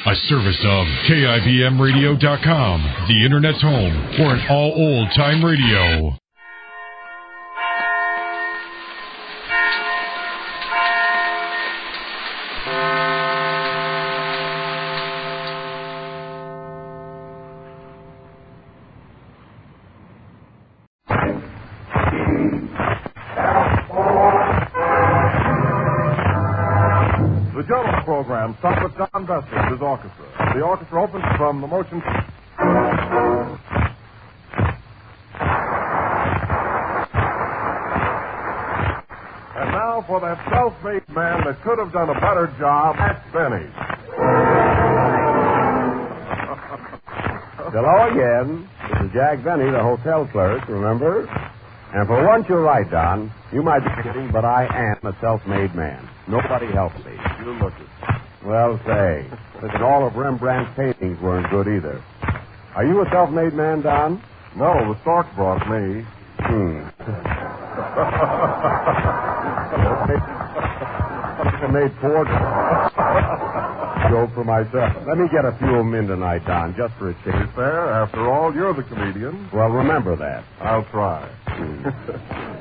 A service of KIBMradio.com, the Internet's home for an all old-time radio. The Jell-O program starts with Don Bester and his orchestra. The orchestra opens from the motion. And now for that self-made man that could have done a better job, Jack Benny. Hello again. This is Jack Benny, the hotel clerk, remember? And for once you're right, Don. You might be kidding, but I am a self-made man. Nobody helped me. You look it. Well, say, listen, all of Rembrandt's paintings weren't good either. Are you a self-made man, Don? No, the stork brought me. I made 4 joke for myself. Let me get a few of them in tonight, Don, just for a change. Fair. After all, you're the comedian. Well, remember that. I'll try.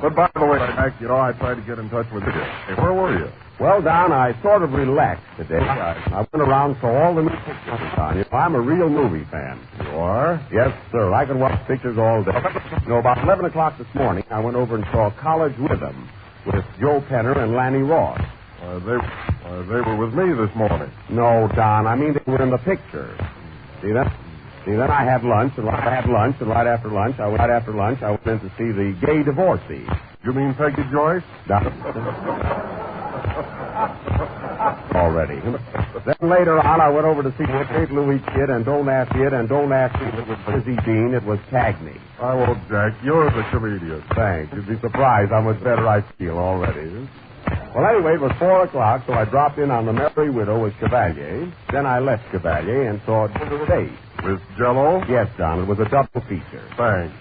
But by the way, Jack, I tried to get in touch with you. Hey, where were you? Well, Don, I sort of relaxed today. I went around and saw all the new pictures, Don. I'm a real movie fan. You are? Yes, sir. I can watch pictures all day. About 11 o'clock this morning, I went over and saw College Rhythm with Joe Penner and Lanny Ross. They were with me this morning. No, Don, I mean they were in the picture. See, then I had lunch, and right after lunch, I went in to see the Gay Divorcee. You mean Peggy Joyce? Already. Then later on, I went over to see St. Louis Kid and Don't Ask It, and Don't Ask It. It was Busy Dean. It was Cagney. I won't, Jack. You're the comedian. Thanks. You'd be surprised how much better I feel already. Well, anyway, it was 4 o'clock, so I dropped in on The Merry Widow with Chevalier. Then I left Chevalier and saw Dinner Date. With Jell-O? Yes, Don. It was a double feature. Thanks.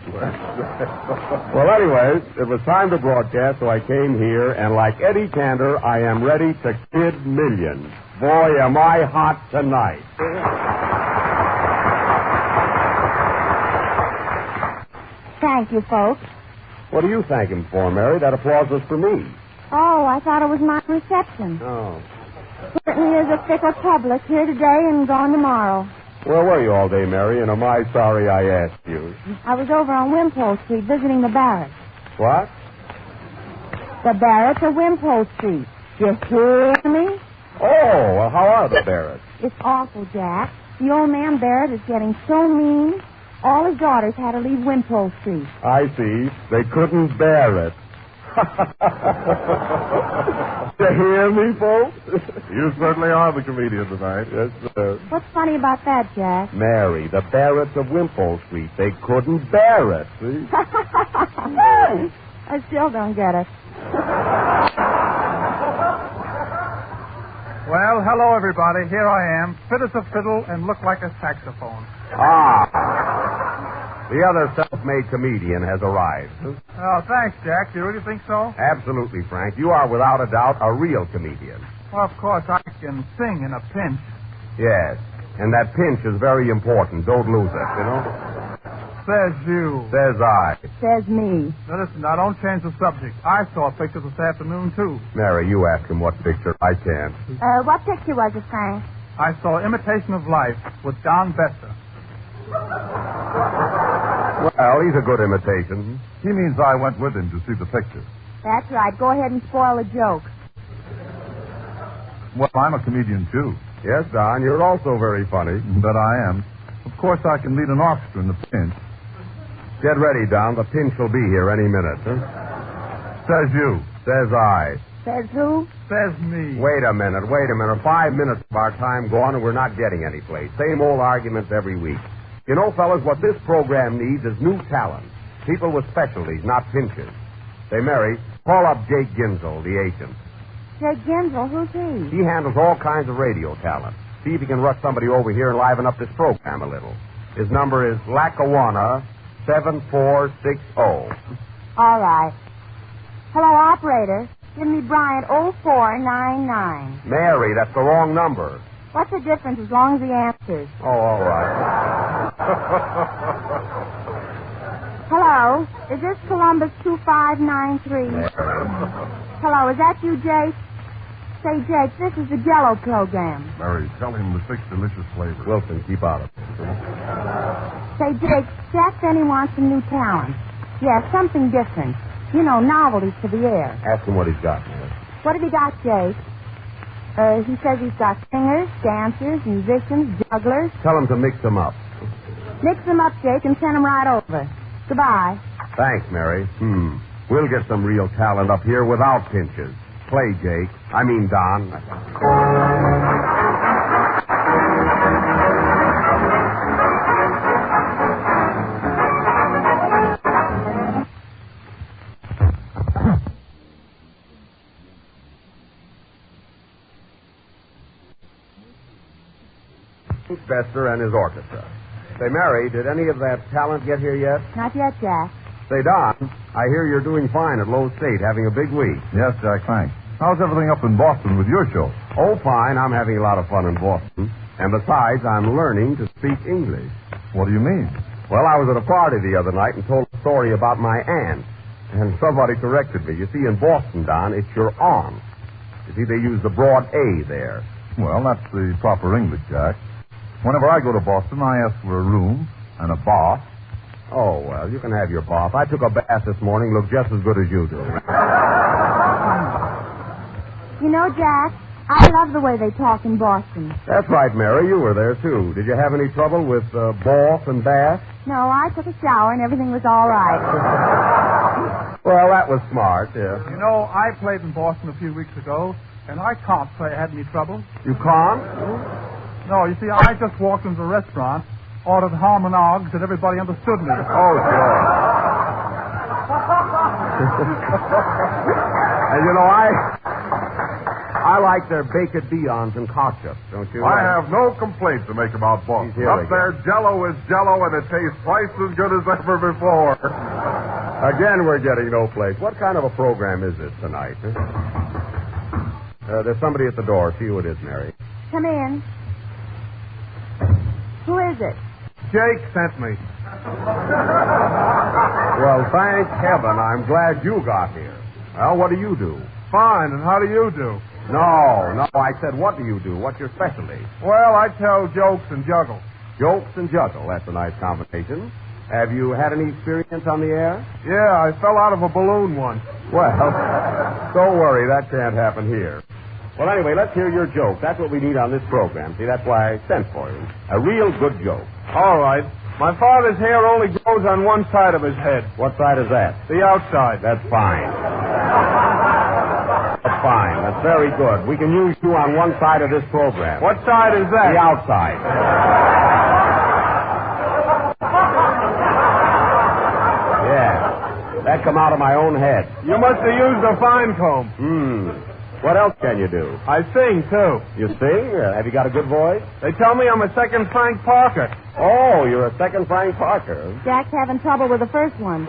Well, anyways, it was time to broadcast, so I came here, and like Eddie Cantor, I am ready to kid millions. Boy, am I hot tonight. Thank you, folks. What do you thank him for, Mary? That applause was for me. Oh, I thought it was my reception. Oh. Certainly is a fickle public, here today and gone tomorrow. Where were you all day, Mary, and am I sorry I asked you? I was over on Wimpole Street visiting the barracks. What? The barracks of Wimpole Street. You hear me? Oh, well, how are the Barretts? It's awful, Jack. The old man Barrett is getting so mean. All his daughters had to leave Wimpole Street. I see. They couldn't bear it. You hear me, folks? You certainly are the comedian tonight. Yes, sir. What's funny about that, Jack? Mary, the Barretts of Wimpole Street, they couldn't bear it, see? I still don't get it. Well, hello, everybody. Here I am, fit as a fiddle and look like a saxophone. The other self-made comedian has arrived. Oh, thanks, Jack. Do you really think so? Absolutely, Frank. You are, without a doubt, a real comedian. Well, of course, I can sing in a pinch. Yes, and that pinch is very important. Don't lose it, you know? Says you. Says I. Says me. Now, listen, now, don't change the subject. I saw a picture this afternoon, too. Mary, you ask him what picture. I can't. What picture was it, Frank? I saw Imitation of Life with Don Bester. Well, he's a good imitation. He means I went with him to see the picture. That's right. Go ahead and spoil the joke. Well, I'm a comedian, too. Yes, Don, you're also very funny. But I am. Of course, I can lead an orchestra in the pinch. Get ready, Don. The pinch will be here any minute. Huh? Says you. Says I. Says who? Says me. Wait a minute. 5 minutes of our time gone, and we're not getting any place. Same old arguments every week. You know, fellas, what this program needs is new talent. People with specialties, not pinches. Say, Mary, call up Jake Ginzel, the agent. Jake Ginzel? Who's he? He handles all kinds of radio talent. See if he can rush somebody over here and liven up this program a little. His number is Lackawanna 7460. All right. Hello, operator. Give me Bryant 0499. Mary, that's the wrong number. What's the difference as long as he answers? Oh, all right. Hello, is this Columbus 2593? Hello, is that you, Jake? Say, Jake, this is the Jell-O program. Mary, tell him the 6 delicious flavors. Wilson, keep out of it. Say, Jake, Jack Benny wants some new talent. Yeah, something different. You know, novelties for the air. Ask him what he's got, Mary. What have you got, Jake? He says he's got singers, dancers, musicians, jugglers. Tell him to mix them up. Mix them up, Jake, and send them right over. Goodbye. Thanks, Mary. We'll get some real talent up here without pinches. Play, Jake. I mean, Don. Bester and his orchestra. Say, Mary, did any of that talent get here yet? Not yet, Jack. Say, Don, I hear you're doing fine at Low State, having a big week. Yes, Jack, thanks. How's everything up in Boston with your show? Oh, fine. I'm having a lot of fun in Boston. And besides, I'm learning to speak English. What do you mean? Well, I was at a party the other night and told a story about my aunt. And somebody corrected me. You see, in Boston, Don, it's your aunt. You see, they use the broad A there. Well, that's the proper English, Jack. Whenever I go to Boston, I ask for a room and a bath. Oh, well, you can have your bath. I took a bath this morning. Looked just as good as you do. You know, Jack, I love the way they talk in Boston. That's right, Mary. You were there, too. Did you have any trouble with bath and bath? No, I took a shower and everything was all right. Well, that was smart, yeah. You know, I played in Boston a few weeks ago, and I can't say I had any trouble. You can't? No, you see, I just walked into a restaurant, ordered ham and eggs, and everybody understood me. Oh, sure. And, you know, I like their baked viands and ketchup, don't you? I have no complaints to make about Boston. Up there, Jell-O is Jell-O, and it tastes twice as good as ever before. Again, we're getting no place. What kind of a program is this tonight? There's somebody at the door. See who it is, Mary. Come in. Who is it? Jake sent me. Well, thank heaven. I'm glad you got here. Well, what do you do? Fine, and how do you do? No, I said, what do you do? What's your specialty? Well, I tell jokes and juggle. Jokes and juggle. That's a nice combination. Have you had any experience on the air? Yeah, I fell out of a balloon once. Well, don't worry. That can't happen here. Well, anyway, let's hear your joke. That's what we need on this program. See, that's why I sent for you. A real good joke. All right. My father's hair only grows on one side of his head. What side is that? The outside. That's fine. That's fine. That's very good. We can use you on one side of this program. What side is that? The outside. Yeah. That come out of my own head. You must have used a fine comb. What else can you do? I sing, too. You sing? Have you got a good voice? They tell me I'm a second Frank Parker. Oh, you're a second Frank Parker. Jack's having trouble with the first one.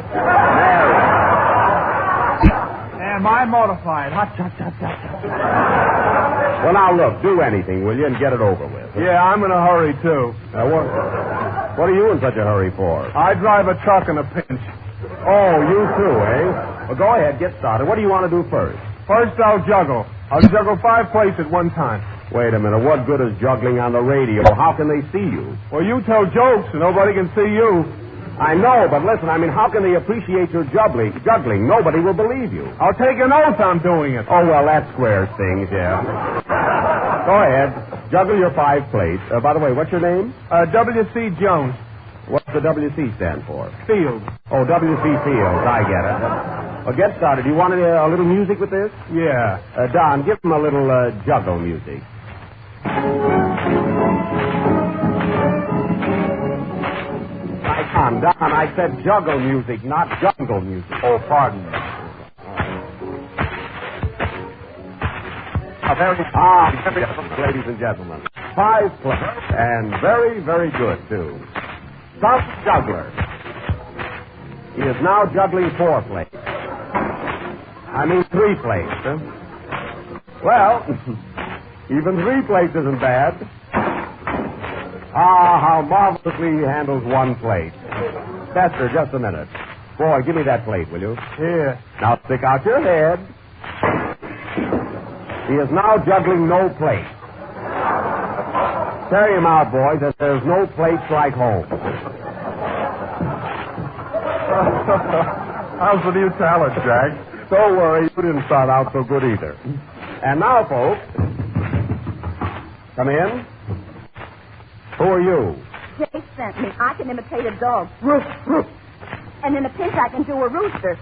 Am I mortified? Well, now, look, do anything, will you, and get it over with. Yeah, I'm in a hurry, too. What are you in such a hurry for? I drive a truck in a pinch. Oh, you too, eh? Well, go ahead, get started. What do you want to do first? First, I'll juggle. I'll juggle 5 plates at one time. Wait a minute. What good is juggling on the radio? How can they see you? Well, you tell jokes and nobody can see you. I know, but listen, how can they appreciate your juggling? Nobody will believe you. I'll take an oath I'm doing it. Oh, well, that squares things, yeah. Go ahead. Juggle your 5 plates. By the way, what's your name? W.C. Jones. What's the W.C. stand for? Field. Oh, W.C. Fields. I get it. Well, get started. You want a little music with this? Yeah. Don, give him a little juggle music. Don, I said juggle music, not jungle music. Oh, pardon me. Ladies and gentlemen, 5 plates, and very, very good, too. Top juggler. He is now juggling 4 plates. 3 plates. Huh? Well, even 3 plates isn't bad. Ah, how marvelously he handles one plate. Chester, just a minute. Boy, give me that plate, will you? Here. Now stick out your head. He is now juggling no plate. Carry him out, boys, as there's no place like home. How's the new talent, Jack? Don't worry, you didn't start out so good either. And now, folks, come in. Who are you? Jake sent me. I can imitate a dog. Roof, roof. And in a pinch, I can do a rooster.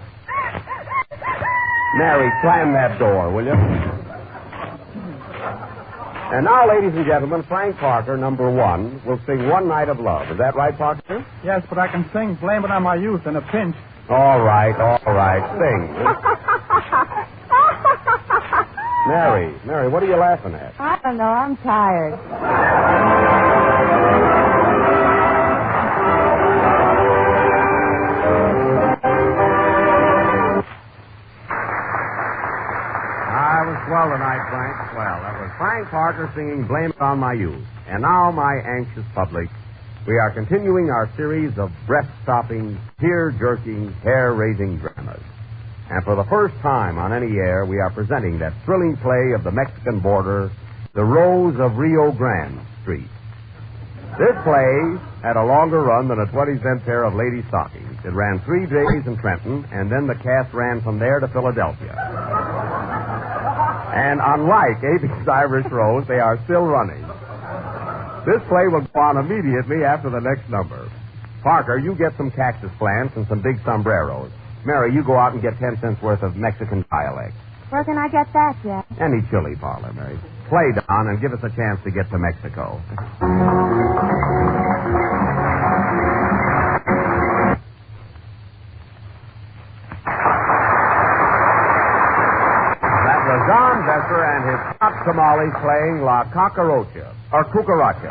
Mary, slam that door, will you? And now, ladies and gentlemen, Frank Parker, number 1, will sing One Night of Love. Is that right, Parker? Yes, but I can sing Blame It on My Youth in a pinch. All right. Sing. Mary, what are you laughing at? I don't know. I'm tired. Swell tonight, Frank. Swell. That was Frank Parker singing Blame It on My Youth. And now, my anxious public, we are continuing our series of breath-stopping, tear-jerking, hair-raising dramas. And for the first time on any air, we are presenting that thrilling play of the Mexican border, The Rose of Rio Grande Street. This play had a longer run than a 20-cent pair of lady stockings. It ran 3 days in Trenton, and then the cast ran from there to Philadelphia. And unlike Apis Irish Rose, they are still running. This play will go on immediately after the next number. Parker, you get some cactus plants and some big sombreros. Mary, you go out and get 10 cents worth of Mexican dialect. Where can I get that, Jack? Any chili parlor, Mary. Play, Don, and give us a chance to get to Mexico. John Besser and his top tamales playing La Cucaracha, or Cucaracha.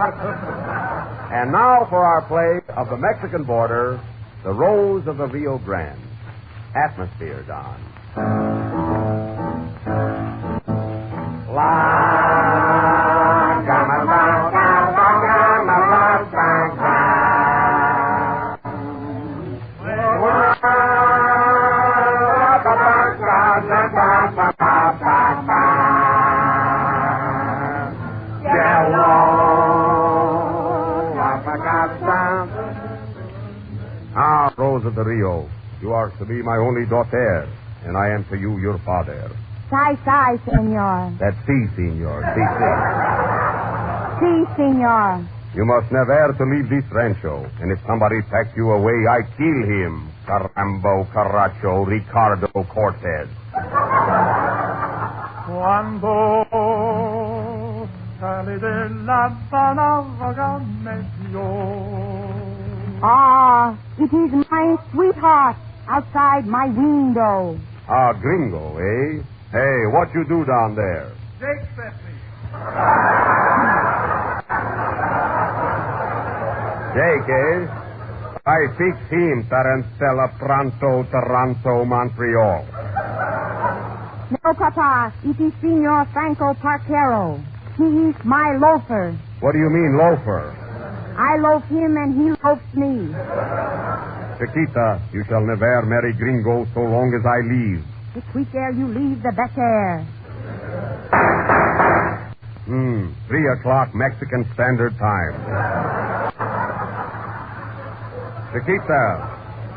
And now for our play of the Mexican border, The Rose of the Rio Grande. Atmosphere, Don. La Rose of the Rio, you are to be my only daughter, and I am to you your father. Sai, senor. That's si, senor. Si, senor. You must never to leave this rancho, and if somebody takes you away, I kill him. Carambo, Caracho, Ricardo Cortez. Cuando sale de La Habana medio. Ah, it is my sweetheart outside my window. Ah, gringo, eh? Hey, what you do down there? Jake sent me. Jake, eh? I fix him, Tarantella, Pronto, Toronto, Montreal. No, Papa, it is Senor Franco Parquero. He is my loafer. What do you mean, loafer? I loaf him and he loafs me. Chiquita, you shall never marry gringo so long as I live. The quicker you leave, the better. 3 o'clock Mexican Standard Time. Chiquita,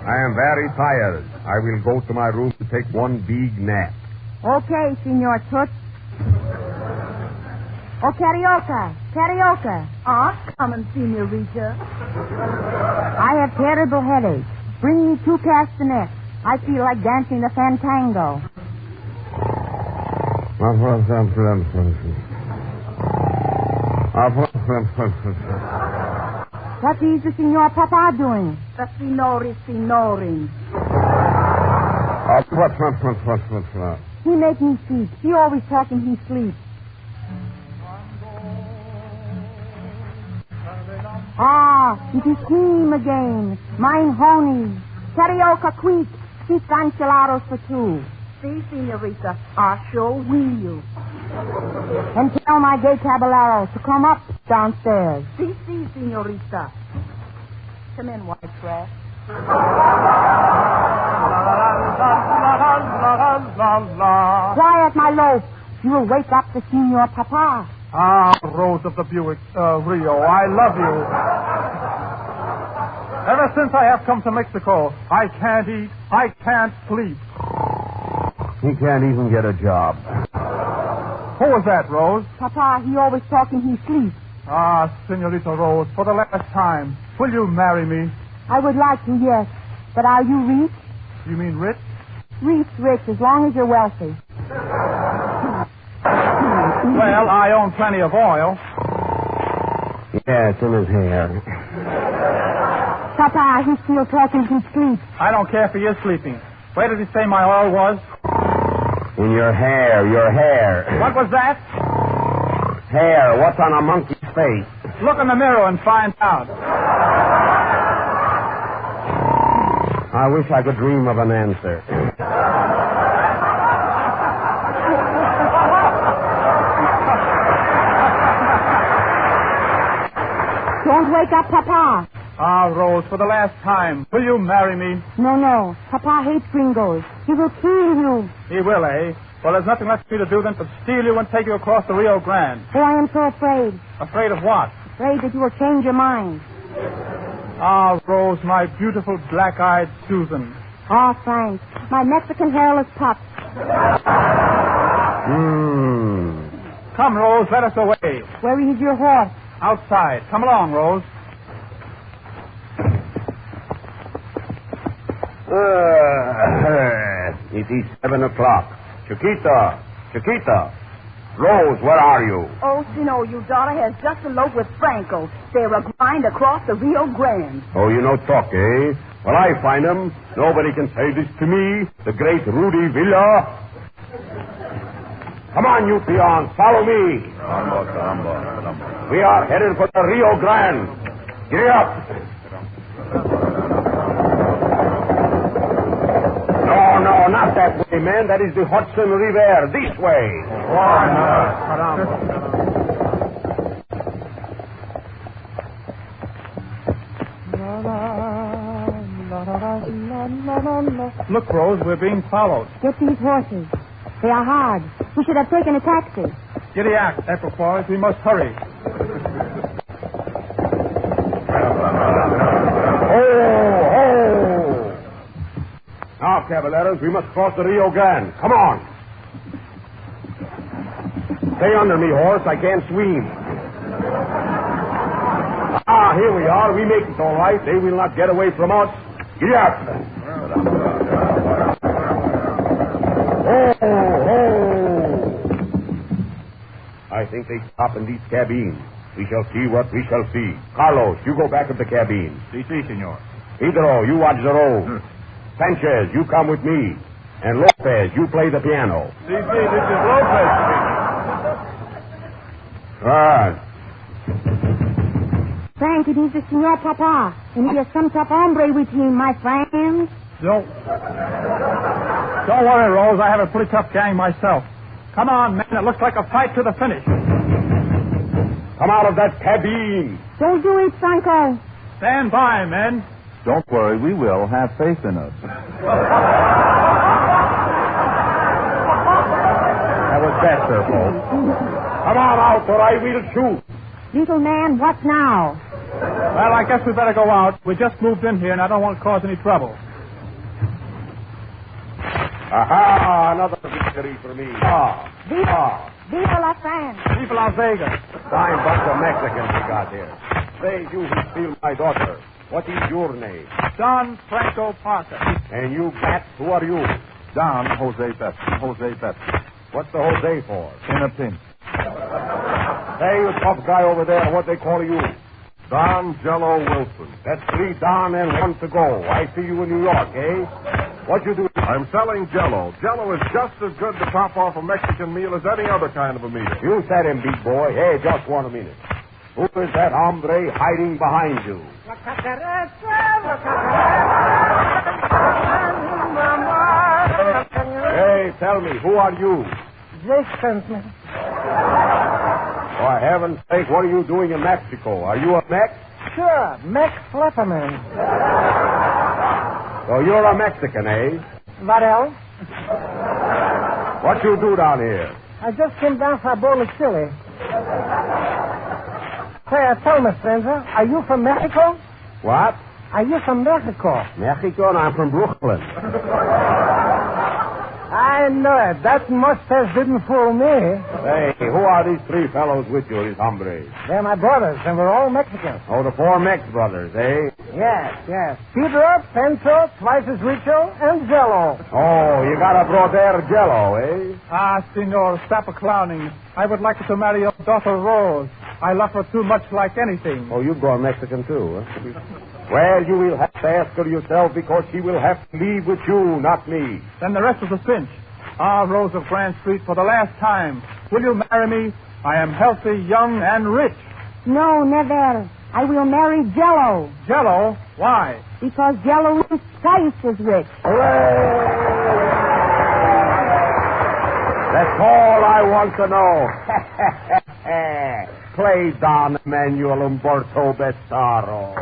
I am very tired. I will go to my room to take one big nap. Okay, Senor Toots. Oh, karaoke. Come and see me, Rita. I have terrible headache. Bring me 2 castanets. I feel like dancing the fantango. What is the Senor Papa doing? The signoring. He make me sick. He always talking he sleep. Ah, it is him again. Mine honey. Karaoke quick. 6 enchiladas for 2. Si, senorita. I sure will. And tell my gay caballero to come up Downstairs. Si, senorita. Come in, white trash. Quiet, my loaf. You will wake up the Senor Papa. Ah, Rose of the Buick, Rio, I love you. Ever since I have come to Mexico, I can't eat, I can't sleep. He can't even get a job. Who was that, Rose? Papa, he always talking he sleeps. Ah, Senorita Rose, for the last time, will you marry me? I would like to, yes. But are you rich? You mean rich? Rich, as long as you're wealthy. Well, I own plenty of oil. Yeah, it's in his hair. Papa, he's still talking he sleeps. I don't care if he is sleeping. Where did he say my oil was? In your hair, your hair. What was that? Hair, what's on a monkey's face? Look in the mirror and find out. I wish I could dream of an answer. Don't wake up, Papa. Ah, Rose, for the last time, will you marry me? No. Papa hates gringos. He will kill you. He will, eh? Well, there's nothing left for me to do then but steal you and take you across the Rio Grande. Oh, I am so afraid. Afraid of what? Afraid that you will change your mind. Ah, Rose, my beautiful black-eyed Susan. Oh, thanks. My Mexican hairless pup. Come, Rose, let us away. Where is your horse? Outside. Come along, Rose. It is 7 o'clock. Chiquita. Rose, where are you? Oh, Sino, your daughter has just eloped with Franco. They're a grind across the Rio Grande. Oh, you know talk, eh? Well, I find him. Nobody can say this to me. The great Rudy Villa. Come on, you peons. Follow me. We are headed for the Rio Grande. Get up. No, not that way, man. That is the Hudson River. This way. Look, Rose, we're being followed. Get these horses. They are hard. We should have taken a taxi. Giddy act, Equipoise. We must hurry. Now, caballeros, we must cross the Rio Grande. Come on. Stay under me, horse. I can't swim. Ah, here we are. We make it all right. They will not get away from us. Get up. I think they stop in these cabines. We shall see what we shall see. Carlos, you go back of the cabin. Si, senor. Pedro, you watch the road. Sanchez, you come with me. And Lopez, you play the piano. Si, this is Lopez. Right. Frank, it is the Senor Papa. And he has some tough hombre with him, my friends. Don't worry, Rose. I have a pretty tough gang myself. Come on, men. It looks like a fight to the finish. Come out of that cabin. Don't do it, Franco. Stand by, men. Don't worry, we will. Have faith in us. That was better, folks. Come on out or I will shoot. Little man, what now? Well, I guess we better go out. We just moved in here, and I don't want to cause any trouble. Aha, another victory for me. Viva la France. Viva Las Vegas. Fine bunch of Mexicans we got here. Say, you who steal my daughter, what is your name? Don Franco Parker. And you, Bat, who are you? Don Jose Betts. What's the Jose for? In a pinch. Hey, you tough guy over there, what they call you? Don Jell-O Wilson. That's 3 down and 1 to go. I see you in New York, eh? What you do? I'm selling Jell-O. Jell-O is just as good to top off a Mexican meal as any other kind of a meal. You said him, big boy. Hey, just 1 minute. Who is that hombre hiding behind you? Hey, tell me, who are you? Resistance. For heaven's sake, what are you doing in Mexico? Are you a Mex? Sure, Mex Flipperman. So you're a Mexican, eh? What else? What you do down here? I just came down for a bowl of chili. Say, tell me, stranger, are you from Mexico? What? Are you from Mexico? Mexico, and I'm from Brooklyn. I know it. That mustache didn't fool me. Hey, who are these three fellows with you, these hombres? They're my brothers, and we're all Mexicans. Oh, the four Mex brothers, eh? Yes. Pedro, Pencho, Twice as Richo, and Jell-O. Oh, you got a brother Jell-O, eh? Ah, senor, stop a clowning. I would like to marry your daughter Rose. I love her too much like anything. Oh, you've gone Mexican too, huh? Well, you will have to ask her yourself because she will have to leave with you, not me. Then the rest is a cinch. Ah, Rose of Grand Street, for the last time, will you marry me? I am healthy, young, and rich. No, never. I will marry Jell-O. Jell-O? Why? Because Jell-O is twice as rich. That's all I want to know. Play Don Manuel Umberto Bessaro.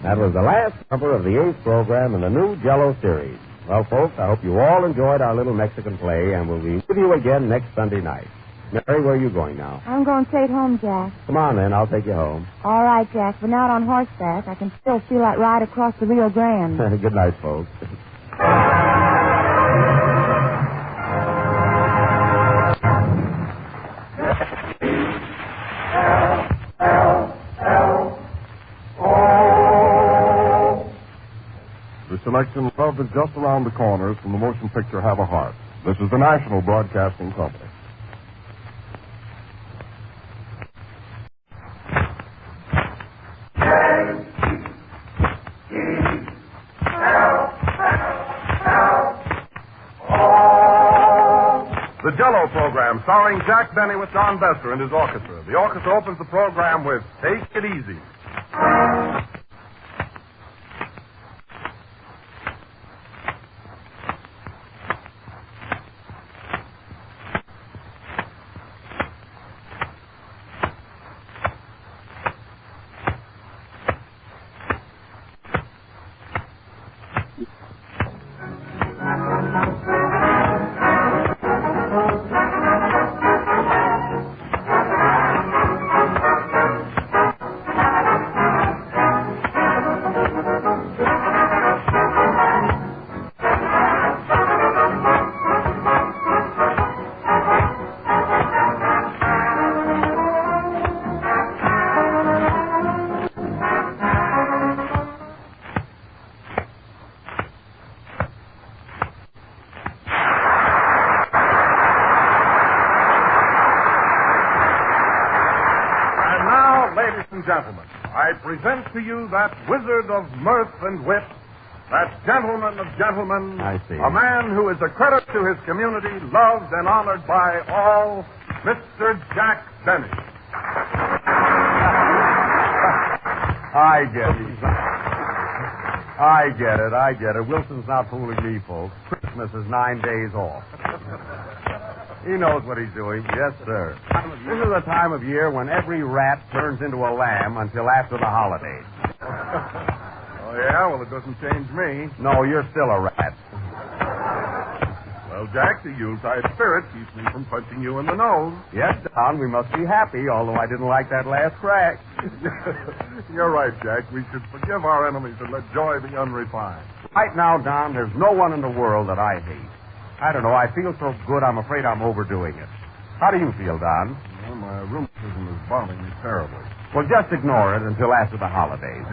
That was the last number of the 8th program in the new Jell-O series. Well, folks, I hope you all enjoyed our little Mexican play, and we'll be with you again next Sunday night. Mary, where are you going now? I'm going straight home, Jack. Come on, then. I'll take you home. All right, Jack, but not on horseback. I can still feel that ride across the Rio Grande. Good night, folks. The selection Love is just around the corner from the motion picture Have a Heart. This is the National Broadcasting Company. The Jell-O program, starring Jack Benny with John Bester and his orchestra. The orchestra opens the program with Take It Easy. Gentlemen, I present to you that wizard of mirth and wit, that gentleman of gentlemen, I see. A man who is a credit to his community, loved and honored by all, Mr. Jack Benny. I get it. Wilson's not fooling me, folks. Christmas is 9 days off. He knows what he's doing. Yes, sir. This is the time of year when every rat turns into a lamb until after the holidays. Oh, yeah? Well, it doesn't change me. No, you're still a rat. Well, Well, Jack, the Yuletide spirit keeps me from punching you in the nose. Yes, Don, we must be happy, although I didn't like that last crack. You're right, Jack. We should forgive our enemies and let joy be unrefined. Right now, Don, there's no one in the world that I hate. I don't know. I feel so good, I'm afraid I'm overdoing it. How do you feel, Don? Well, my rheumatism is bothering me terribly. Well, just ignore it until after the holidays.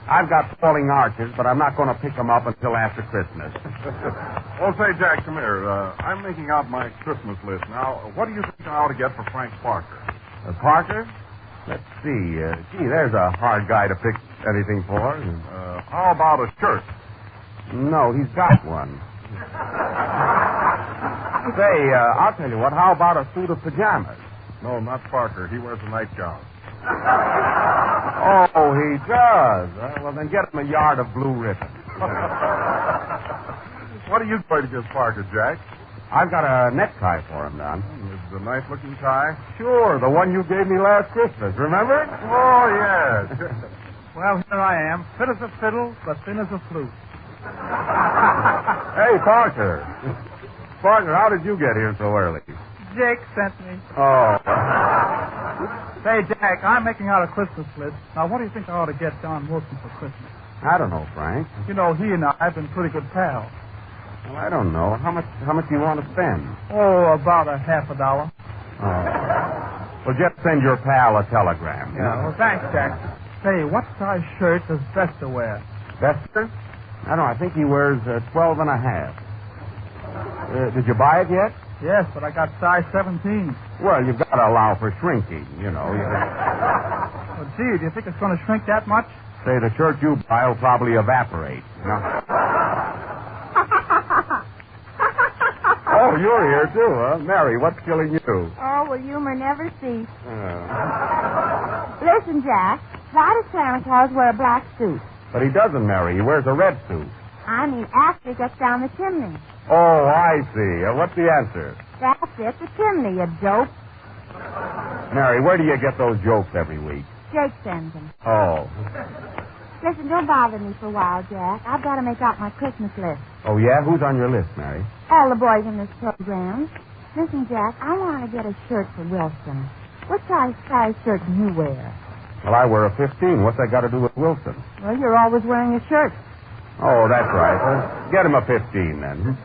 I've got falling arches, but I'm not going to pick them up until after Christmas. Oh, say, Jack, come here. I'm making out my Christmas list now. What do you think I ought to get for Frank Parker? Parker? Let's see. Gee, there's a hard guy to pick anything for. How about a shirt? No, he's got one. Say, I'll tell you what. How about a suit of pajamas? No, not Parker. He wears a nightgown. Oh, he does. Well, then get him a yard of blue ribbon. What are you going to give Parker, Jack? I've got a necktie for him, Don. This is a nice-looking tie. Sure, the one you gave me last Christmas, remember? Oh, yes. Well, here I am, fit as a fiddle, but thin as a flute. Hey, Parker. Parker, how did you get here so early? Jake sent me. Oh. Say, Jack, I'm making out a Christmas list. Now, what do you think I ought to get Don Wilson for Christmas? I don't know, Frank. You know, he and I have been pretty good pals. Well, I don't know. How much do you want to spend? Oh, about $50. Oh. Well, just send your pal a telegram. Yeah, well, thanks, Jack. Say, what size shirt does Vesta wear? Vesta? I don't know. I think he wears 12 and a half. Did you buy it yet? Yes, but I got size 17. Well, you've got to allow for shrinking, you know. Well, gee, do you think it's going to shrink that much? Say, the shirt you buy will probably evaporate. Oh, you're here, too, huh? Mary, what's killing you? Oh, well, humor never cease. Listen, Jack, why does Santa Claus wear a black suit? But he doesn't, Mary. He wears a red suit. I mean, after he gets down the chimney. Oh, I see. What's the answer? That's it, the chimney, you dope. Mary, where do you get those jokes every week? Jake sends them. Oh. Listen, don't bother me for a while, Jack. I've got to make out my Christmas list. Oh, yeah? Who's on your list, Mary? All the boys in this program. Listen, Jack, I want to get a shirt for Wilson. What size shirt do you wear? Well, I wear a 15. What's that got to do with Wilson? Well, you're always wearing a shirt. Oh, that's right. Get him a 15, then.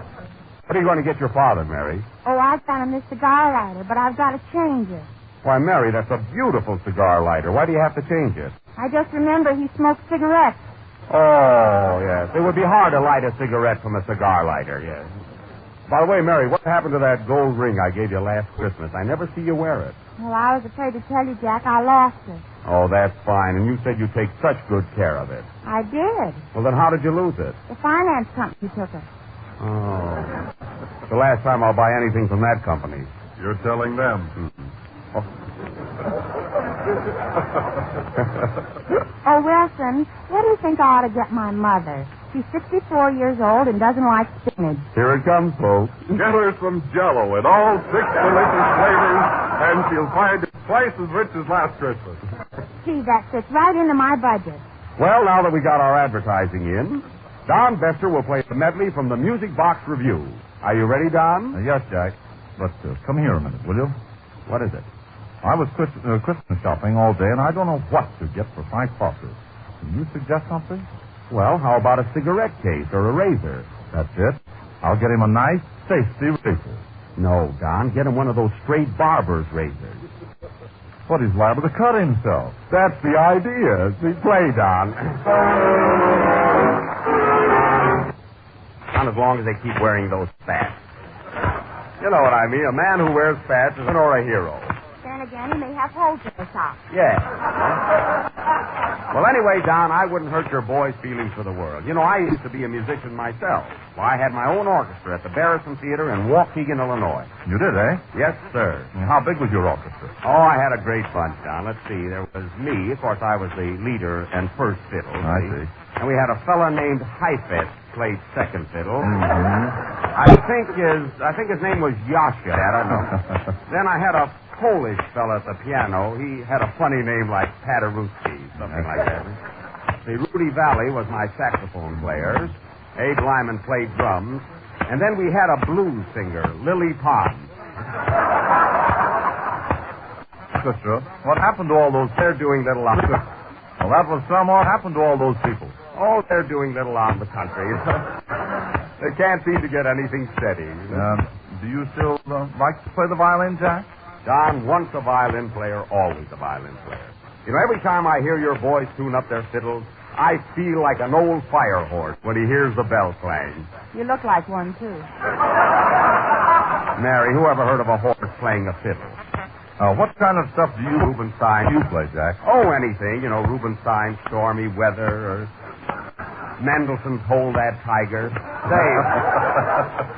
What are you going to get your father, Mary? Oh, I've got him this cigar lighter, but I've got to change it. Why, Mary, that's a beautiful cigar lighter. Why do you have to change it? I just remember he smoked cigarettes. Oh, yes. It would be hard to light a cigarette from a cigar lighter, yes. By the way, Mary, what happened to that gold ring I gave you last Christmas? I never see you wear it. Well, I was afraid to tell you, Jack. I lost it. Oh, that's fine. And you said you'd take such good care of it. I did. Well, then how did you lose it? The finance company took it. Oh. The last time I'll buy anything from that company. You're telling them. Oh. Oh, Wilson, what do you think I ought to get my mother? She's 64 years old and doesn't like spinach. Here it comes, folks. Get her some Jell-O in all 6 delicious flavors, and she'll find it twice as rich as last Christmas. Gee, that fits right into my budget. Well, now that we got our advertising in, Don Bester will play the medley from the Music Box Review. Are you ready, Don? Yes, Jack. But come here a minute, will you? What is it? I was Christmas shopping all day, and I don't know what to get for Frank Parker. Can you suggest something? Well, how about a cigarette case or a razor? That's it. I'll get him a nice, safety razor. No, Don. Get him one of those straight barber's razors. But he's liable to cut himself. That's the idea. See, play, Don. Not as long as they keep wearing those spats. You know what I mean. A man who wears spats is or a hero. Then again, he may have holes in his socks. Yeah. Well, anyway, Don, I wouldn't hurt your boy's feelings for the world. You know, I used to be a musician myself. Well, I had my own orchestra at the Barrison Theater in Waukegan, Illinois. You did, eh? Yes, sir. And how big was your orchestra? Oh, I had a great bunch, Don. Let's see. There was me. Of course, I was the leader and first fiddle. I see. And we had a fella named Heifetz played second fiddle. Mm-hmm. I think his name was Yasha. I don't know. Then I had a Polish fella at the piano. He had a funny name like Paderewski, something like that. See, Rudy Valley was my saxophone player. Abe Lyman played drums. And then we had a blues singer, Lily Pond. Sister, what happened to all those... They're doing little on... Well, that was some. What happened to all those people? Oh, they're doing little on the country. They can't seem to get anything steady. Do you still like to play the violin, Jack? Don, once a violin player, always a violin player. You know, every time I hear your boys tune up their fiddles, I feel like an old fire horse when he hears the bell clang. You look like one, too. Mary, who ever heard of a horse playing a fiddle? What kind of stuff do you play, Jack? Oh, anything. You know, Rubinstein's Stormy Weather or Mendelssohn's Hold That Tiger. Say,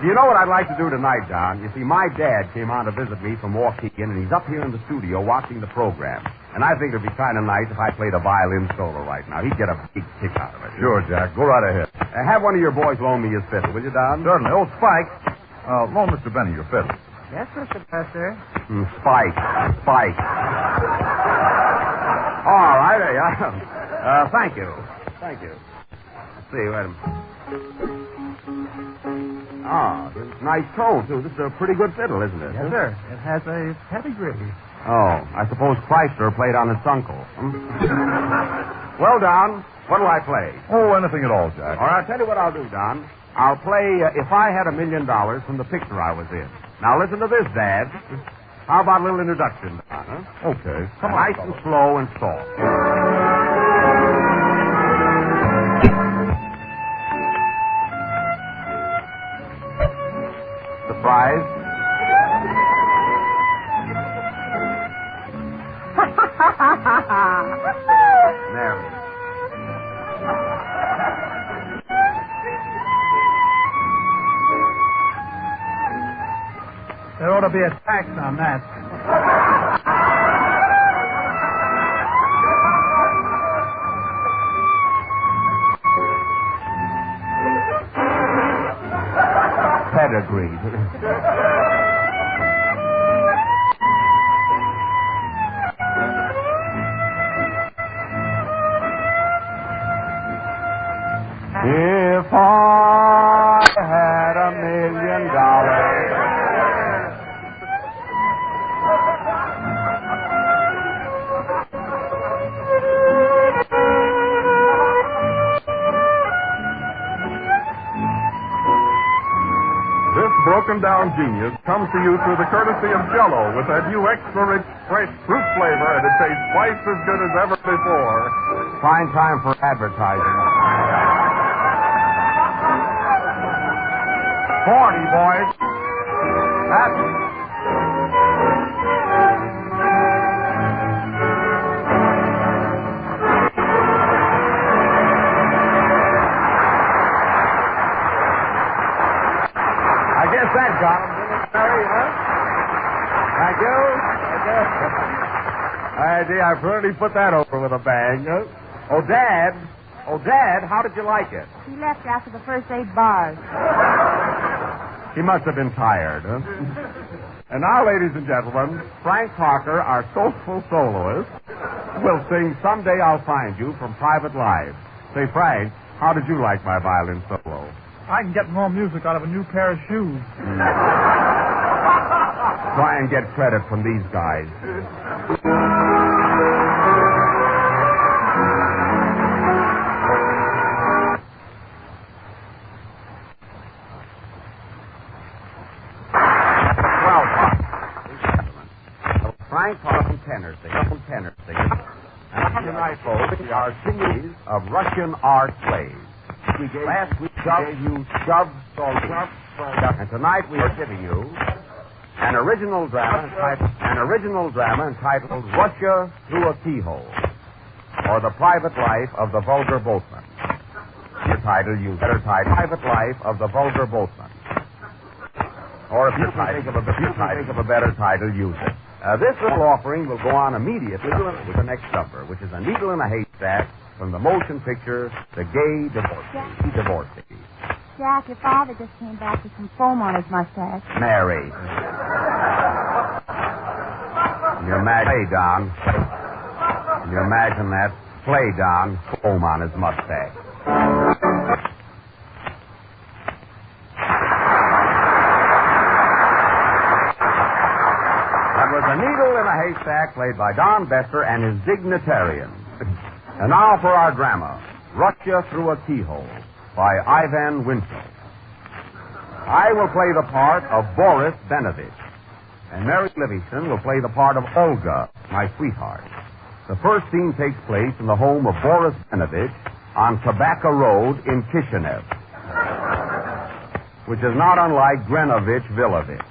do you know what I'd like to do tonight, Don? You see, my dad came on to visit me from Waukegan, and he's up here in the studio watching the program. And I think it'd be kind of nice if I played a violin solo right now. He'd get a big kick out of it. Sure, Jack. Go right ahead. Have one of your boys loan me his fiddle, will you, Don? Certainly. Oh, Spike. Loan Mr. Benny your fiddle. Yes, Mr. Buster. Spike. All right. Thank you. Let's see, wait a minute. Nice tone, too. This is a pretty good fiddle, isn't it? Yes, sir. It has a pedigree. Oh, I suppose Chrysler played on his uncle. Well, Don, what'll I play? Oh, anything at all, Jack. All right, I'll tell you what I'll do, Don. I'll play If I Had $1 Million from the picture I was in. Now, listen to this, Dad. How about a little introduction, Don, huh? Okay. Come nice on, and slow and soft. Surprise? Mary. There ought to be a tax on that. Pedigree. If I had $1 million. This broken-down genius comes to you through the courtesy of Jell-O with that new extra-rich, fresh fruit flavor, and it tastes twice as good as ever before. Fine time for advertising. 40, boys. That's... I guess that got him, didn't it, Mary, huh? Thank you. I pretty put that over with a bang. Oh, Dad, how did you like it? He left after the first 8 bars. He must have been tired, huh? And now, ladies and gentlemen, Frank Parker, our soulful soloist, will sing Someday I'll Find You from Private Live. Say, Frank, how did you like my violin solo? I can get more music out of a new pair of shoes. Try and get credit from these guys. Frank Parker tenor singing. And tonight, folks, we are singers of Russian art plays. Last week we gave you Shove, and tonight we are giving you an original drama entitled Russia Through a Keyhole, or The Private Life of the Vulgar Boatman. Better title, Private Life of the Vulgar Boatman. Or if you think of a better title, use it. This little offering will go on immediately with the next number, which is A Needle in a Haystack from the motion picture The Gay Divorcee. Jack, your father just came back with some foam on his mustache. Mary. Can you imagine? Play, Don. Can you imagine that? Play, Don. Foam on his mustache. Haystack, played by Don Bester and his dignitarians. And now for our drama, Russia Through a Keyhole, by Ivan Winslow. I will play the part of Boris Benovich, and Mary Livingston will play the part of Olga, my sweetheart. The first scene takes place in the home of Boris Benovich on Tobacco Road in Kishinev, which is not unlike Grenovich Villavich.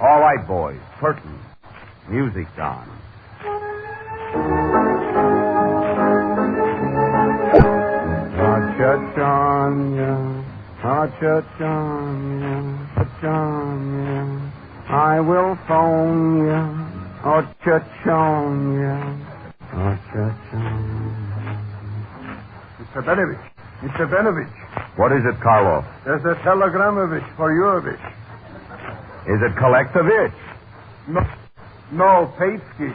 All right, boys, curtain. Music on. I will phone you. Mr. Benovich. Mr. Benovich. What is it, Karloff? There's a telegramovich for Yurovich. Is it Kolektovich? No, Paitsky.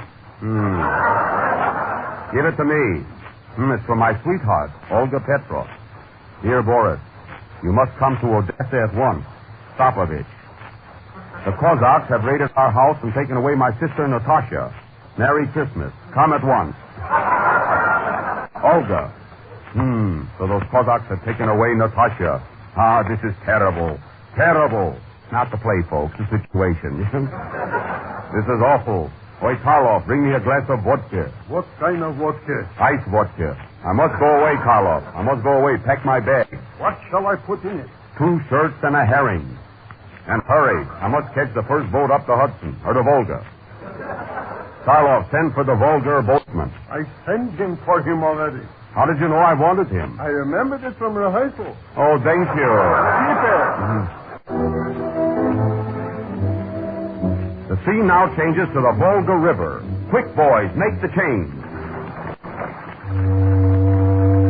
Give it to me. It's from my sweetheart, Olga Petrov. Dear Boris, you must come to Odessa at once. Stopovich. The Cossacks have raided our house and taken away my sister Natasha. Merry Christmas. Come at once. Olga. So those Cossacks have taken away Natasha. Ah, this is terrible. Terrible. Not the play, folks. The situation. This is awful. Oi, Karloff, bring me a glass of vodka. What kind of vodka? Ice vodka. I must go away, Karloff. I must go away. Pack my bag. What shall I put in it? 2 shirts and a herring. And hurry. I must catch the first boat up the Hudson, or the Volga. Karloff, send for the Volga boatman. I sent him for him already. How did you know I wanted him? I remembered it from rehearsal. Oh, thank you. The scene now changes to the Volga River. Quick, boys, make the change.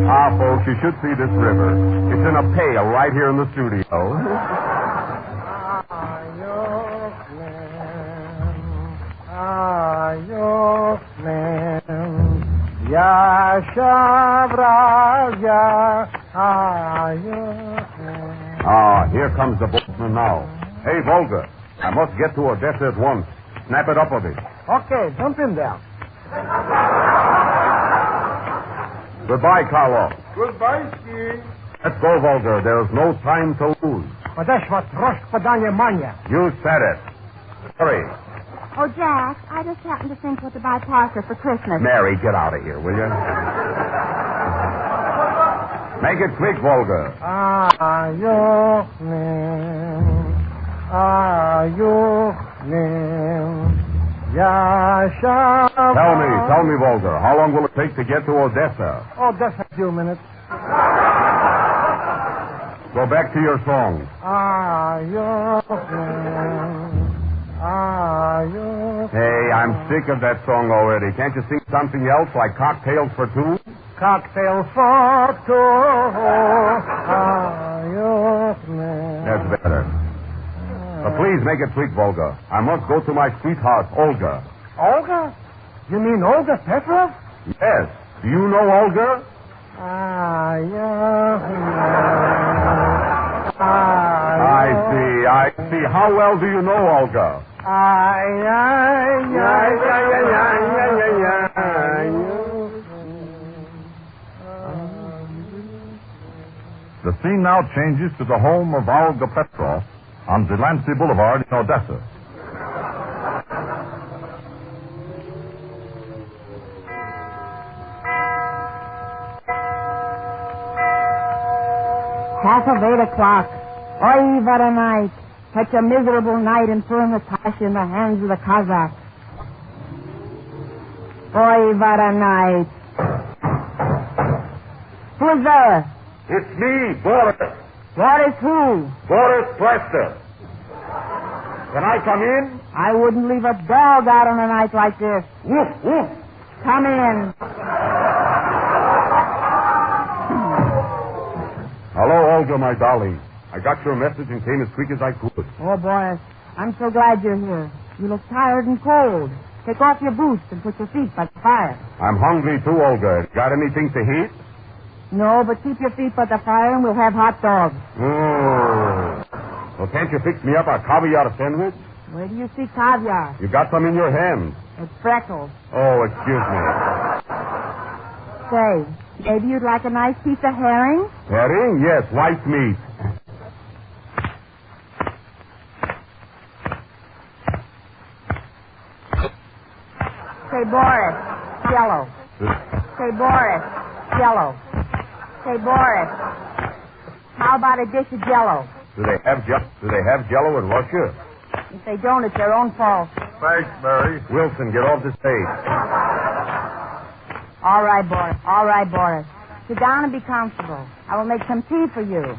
Ah, folks, you should see this river. It's in a pail right here in the studio. Here comes the boatman now. Hey, Volga, I must get to Odessa at once. Snap it up a bit. Okay, jump in there. Goodbye, Karloff. Goodbye, Ski. Let's go, Volga. There's no time to lose. You said it. Hurry. Oh, Jack, I just happened to think what to buy Parker for Christmas. Mary, get out of here, will you? Make it quick, Volga. Tell me, Volga, how long will it take to get to Odessa? Oh, just a few minutes. Go back to your song. Hey, I'm sick of that song already. Can't you sing something else like Cocktails for Two? Cocktail for two. That's better. But please make it quick, Volga. I must go to my sweetheart, Olga. Olga? You mean Olga Petrov? Yes. Do you know Olga? I see. How well do you know Olga? The scene now changes to the home of Olga Petrov on Delancey Boulevard in Odessa. Half of 8 o'clock. Oy, what a night. Such a miserable night in poor Natasha in the hands of the Cossacks. Oy, what a night. Who's there? It's me, Boris. Boris who? Boris Plaster. Can I come in? I wouldn't leave a dog out on a night like this. Woof, woof. Come in. Hello, Olga, my darling. I got your message and came as quick as I could. Oh, Boris, I'm so glad you're here. You look tired and cold. Take off your boots and put your feet by the fire. I'm hungry too, Olga. Got anything to eat? No, but keep your feet by the fire and we'll have hot dogs. Well, can't you fix me up a caviar sandwich? Where do you see caviar? You got some in your hand. It's freckles. Oh, excuse me. Say, maybe you'd like a nice piece of herring? Herring? Yes, white meat. Say, Boris, Jell-O. Say, Boris, Jell-O. Say, Boris, how about a dish of Jell-O? Do they have Jell-O in Russia? If they don't, it's their own fault. Thanks, Mary. Wilson, get off the stage. All right, Boris. All right, Boris. Sit down and be comfortable. I will make some tea for you.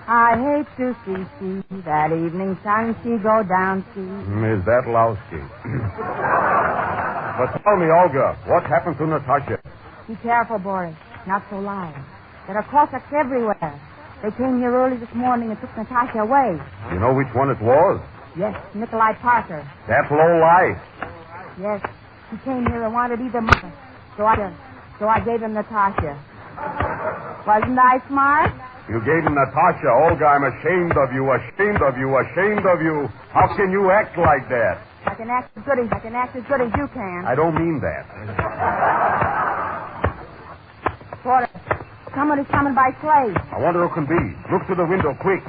I hate to see that evening sun she go down Miss Zatlowski. But tell me, Olga, what happened to Natasha? Be careful, Boris. Not so loud. There are Cossacks everywhere. They came here early this morning and took Natasha away. You know which one it was? Yes, Nikolai Parker. That low life. Yes, he came here and wanted either mother. So I gave him Natasha. Wasn't I smart? You gave him Natasha. Olga, I'm ashamed of you, ashamed of you, ashamed of you. How can you act like that? I can act as good as you can. I don't mean that. Boris, someone is coming by sleigh. I wonder who it can be. Look to the window, quick.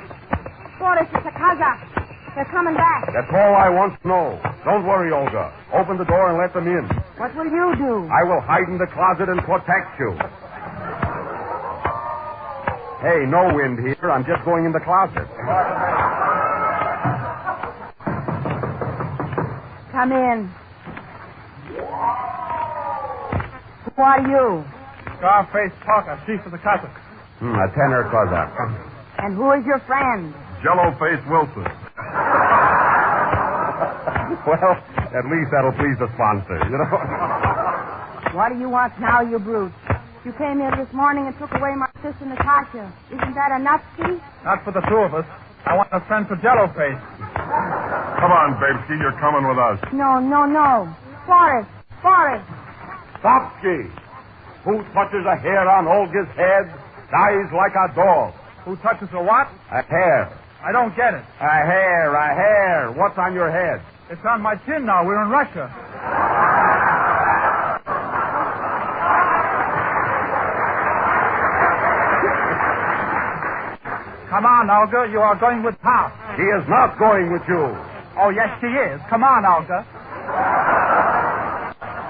Boris, it's a Kazakh. They're coming back. That's all I want to know. Don't worry, Olga. Open the door and let them in. What will you do? I will hide in the closet and protect you. Hey, no wind here. I'm just going in the closet. Come in. Who are you? Scarface Parker, chief of the Cossacks. A tenor Cossack. And who is your friend? Jell-O-Face Wilson. Well, at least that'll please the sponsor, you know. What do you want now, you brute? You came here this morning and took away my sister Natasha. Isn't that enough, Steve? Not for the two of us. I want a friend for Jell-O-Face. Come on, Babesky, you're coming with us. No. Forrest. Stopsky! Who touches a hair on Olga's head dies like a dog. Who touches a what? A hair. I don't get it. A hair. What's on your head? It's on my chin now. We're in Russia. Come on, Olga. You are going with Pop. He is not going with you. Oh, yes, she is. Come on, Olga.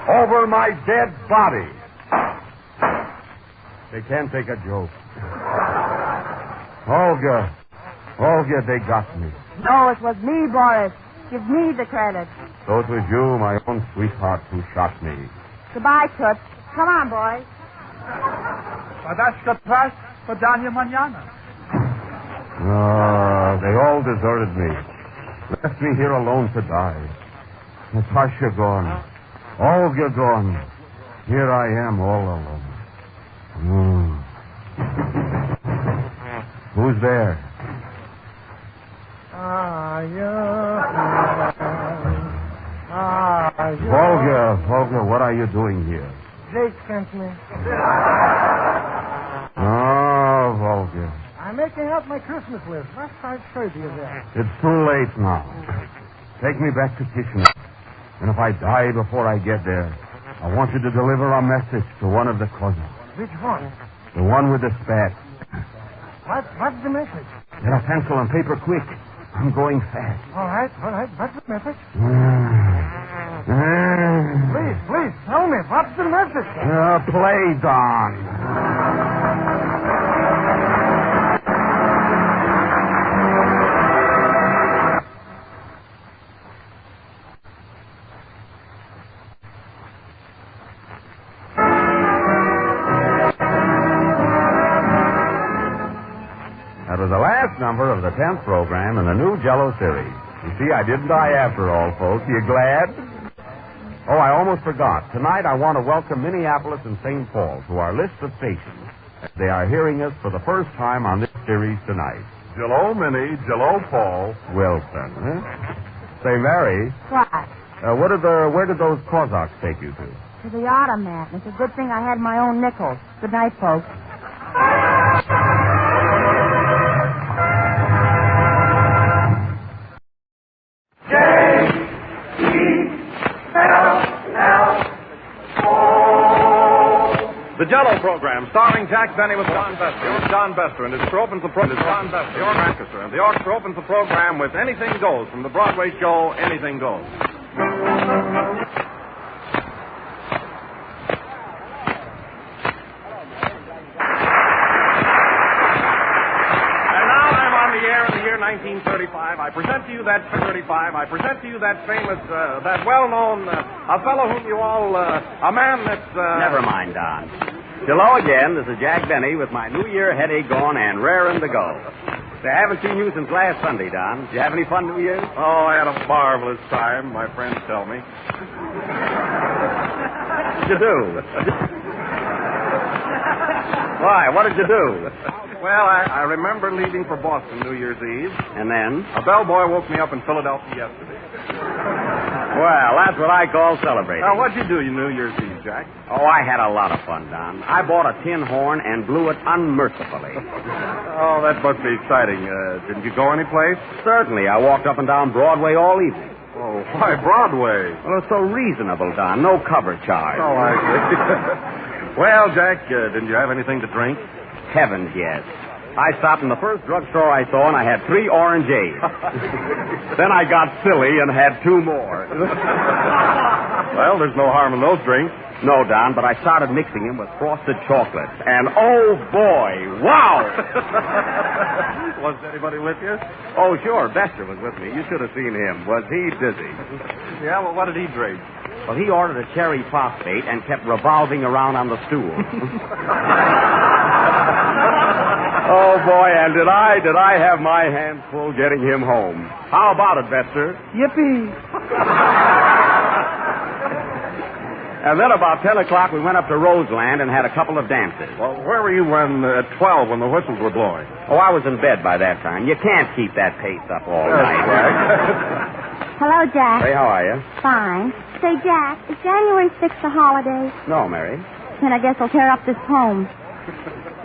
Over my dead body. They can't take a joke. Olga, they got me. No, it was me, Boris. Give me the credit. So it was you, my own sweetheart, who shot me. Goodbye, Toots. Come on, boys. Padashka Prash, Padanya Manana. They all deserted me. Left me here alone to die. Natasha gone. Olga gone. Here I am all alone. Who's there? Olga, what are you doing here? Jake sent me. Oh, Olga. I'm making out my Christmas list. Last I showed you that. It's too late now. Take me back to Kitchener. And if I die before I get there, I want you to deliver a message to one of the cousins. Which one? The one with the spat. What's the message? Get a pencil and paper quick. I'm going fast. All right. What's the message? Please, tell me. What's the message? Play, Don. That was the last number of the 10th program in the new Jell-O series. You see, I didn't die after all, folks. You glad? Oh, I almost forgot. Tonight I want to welcome Minneapolis and St. Paul to our list of stations. They are hearing us for the first time on this series tonight. Jell-O Minnie, Jell-O Paul. Wilson, huh? Say, Mary. What? Where did those Cossacks take you to? To the automat. It's a good thing I had my own nickels. Good night, folks. I'm Jack Benny with John Bester. Here's John Bester, and his crew opens the program. John Bester, your orchestra, and the orchestra opens the program with Anything Goes from the Broadway show Anything Goes. And now I'm on the air in the year 1935. I present to you that famous, that well-known, a fellow whom you all, a man that's... Never mind, Don. Hello again. This is Jack Benny with my New Year headache gone and raring to go. Say, I haven't seen you since last Sunday, Don. Did you have any fun New Year's? Oh, I had a marvelous time, my friends tell me. What did you do? Why? What did you do? Well, I remember leaving for Boston New Year's Eve. And then? A bellboy woke me up in Philadelphia yesterday. Well, that's what I call celebrating. Now, what'd you do New Year's Eve, Jack? Oh, I had a lot of fun, Don. I bought a tin horn and blew it unmercifully. Oh, that must be exciting. Didn't you go anyplace? Certainly. I walked up and down Broadway all evening. Oh, why Broadway? Well, it's so reasonable, Don. No cover charge. Oh, I see. Well, Jack, didn't you have anything to drink? Heavens, yes. I stopped in the first drugstore I saw, and I had 3 orangeades. Then I got silly and had 2 more. Well, there's no harm in those drinks. No, Don, but I started mixing them with frosted chocolates. And, oh, boy, wow! Was anybody with you? Oh, sure, Bester was with me. You should have seen him. Was he dizzy? Yeah, well, what did he drink? Well, he ordered a cherry phosphate and kept revolving around on the stool. Oh, boy, and did I have my hands full getting him home. How about it, Bester? Yippee. And then about 10 o'clock, we went up to Roseland and had a couple of dances. Well, where were you at 12 when the whistles were blowing? Oh, I was in bed by that time. You can't keep that pace up all night. Right. Hello, Jack. Hey, how are you? Fine. Say, Jack, is January 6th a holiday? No, Mary. Then I guess I'll tear up this poem.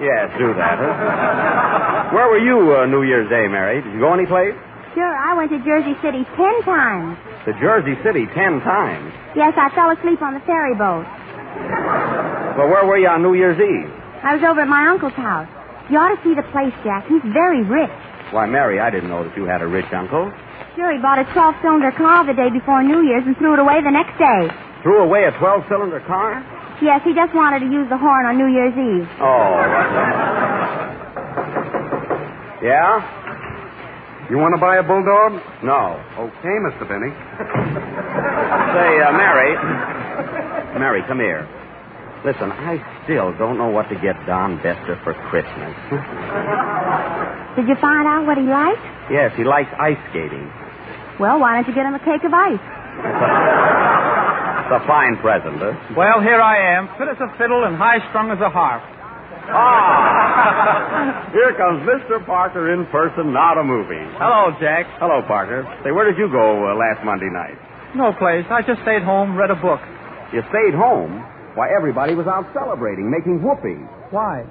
Yes, do that. Huh? Where were you New Year's Day, Mary? Did you go anyplace? Sure, I went to Jersey City 10 times. To Jersey City 10 times? Yes, I fell asleep on the ferry boat. Well, where were you on New Year's Eve? I was over at my uncle's house. You ought to see the place, Jack. He's very rich. Why, Mary, I didn't know that you had a rich uncle. Sure, he bought a 12-cylinder car the day before New Year's and threw it away the next day. Threw away a 12-cylinder car? Yes, he just wanted to use the horn on New Year's Eve. Oh. Yeah? You want to buy a bulldog? No. Okay, Mr. Benny. Say, Mary, come here. Listen, I still don't know what to get Don Bester for Christmas. Did you find out what he likes? Yes, he likes ice skating. Well, why don't you get him a cake of ice? It's a fine present, huh? Well, here I am, fit as a fiddle and high-strung as a harp. Ah! Here comes Mr. Parker in person, not a movie. Hello, Jack. Hello, Parker. Say, where did you go last Monday night? No place. I just stayed home, read a book. You stayed home? Why, everybody was out celebrating, making whoopee. Why?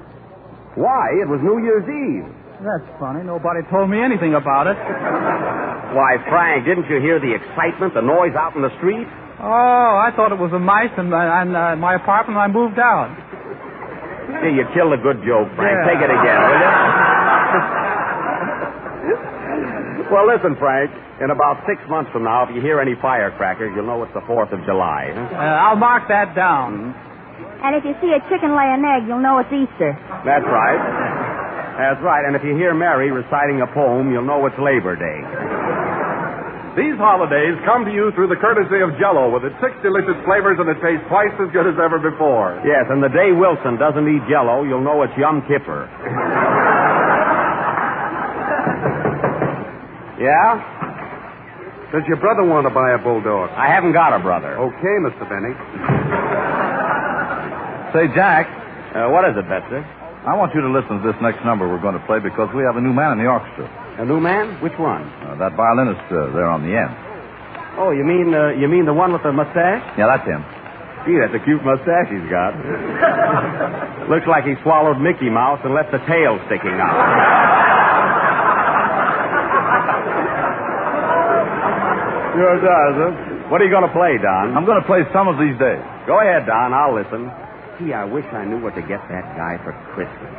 Why? It was New Year's Eve. That's funny. Nobody told me anything about it. Why, Frank, didn't you hear the excitement, the noise out in the street? Oh, I thought it was a mice in my apartment and I moved out. Gee, you killed a good joke, Frank. Yeah. Take it again, will you? Well, listen, Frank. In about 6 months from now, if you hear any firecrackers, you'll know it's the 4th of July. I'll mark that down. And if you see a chicken lay an egg, you'll know it's Easter. That's right. That's right. And if you hear Mary reciting a poem, you'll know it's Labor Day. These holidays come to you through the courtesy of Jell-O with its 6 delicious flavors and it tastes twice as good as ever before. Yes, and the day Wilson doesn't eat Jell-O, you'll know it's Yom Kippur. Yeah? Does your brother want to buy a bulldog? I haven't got a brother. Okay, Mr. Benny. Say, Jack, What is it, Bester? I want you to listen to this next number we're going to play because we have a new man in the orchestra. A new man? Which one? That violinist there on the end. Oh, you mean the one with the mustache? Yeah, that's him. Gee, that's a cute mustache he's got. Looks like he swallowed Mickey Mouse and left the tail sticking out. Sure does, huh? What are you going to play, Don? I'm going to play Some of These Days. Go ahead, Don. I'll listen. Gee, I wish I knew what to get that guy for Christmas.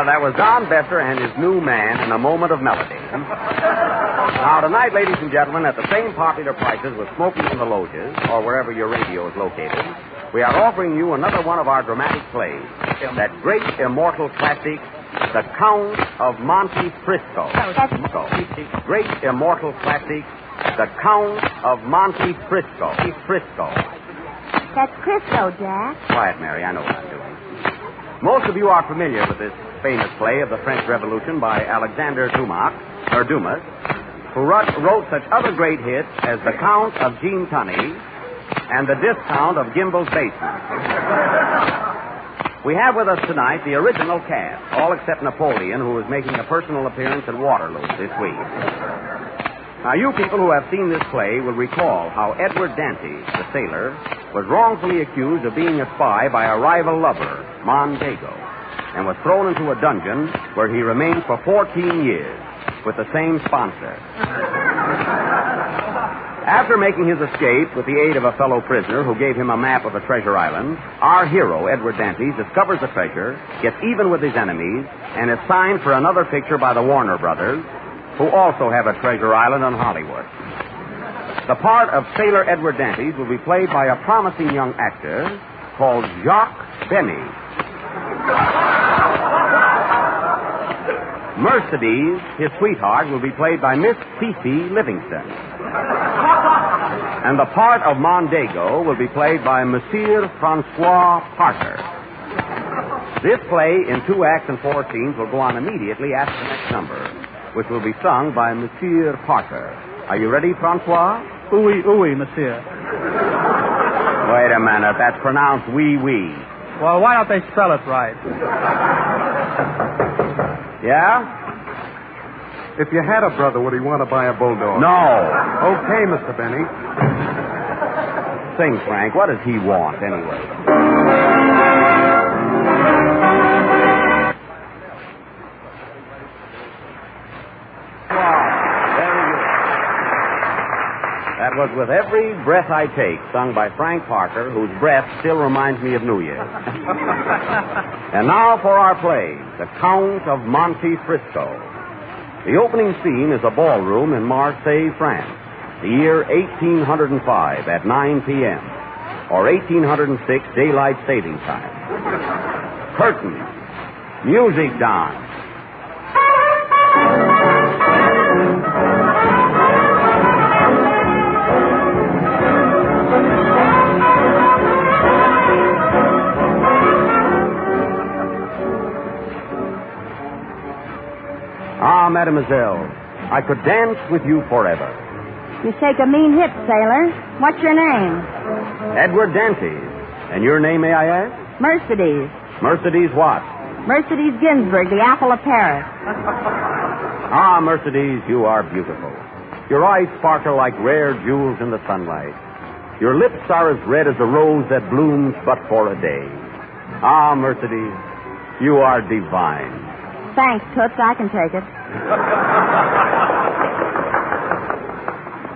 That was Don Besser and his new man in a moment of melody. Now, tonight, ladies and gentlemen, at the same popular prices with smoking in the loges, or wherever your radio is located, we are offering you another one of our dramatic plays, that great immortal classic, The Count of Monte Cristo. Great immortal classic, The Count of Monte Cristo. That's Crisco, Jack. Quiet, Mary. I know what I'm doing. Most of you are familiar with this famous play of the French Revolution by Alexander Dumas, who wrote such other great hits as The Count of Jean Tunney and The Discount of Gimbel's Basement. We have with us tonight the original cast, all except Napoleon, who is making a personal appearance at Waterloo this week. Now, you people who have seen this play will recall how Edward Dante, the sailor, was wrongfully accused of being a spy by a rival lover, Mondego, and was thrown into a dungeon where he remained for 14 years with the same sponsor. After making his escape with the aid of a fellow prisoner who gave him a map of a treasure island, our hero, Edward Dante, discovers the treasure, gets even with his enemies, and is signed for another picture by the Warner Brothers, who also have a treasure island on Hollywood. The part of Sailor Edward Dante will be played by a promising young actor called Jacques Benny. Mercedes, his sweetheart, will be played by Miss Fifi Livingston. And the part of Mondego will be played by Monsieur Francois Parker. This play, in 2 acts and 4 scenes, will go on immediately after the next number, which will be sung by Monsieur Parker. Are you ready, Francois? Ooey, ooey, monsieur. Wait a minute. That's pronounced wee-wee. Well, why don't they spell it right? Yeah? If you had a brother, would he want to buy a bulldog? No. Okay, Mr. Benny. Sing, Frank. What does he want, anyway? That was With Every Breath I Take, sung by Frank Parker, whose breath still reminds me of New Year. And now for our play, The Count of Monte Cristo. The opening scene is a ballroom in Marseille, France, the year 1805 at 9 p.m., or 1806 daylight saving time. Curtain. Music, Don. Ah, mademoiselle, I could dance with you forever. You take a mean hit, sailor. What's your name? Edward Dante. And your name, may I ask? Mercedes. Mercedes what? Mercedes Ginsburg, the apple of Paris. Ah, Mercedes, you are beautiful. Your eyes sparkle like rare jewels in the sunlight. Your lips are as red as a rose that blooms but for a day. Ah, Mercedes, you are divine. Thanks, Toots. I can take it.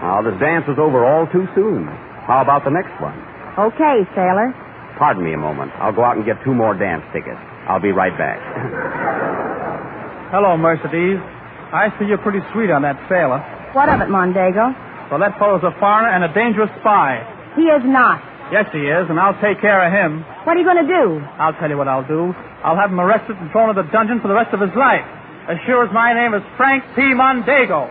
Now, this dance is over all too soon. How about the next one? Okay, sailor. Pardon me a moment. I'll go out and get 2 more dance tickets. I'll be right back. Hello, Mercedes. I see you're pretty sweet on that sailor. What of it, Mondego? Well, that fellow's a foreigner and a dangerous spy. He is not. Yes, he is, and I'll take care of him. What are you going to do? I'll tell you what I'll do. I'll have him arrested and thrown in the dungeon for the rest of his life. As sure as my name is Frank P. Mondego.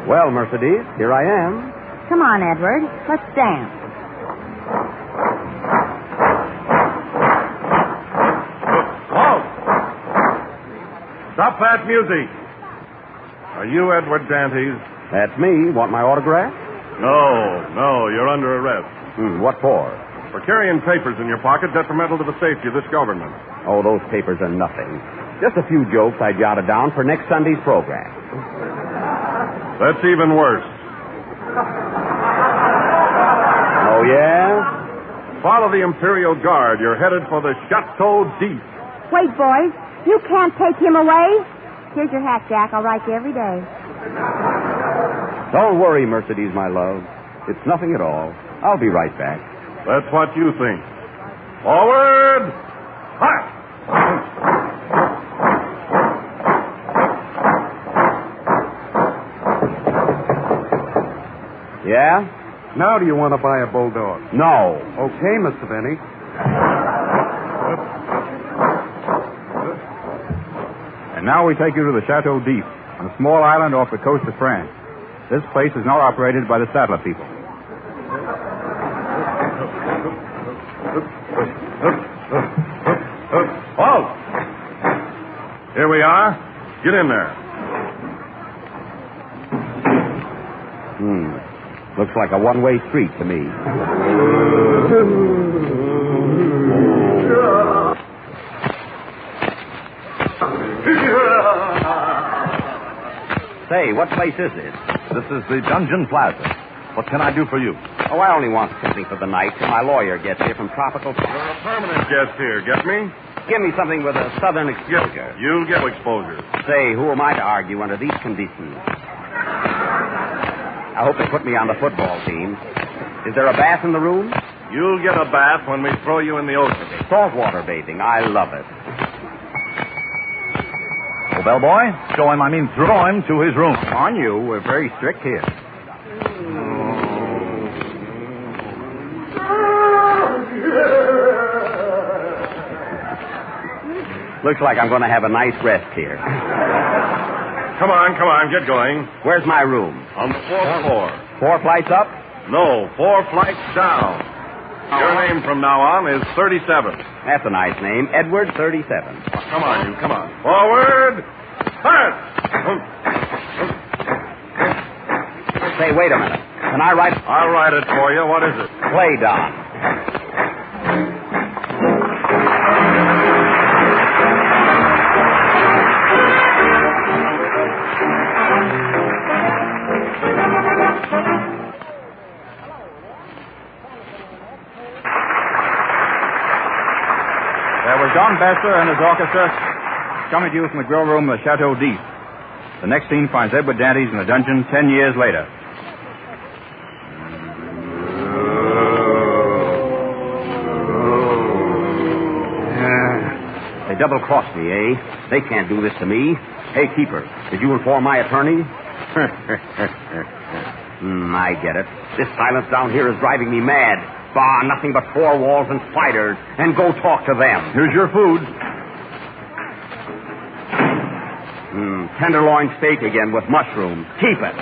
Well, Mercedes, here I am. Come on, Edward. Let's dance. Halt! Stop that music. Are you Edward Dantes? That's me. Want my autograph? No, you're under arrest. What for? For carrying papers in your pocket detrimental to the safety of this government. Oh, those papers are nothing. Just a few jokes I jotted down for next Sunday's program. That's even worse. Oh, Oh, yeah? Follow the Imperial Guard. You're headed for the Chateau d'If. Wait, boys. You can't take him away. Here's your hat, Jack. I'll write you every day. Don't worry, Mercedes, my love. It's nothing at all. I'll be right back. That's what you think. Forward! Hi! Yeah? Now do you want to buy a bulldog? No. Okay, Mr. Benny. And now we take you to the Chateau d'If, on a small island off the coast of France. This place is now operated by the Saddler people. Halt! Here we are. Get in there. Looks like a one-way street to me. Say, what place is this? This is the Dungeon Plaza. What can I do for you? Oh, I only want something for the night till my lawyer gets here from tropical... You're a permanent guest here. Get me? Give me something with a southern exposure. You'll get exposure. Say, who am I to argue under these conditions? I hope they put me on the football team. Is there a bath in the room? You'll get a bath when we throw you in the ocean. Saltwater bathing. I love it. Oh, bellboy, show him, throw him to his room. On you, we're very strict here. Looks like I'm going to have a nice rest here. Come on, get going. Where's my room? On the fourth floor. 4 flights up? No, 4 flights down. Your name from now on is 37. That's a nice name. Edward 37. Come on. Forward! Start! Say, wait a minute. Can I write... I'll write it for you. What is it? Play, Don. There was John Besser and his orchestra coming to you from the grill room of the Chateau d'If. The next scene finds Edward Dantes in the dungeon 10 years later. They double-crossed me, eh? They can't do this to me. Hey, keeper, did you inform my attorney? I get it. This silence down here is driving me mad. Bah, nothing but 4 walls and spiders. And go talk to them. Here's your food. Tenderloin steak again with mushrooms. Keep it.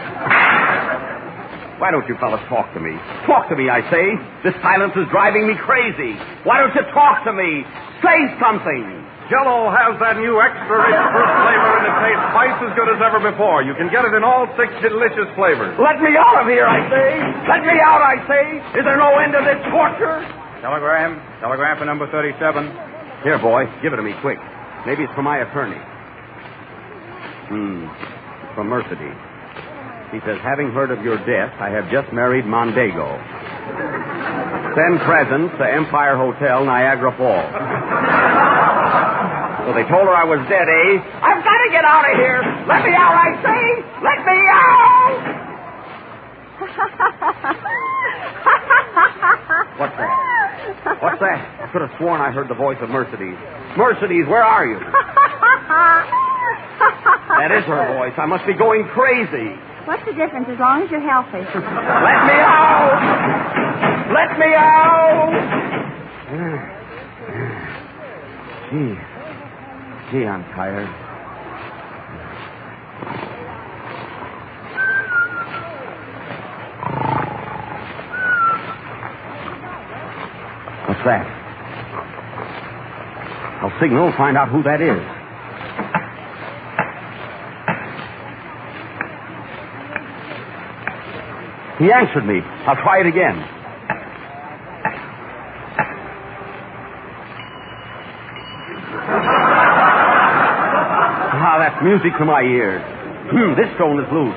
Why don't you fellas talk to me? Talk to me, I say. This silence is driving me crazy. Why don't you talk to me? Say something. Jell-O has that new extra rich fruit flavor, and it tastes twice as good as ever before. You can get it in all 6 delicious flavors. Let me out of here, I say. Let me out, I say. Is there no end to this torture? Telegram for number 37. Here, boy. Give it to me quick. Maybe it's for my attorney. It's from Mercedes. He says, having heard of your death, I have just married Mondego. Send presents to Empire Hotel, Niagara Falls. So they told her I was dead, eh? I've got to get out of here. Let me out, I say. Let me out. What's that? What's that? I could have sworn I heard the voice of Mercedes. Mercedes, where are you? That is her voice. I must be going crazy. What's the difference as long as you're healthy? Let me out! Let me out! Gee, I'm tired. What's that? I'll signal, find out who that is. He answered me. I'll try it again. That's music to my ears. This stone is loose.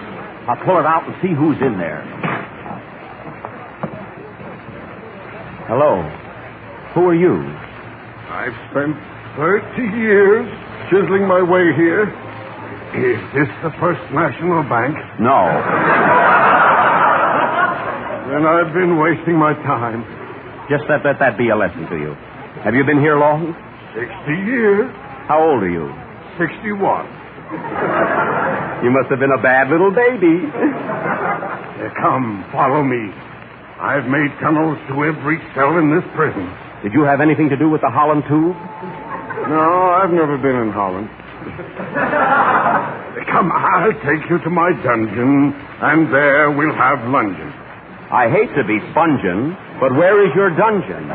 I'll pull it out and see who's in there. Hello. Who are you? I've spent 30 years chiseling my way here. Is this the First National Bank? No. Then I've been wasting my time. Just let that be a lesson to you. Have you been here long? 60 years. How old are you? 61. You must have been a bad little baby. Come, follow me. I've made tunnels to every cell in this prison. Did you have anything to do with the Holland tube? No, I've never been in Holland. Come, I'll take you to my dungeon, and there we'll have luncheon. I hate to be sponging, but where is your dungeon?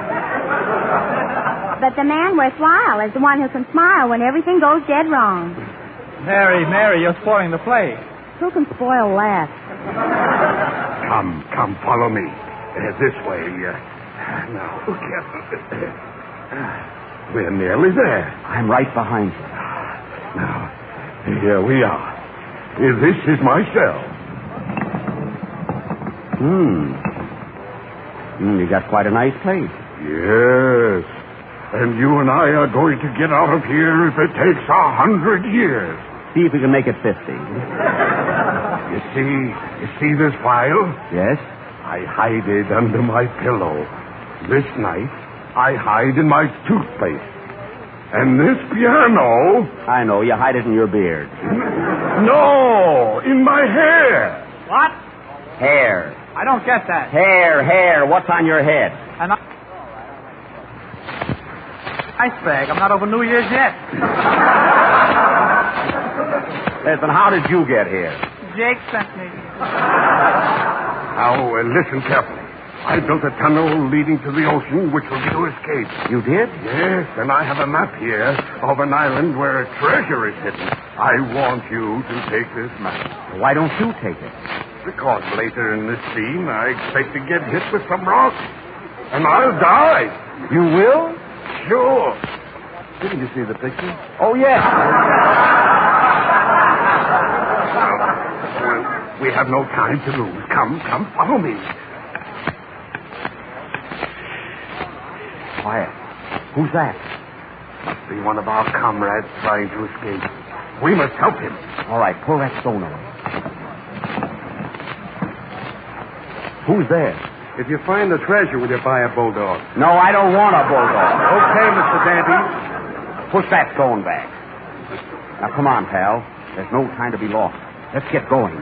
But the man worthwhile is the one who can smile when everything goes dead wrong. Mary, you're spoiling the play. Who can spoil last? Come, follow me. This way. Now, we're nearly there. I'm right behind you. Now, here we are. This is my cell. You got quite a nice place. Yes. And you and I are going to get out of here if it takes 100 years. See if we can make it 50. You see this file? Yes? I hide it under my pillow. This night, I hide in my toothpaste. And this piano... I know, you hide it in your beard. No, in my hair. What? Hair. I don't get that. Hair. What's on your head? Ice bag. I'm not over New Year's yet. Listen, how did you get here? Jake sent me. Now, listen carefully. I built a tunnel leading to the ocean, which will give you escape. You did? Yes, and I have a map here of an island where a treasure is hidden. I want you to take this map. Why don't you take it? Because later in this scene, I expect to get hit with some rocks. And I'll die. You will? Sure. Didn't you see the picture? Oh, yes. Well, we have no time to lose. Come, follow me. Quiet. Who's that? Must be one of our comrades trying to escape. We must help him. All right, pull that stone away. Who's there? If you find the treasure, will you buy a bulldog? No, I don't want a bulldog. Okay, Mr. Dante. Push that stone back. Now, come on, pal. There's no time to be lost. Let's get going.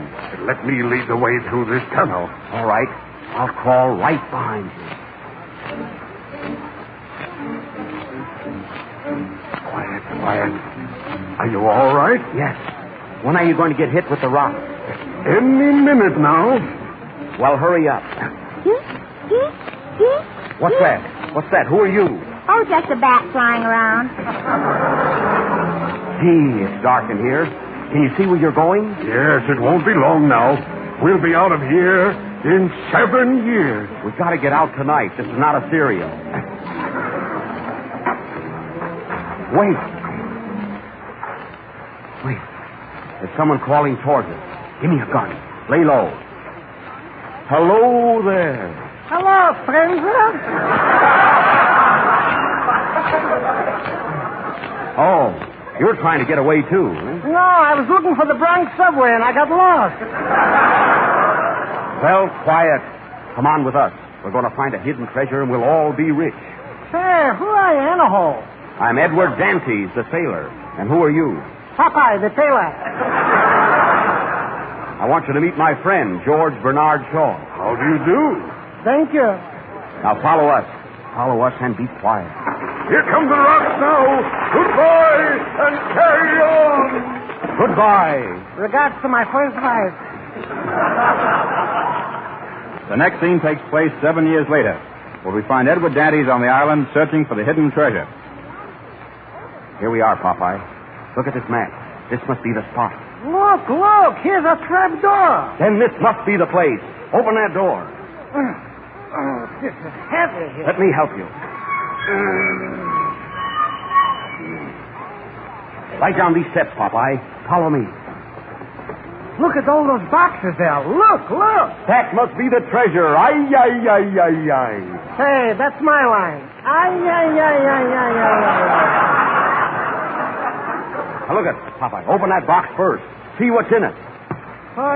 Let me lead the way through this tunnel. All right. I'll crawl right behind you. Quiet. Are you all right? Yes. When are you going to get hit with the rock? Any minute now. Well, hurry up. What's that? Who are you? Oh, just a bat flying around. Gee, it's dark in here. Can you see where you're going? Yes, it won't be long now. We'll be out of here in 7 years. We've got to get out tonight. This is not a serial. Wait. There's someone crawling towards us. Give me a gun. Lay low. Hello there. Hello, friends. Oh, you're trying to get away, too. Huh? No, I was looking for the Bronx subway and I got lost. Well, quiet. Come on with us. We're going to find a hidden treasure and we'll all be rich. Hey, who are you, anyhow? I'm Edward Dantes, the sailor. And who are you? Popeye, the tailor. I want you to meet my friend, George Bernard Shaw. How do you do? Thank you. Now follow us. Follow us and be quiet. Here come the rocks now. Goodbye and carry on. Goodbye. Regards to my first wife. The next scene takes place 7 years later, where we find Edward Dantes on the island searching for the hidden treasure. Here we are, Popeye. Look at this map. This must be the spot. Look. Here's a trap door. Then this must be the place. Open that door. Oh, this is heavy. Let me help you. Right down these steps, Popeye. Follow me. Look at all those boxes there. Look. That must be the treasure. Ay. Hey, that's my line. Ay. Now look at Popeye. Open that box first. See what's in it. For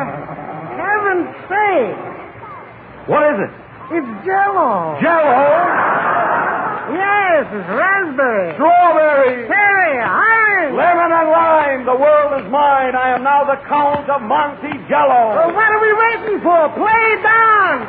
heaven's sake. What is it? It's Jell-O. Jell-O? Yes, it's raspberry. Strawberry. Cherry, orange. Lemon and lime. The world is mine. I am now the Count of Monte Jell-O. Well, what are we waiting for? Play down.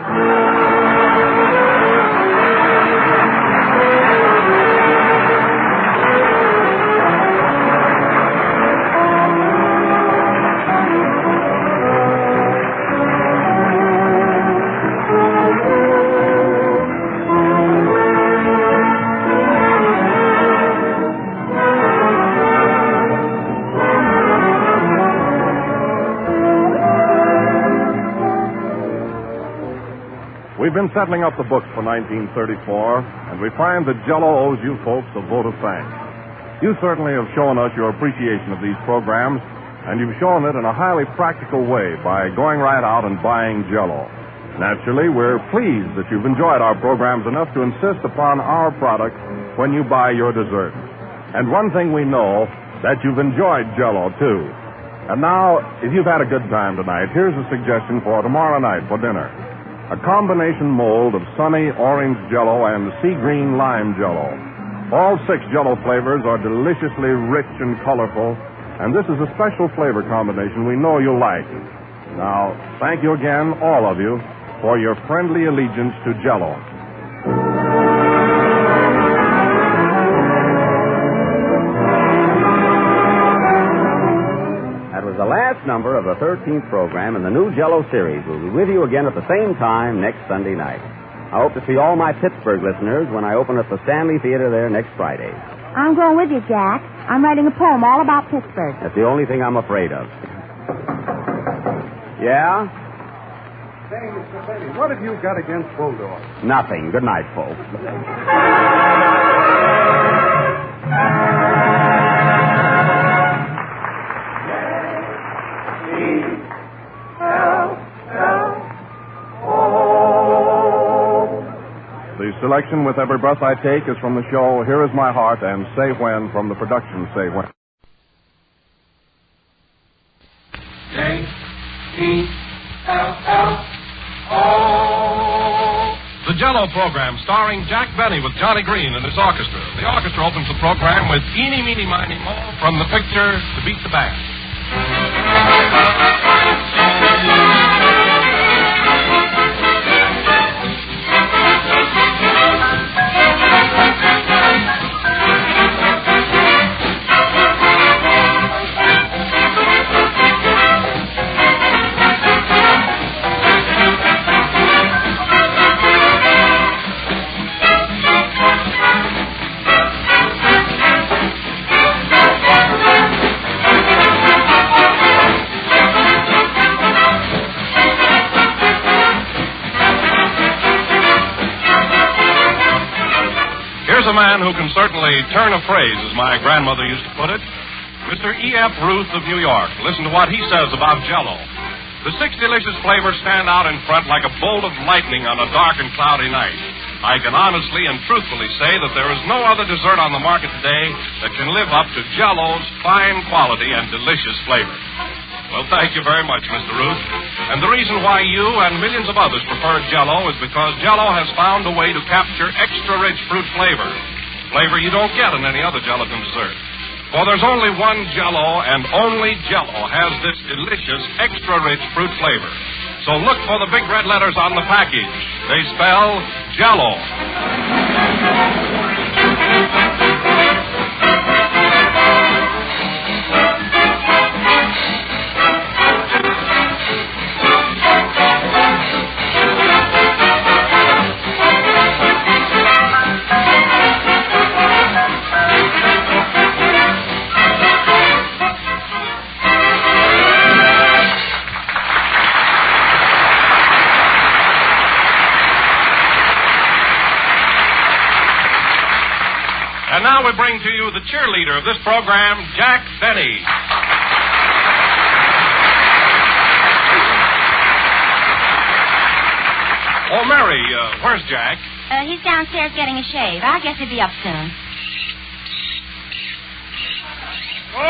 We've been settling up the books for 1934, and we find that Jell-O owes you folks a vote of thanks. You certainly have shown us your appreciation of these programs, and you've shown it in a highly practical way by going right out and buying Jell-O. Naturally, we're pleased that you've enjoyed our programs enough to insist upon our product when you buy your dessert. And one thing we know, that you've enjoyed Jell-O, too. And now, if you've had a good time tonight, here's a suggestion for tomorrow night for dinner. A combination mold of sunny orange Jell-O and sea green lime Jell-O. All 6 Jell-O flavors are deliciously rich and colorful, and this is a special flavor combination we know you'll like. Now, thank you again, all of you, for your friendly allegiance to Jell-O. The last number of the 13th program in the new Jell-O series. We'll be with you again at the same time next Sunday night. I hope to see all my Pittsburgh listeners when I open at the Stanley Theater there next Friday. I'm going with you, Jack. I'm writing a poem all about Pittsburgh. That's the only thing I'm afraid of. Yeah? Say, Mr. Benny, what have you got against bulldogs? Nothing. Good night, folks. The selection with every breath I take is from the show Here Is My Heart and Say When from the production Say When. J-E-L-L-O. The Jell-O program starring Jack Benny with Johnny Green and his orchestra. The orchestra opens the program with Eeny, Meeny, Miny, Mo from the picture To Beat the Band. Here's a man who can certainly turn a phrase, as my grandmother used to put it. Mr. E.F. Ruth of New York. Listen to what he says about Jell-O. The 6 delicious flavors stand out in front like a bolt of lightning on a dark and cloudy night. I can honestly and truthfully say that there is no other dessert on the market today that can live up to Jell-O's fine quality and delicious flavor. Well, thank you very much, Mr. Ruth. And the reason why you and millions of others prefer Jell-O is because Jell-O has found a way to capture extra-rich fruit flavor. Flavor you don't get in any other gelatin dessert. For there's only one Jell-O, and only Jell-O has this delicious, extra-rich fruit flavor. So look for the big red letters on the package. They spell Jell-O. And now we bring to you the cheerleader of this program, Jack Benny. Oh, Mary, where's Jack? He's downstairs getting a shave. I guess he'll be up soon. Say,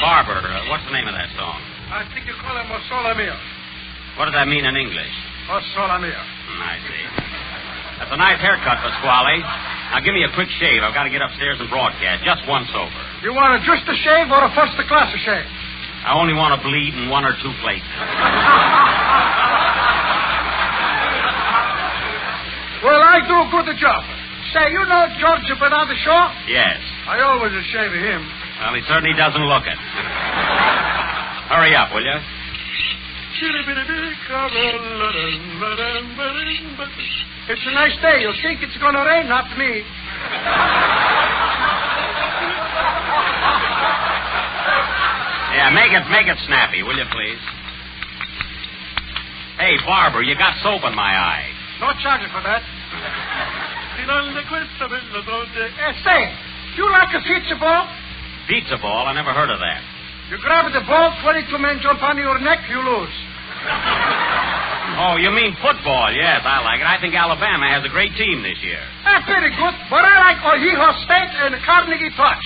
Barber, what's the name of that song? I think you call him Osolamir. What does that mean in English? Osolamir. I see. That's a nice haircut, Pasquale. Now, give me a quick shave. I've got to get upstairs and broadcast. Just once over. You want a just a shave or a first-class shave? I only want to bleed in one or two places. Well, I do a good job. Say, you know George Bernard Shaw? Yes. I always shave him. Well, he certainly doesn't look it. Hurry up, will you? It's a nice day. You'll think it's going to rain, not me. Yeah, make it snappy, will you, please? Hey, Barber, you got soap in my eye. No charges for that. Say, do you like a pizza ball? Pizza ball? I never heard of that. You grab the ball, 22 men jump on your neck, you lose. Oh, you mean football? Yes, I like it. I think Alabama has a great team this year. That's pretty good, but I like Ohio State and Carnegie Touch.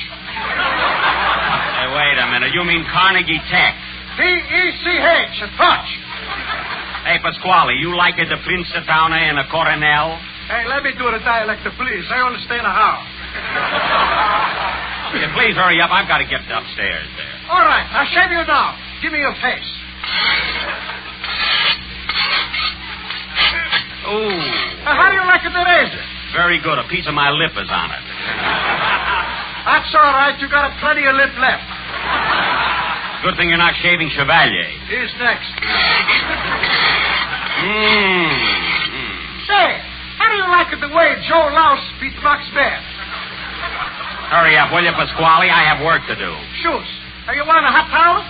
Hey, wait a minute. You mean Carnegie Tech? T-E-C-H, Touch. Hey, Pasquale, you like it, the Princetowne and a Coronel? Hey, let me do the dialect, please. I understand how. Yeah, please hurry up. I've got to get upstairs there. All right, I'll shave you now. Give me your face. Ooh. How do you like it, the razor? Very good. A piece of my lip is on it. That's all right. You got plenty of lip left. Good thing you're not shaving Chevalier. He's next. Say, how do you like it the way Joe Louse beats Max Bear? Hurry up, will you, Pasquale? I have work to do. Shoes. Hey, you want a hot towel?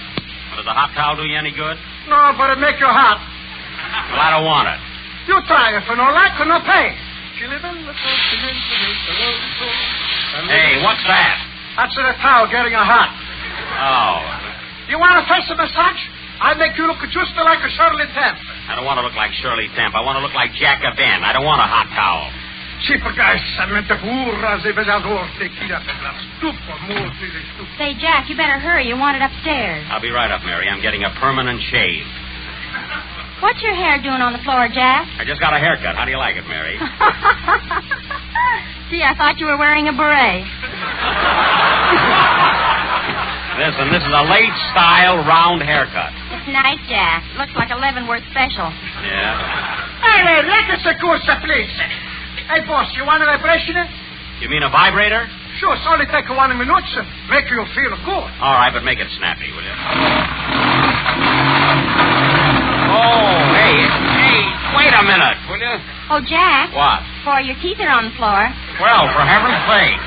Does a hot towel do you any good? No, but it make you hot. Well, I don't want it. You try it for no like or no pay. Hey, what's that? That's the towel getting a hot. Oh. You want a face massage? I make you look just like a Shirley Temp. I don't want to look like Shirley Temp. I want to look like Jack Van. I don't want a hot towel. Say, Jack, you better hurry. You want it upstairs. I'll be right up, Mary. I'm getting a permanent shave. What's your hair doing on the floor, Jack? I just got a haircut. How do you like it, Mary? Gee, I thought you were wearing a beret. Listen, this is a late-style round haircut. It's nice, Jack. Looks like a Leavenworth special. Yeah. Hey, let us cosa, please. Hey, boss, you want a vibration? You mean a vibrator? Sure, it's only take 1 minute. Make you feel good. All right, but make it snappy, will you? Oh, hey, wait a minute, will you? Oh, Jack. What? Boy, your teeth are on the floor. Well, for heaven's sake.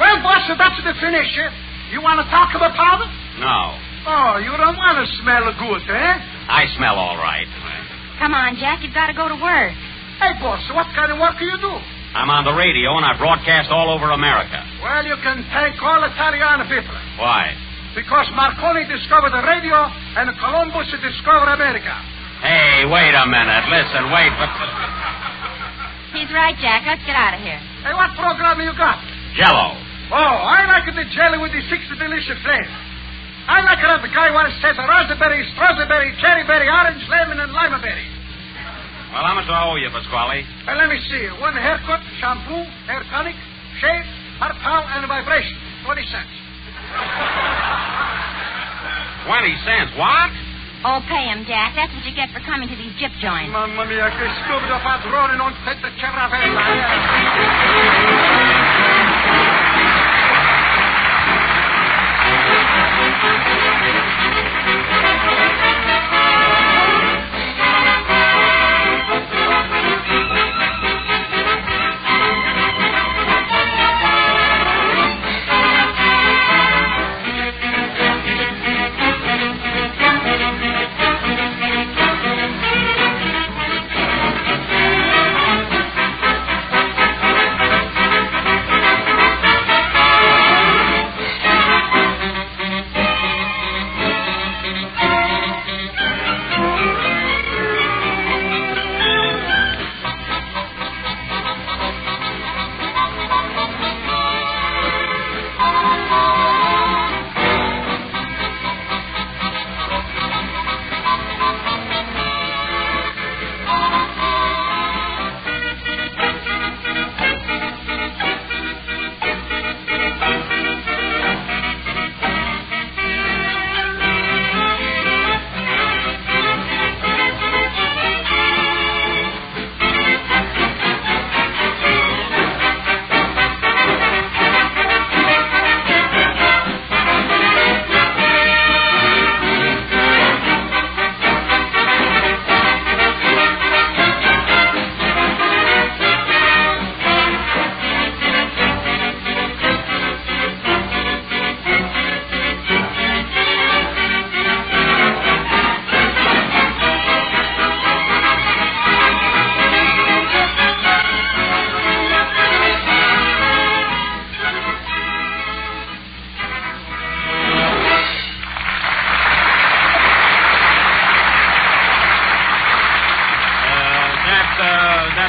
Well, boss, that's the finish. You want to talk about powder? No. Oh, you don't want to smell good, eh? I smell all right. Come on, Jack, you've got to go to work. Hey, boss, what kind of work do you do? I'm on the radio, and I broadcast all over America. Well, you can thank all Italian people. Why? Because Marconi discovered the radio, and Columbus discovered America. Hey, wait a minute. Listen, wait. He's right, Jack. Let's get out of here. Hey, what program you got? Jell-O. Oh, I like the jelly with the 6 delicious flavors. I like it as the guy once said, raspberry, strawberry, cherryberry, orange, lemon, and limeberry. Well, how much do I owe you, Pasquale? Well, let me see. 1 haircut, shampoo, hair tonic, shave, hot towel, and a vibration. 20 cents. 20 cents? What? Oh, pay him, Jack. That's what you get for coming to these gyp joints. Mamma mia, che stupido padrone, non sente cerravella.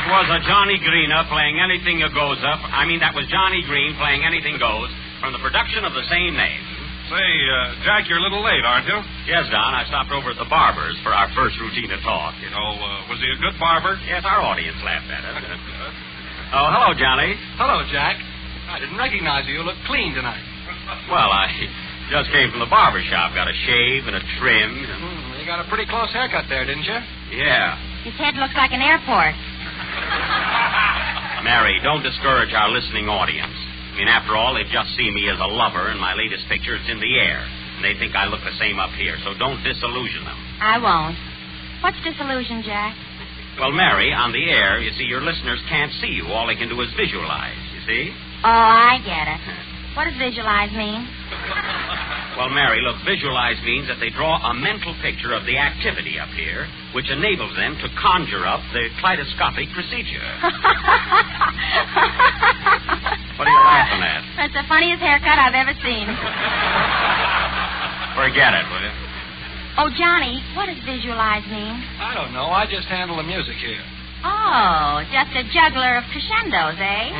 was a Johnny Greener playing Anything That Goes Up. That was Johnny Green playing Anything Goes from the production of the same name. Say, Jack, you're a little late, aren't you? Yes, Don. I stopped over at the barber's for our first routine of talk. Was he a good barber? Yes, our audience laughed at it. Oh, hello, Johnny. Hello, Jack. I didn't recognize you. You look clean tonight. Well, I just came from the barber shop. Got a shave and a trim. You got a pretty close haircut there, didn't you? Yeah. His head looks like an airport. Mary, don't discourage our listening audience. After all, they've just seen me as a lover in my latest picture. It's in the air. And they think I look the same up here, so don't disillusion them. I won't. What's disillusion, Jack? Well, Mary, on the air, you see, your listeners can't see you. All they can do is visualize, you see? Oh, I get it. What does visualize mean? Well, Mary, look, visualize means that they draw a mental picture of the activity up here, which enables them to conjure up the kaleidoscopic procedure. What are you laughing at? That's the funniest haircut I've ever seen. Forget it, will you? Oh, Johnny, what does visualize mean? I don't know. I just handle the music here. Oh, just a juggler of crescendos, eh?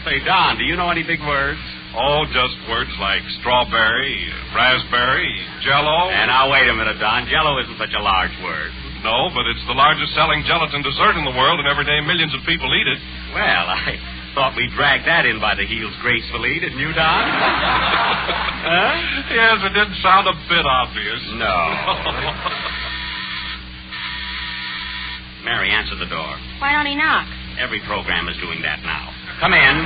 Say, Don, do you know any big words? Oh, just words like strawberry, raspberry, Jell-O. And now, wait a minute, Don. Jell-O isn't such a large word. No, but it's the largest selling gelatin dessert in the world, and every day millions of people eat it. Well, I thought we'd drag that in by the heels gracefully, didn't you, Don? Huh? Yes, it didn't sound a bit obvious. No. Mary, answer the door. Why don't he knock? Every program is doing that now. Come in.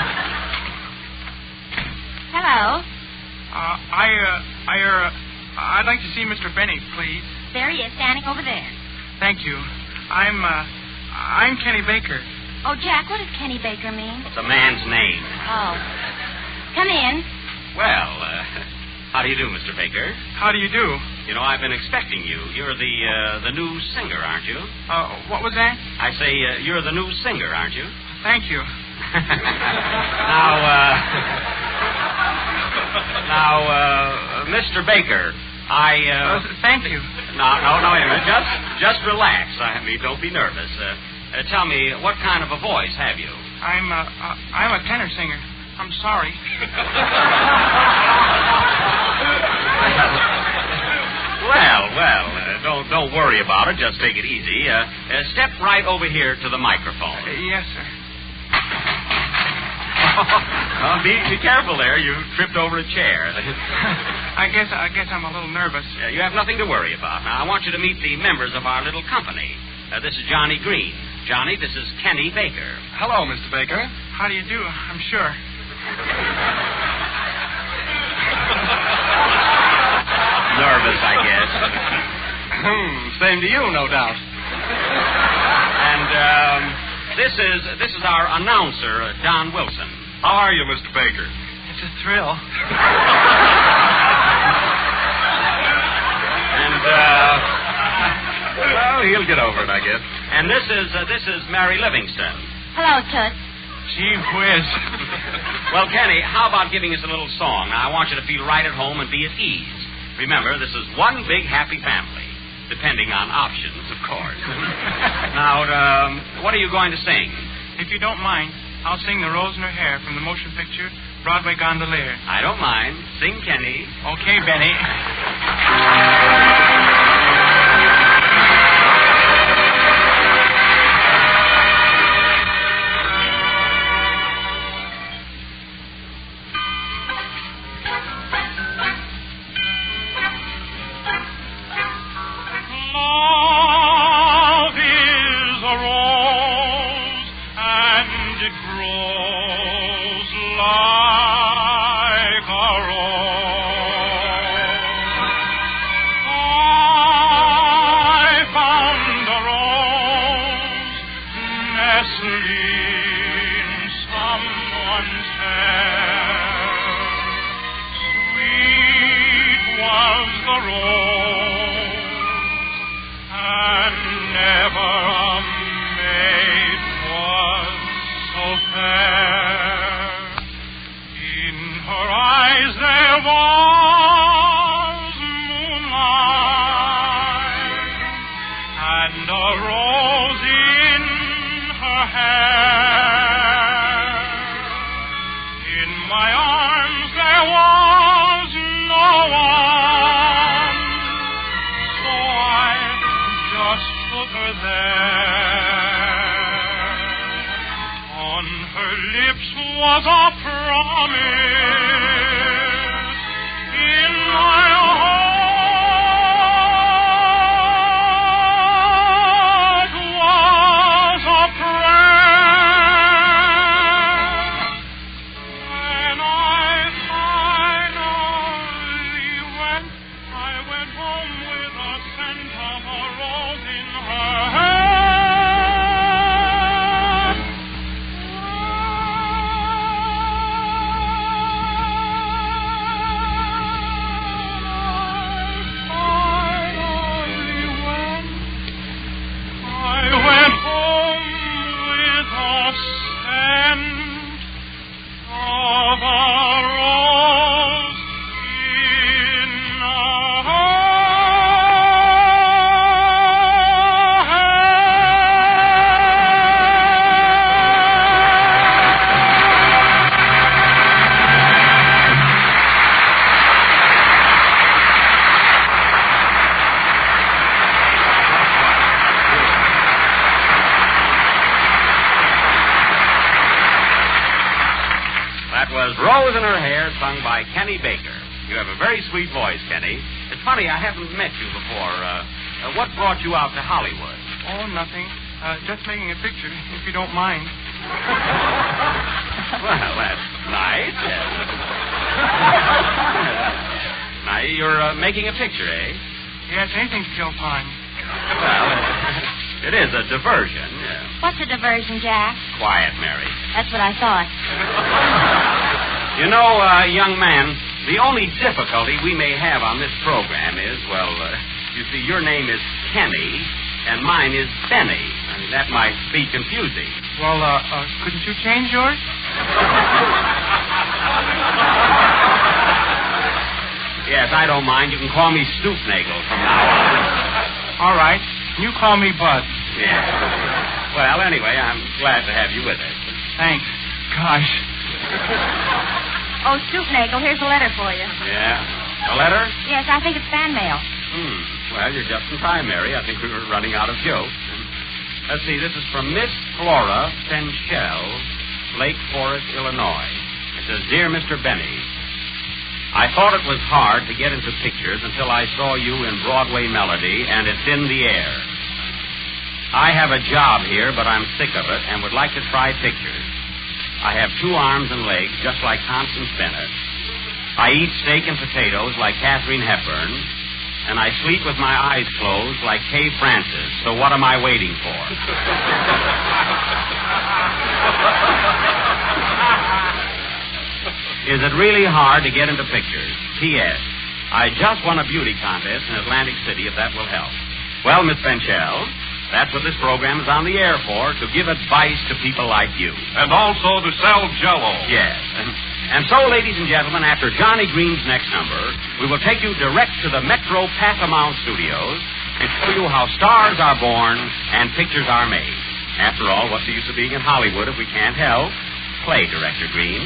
Hello. I'd like to see Mr. Benny, please. There he is, standing over there. Thank you. I'm Kenny Baker. Oh, Jack, what does Kenny Baker mean? It's a man's name. Oh. Come in. Well, how do you do, Mr. Baker? How do you do? I've been expecting you. You're the new singer, aren't you? What was that? I say, you're the new singer, aren't you? Thank you. Now, Mr. Baker, thank you. No, wait a minute. Just relax. Don't be nervous. Tell me, what kind of a voice have you? I'm a tenor singer. I'm sorry. Well, don't worry about it. Just take it easy. Step right over here to the microphone. Yes, sir. Be careful there. You tripped over a chair. I guess I'm a little nervous. You have nothing to worry about. Now, I want you to meet the members of our little company. This is Johnny Green. Johnny, this is Kenny Baker. Hello, Mr. Baker. How do you do? I'm sure. Nervous, I guess. Same to you, no doubt. And this is our announcer, Don Wilson. How are you, Mr. Baker? It's a thrill. And well, he'll get over it, I guess. And this is Mary Livingston. Hello, Toots. Gee whiz. Well, Kenny, how about giving us a little song? Now, I want you to feel right at home and be at ease. Remember, this is one big happy family. Depending on options, of course. Now, what are you going to sing? If you don't mind, I'll sing The Rose in Her Hair from the motion picture Broadway Gondolier. I don't mind. Sing, Kenny. Okay, Benny. And a rose her hair. In my arms there was no one, so I just took her there. On her lips was a promise. In my heart was a prayer. When I finally went, I went home with a scent of a rose in her hand. Rose in Her Hair, sung by Kenny Baker. You have a very sweet voice, Kenny. It's funny, I haven't met you before. What brought you out to Hollywood? Oh, nothing. Just making a picture, if you don't mind. Well, that's nice. Yes. Now, you're making a picture, eh? Yes, anything to kill time. Well, it is a diversion. Yeah. What's a diversion, Jack? Quiet, Mary. That's what I thought. You know, young man, the only difficulty we may have on this program is, well, you see, your name is Kenny, and mine is Benny. I mean, that might be confusing. Well, couldn't you change yours? Yes, I don't mind. You can call me Stoopnagel from now on. All right. You call me Bud. Yeah. Well, anyway, I'm glad to have you with us. Thanks. Gosh. Oh, Stoopnagel, here's a letter for you. Yeah? A letter? Yes, I think it's fan mail. Well, you're just in time, Mary. I think we were running out of jokes. Let's see, this is from Miss Flora Fenchel, Lake Forest, Illinois. It says, Dear Mr. Benny, I thought it was hard to get into pictures until I saw you in Broadway Melody, and it's in the air. I have a job here, but I'm sick of it and would like to try pictures. I have 2 arms and legs, just like Constance Bennett. I eat steak and potatoes like Katharine Hepburn, and I sleep with my eyes closed like Kay Francis. So what am I waiting for? Is it really hard to get into pictures? P.S. I just won a beauty contest in Atlantic City, if that will help. Well, Miss Fenchel, that's what this program is on the air for, to give advice to people like you. And also to sell Jell-O. Yes. And so, ladies and gentlemen, after Johnny Green's next number, we will take you direct to the Metro Paramount Studios and show you how stars are born and pictures are made. After all, what's the use of being in Hollywood if we can't help? Play, Director Green.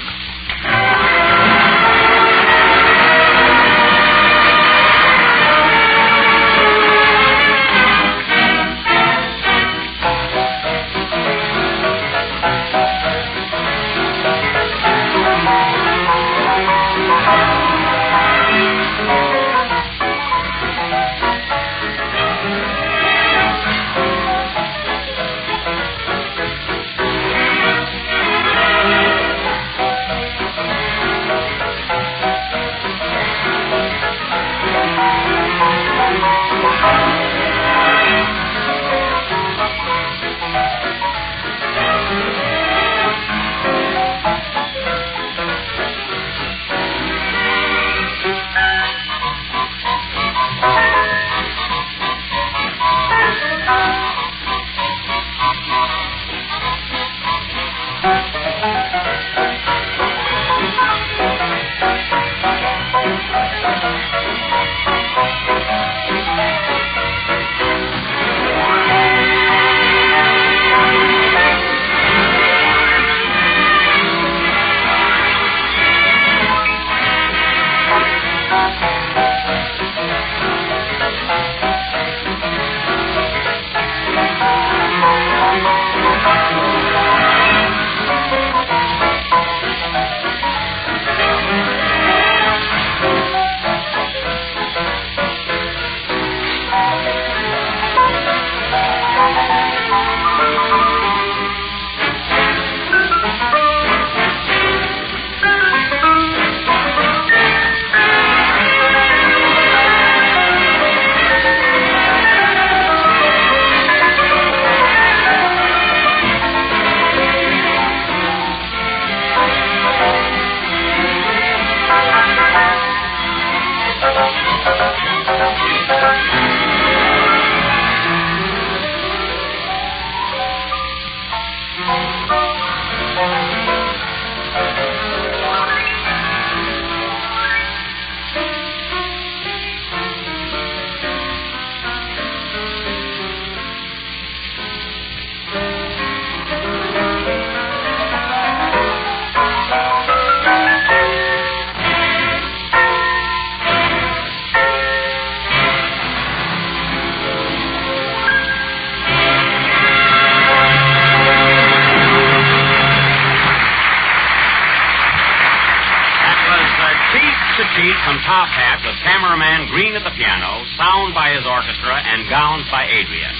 From Top Hat with cameraman Green at the piano, sound by his orchestra, and gowns by Adrian.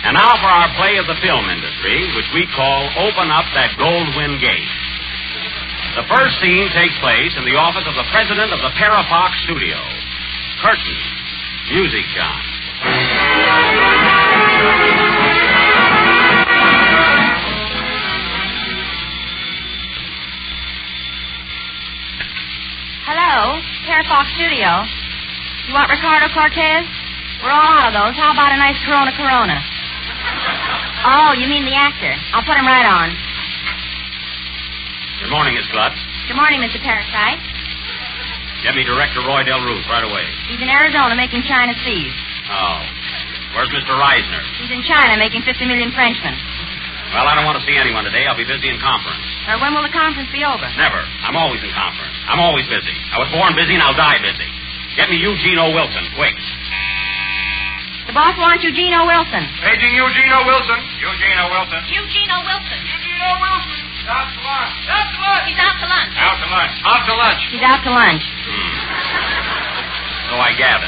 And now for our play of the film industry, which we call Open Up That Goldwyn Gate. The first scene takes place in the office of the president of the Parafox Studio. Curtain. Music, John. Hello, Parafox Studio. You want Ricardo Cortez? We're all out of those. How about a nice Corona? Oh, you mean the actor. I'll put him right on. Good morning, Miss Glutz. Good morning, Mr. Parasite. Get me Director Roy Del Ruth right away. He's in Arizona making China seas. Oh. Where's Mr. Reisner? He's in China making 50 million Frenchmen. Well, I don't want to see anyone today. I'll be busy in conference. When will the conference be over? Never. I'm always in conference. I'm always busy. I was born busy and I'll die busy. Get me Eugene O. Wilson, quick. The boss wants Eugene O. Wilson. Paging Eugene O. Wilson. Eugene O. Wilson. Eugene O. Wilson. Eugene O. Wilson. Out to lunch. Out to lunch. He's out to lunch. Out to lunch. Out to lunch. He's out to lunch. So I gather.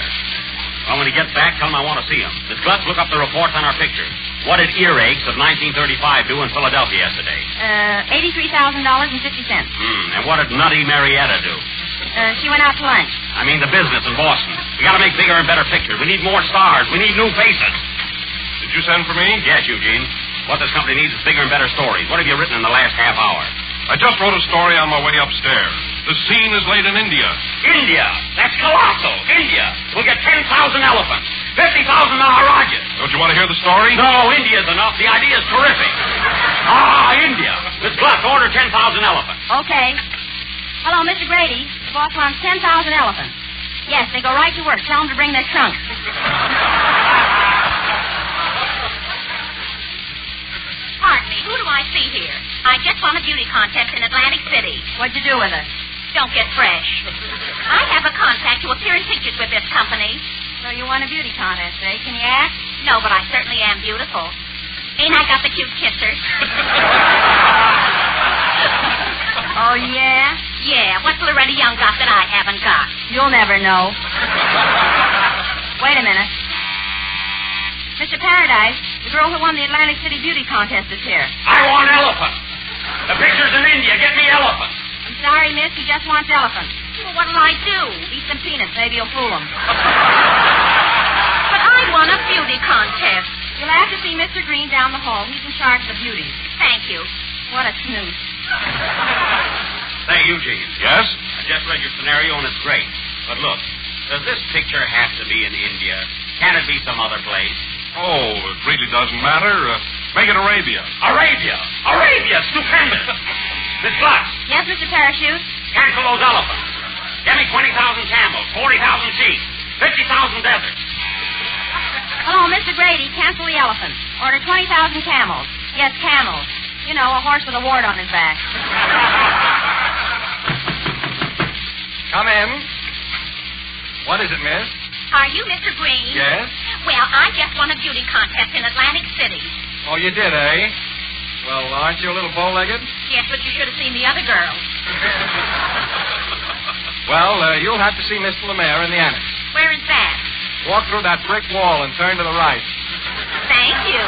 Well, when he gets back, tell him I want to see him. Miss Glutz, look up the reports on our pictures. What did Earaches of 1935 do in Philadelphia yesterday? $83,000.50. And what did Nutty Marietta do? She went out to lunch. I mean the business in Boston. We got to make bigger and better pictures. We need more stars. We need new faces. Did you send for me? Yes, Eugene. What this company needs is bigger and better stories. What have you written in the last half hour? I just wrote a story on my way upstairs. The scene is laid in India. India? That's colossal. India. We'll get 10,000 elephants, 50,000 Maharajas. Don't you want to hear the story? No, India's enough. The idea's terrific. India. Miss Glutz, order 10,000 elephants. Okay. Hello, Mr. Grady. The boss wants 10,000 elephants. Yes, they go right to work. Tell them to bring their trunks. Pardon me, who do I see here? I just won a beauty contest in Atlantic City. What'd you do with her? Don't get fresh. I have a contract to appear in pictures with this company. So you won a beauty contest, eh? Can you act? No, but I certainly am beautiful. Ain't I got the cute kissers? Oh, yeah? Yeah, what's Loretta Young got that I haven't got? You'll never know. Wait a minute. Mr. Paradise, the girl who won the Atlantic City Beauty Contest is here. I want elephants. The picture's in India. Get me elephants. I'm sorry, miss. He just wants elephants. Well, what'll I do? Eat some peanuts. Maybe you'll fool him. But I won a beauty contest. You'll have to see Mr. Green down the hall. He's in charge of the beauties. Thank you. What a snoot. Say, Eugene. Yes? I just read your scenario, and it's great. But look, does this picture have to be in India? Can't it be some other place? Oh, it really doesn't matter. Make it Arabia. Arabia! Arabia! Stupendous! Miss Glutz. Yes, Mr. Parachute? Cancel those elephants. Get me 20,000 camels, 40,000 sheep, 50,000 deserts. Hello, Mr. Grady. Cancel the elephants. Order 20,000 camels. Yes, camels. You know, a horse with a wart on his back. Come in. What is it, miss? Are you Mr. Green? Yes? Well, I just won a beauty contest in Atlantic City. Oh, you did, eh? Well, aren't you a little bow-legged? Yes, but you should have seen the other girls. Well, you'll have to see Mr. Lemaire in the annex. Where is that? Walk through that brick wall and turn to the right. Thank you.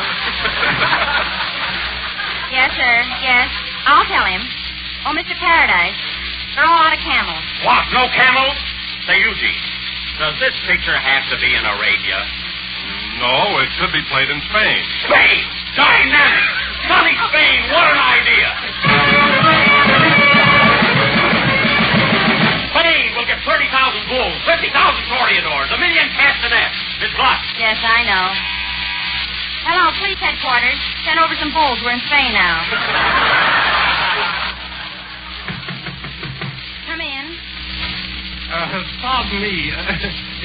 I'll tell him. Oh, Mr. Paradise, they're all out of camels. What? No camels? Say, Eugene, does this picture have to be in Arabia? No, it could be played in Spain. Spain! Dynamic! Sunny Spain! What an idea! Spain will get 30,000 bulls, 50,000 toreadors, 1 million castanets. Miss Gluck. Yes, I know. Hello, police headquarters. Send over some bulls. We're in Spain now. Come in. Pardon me.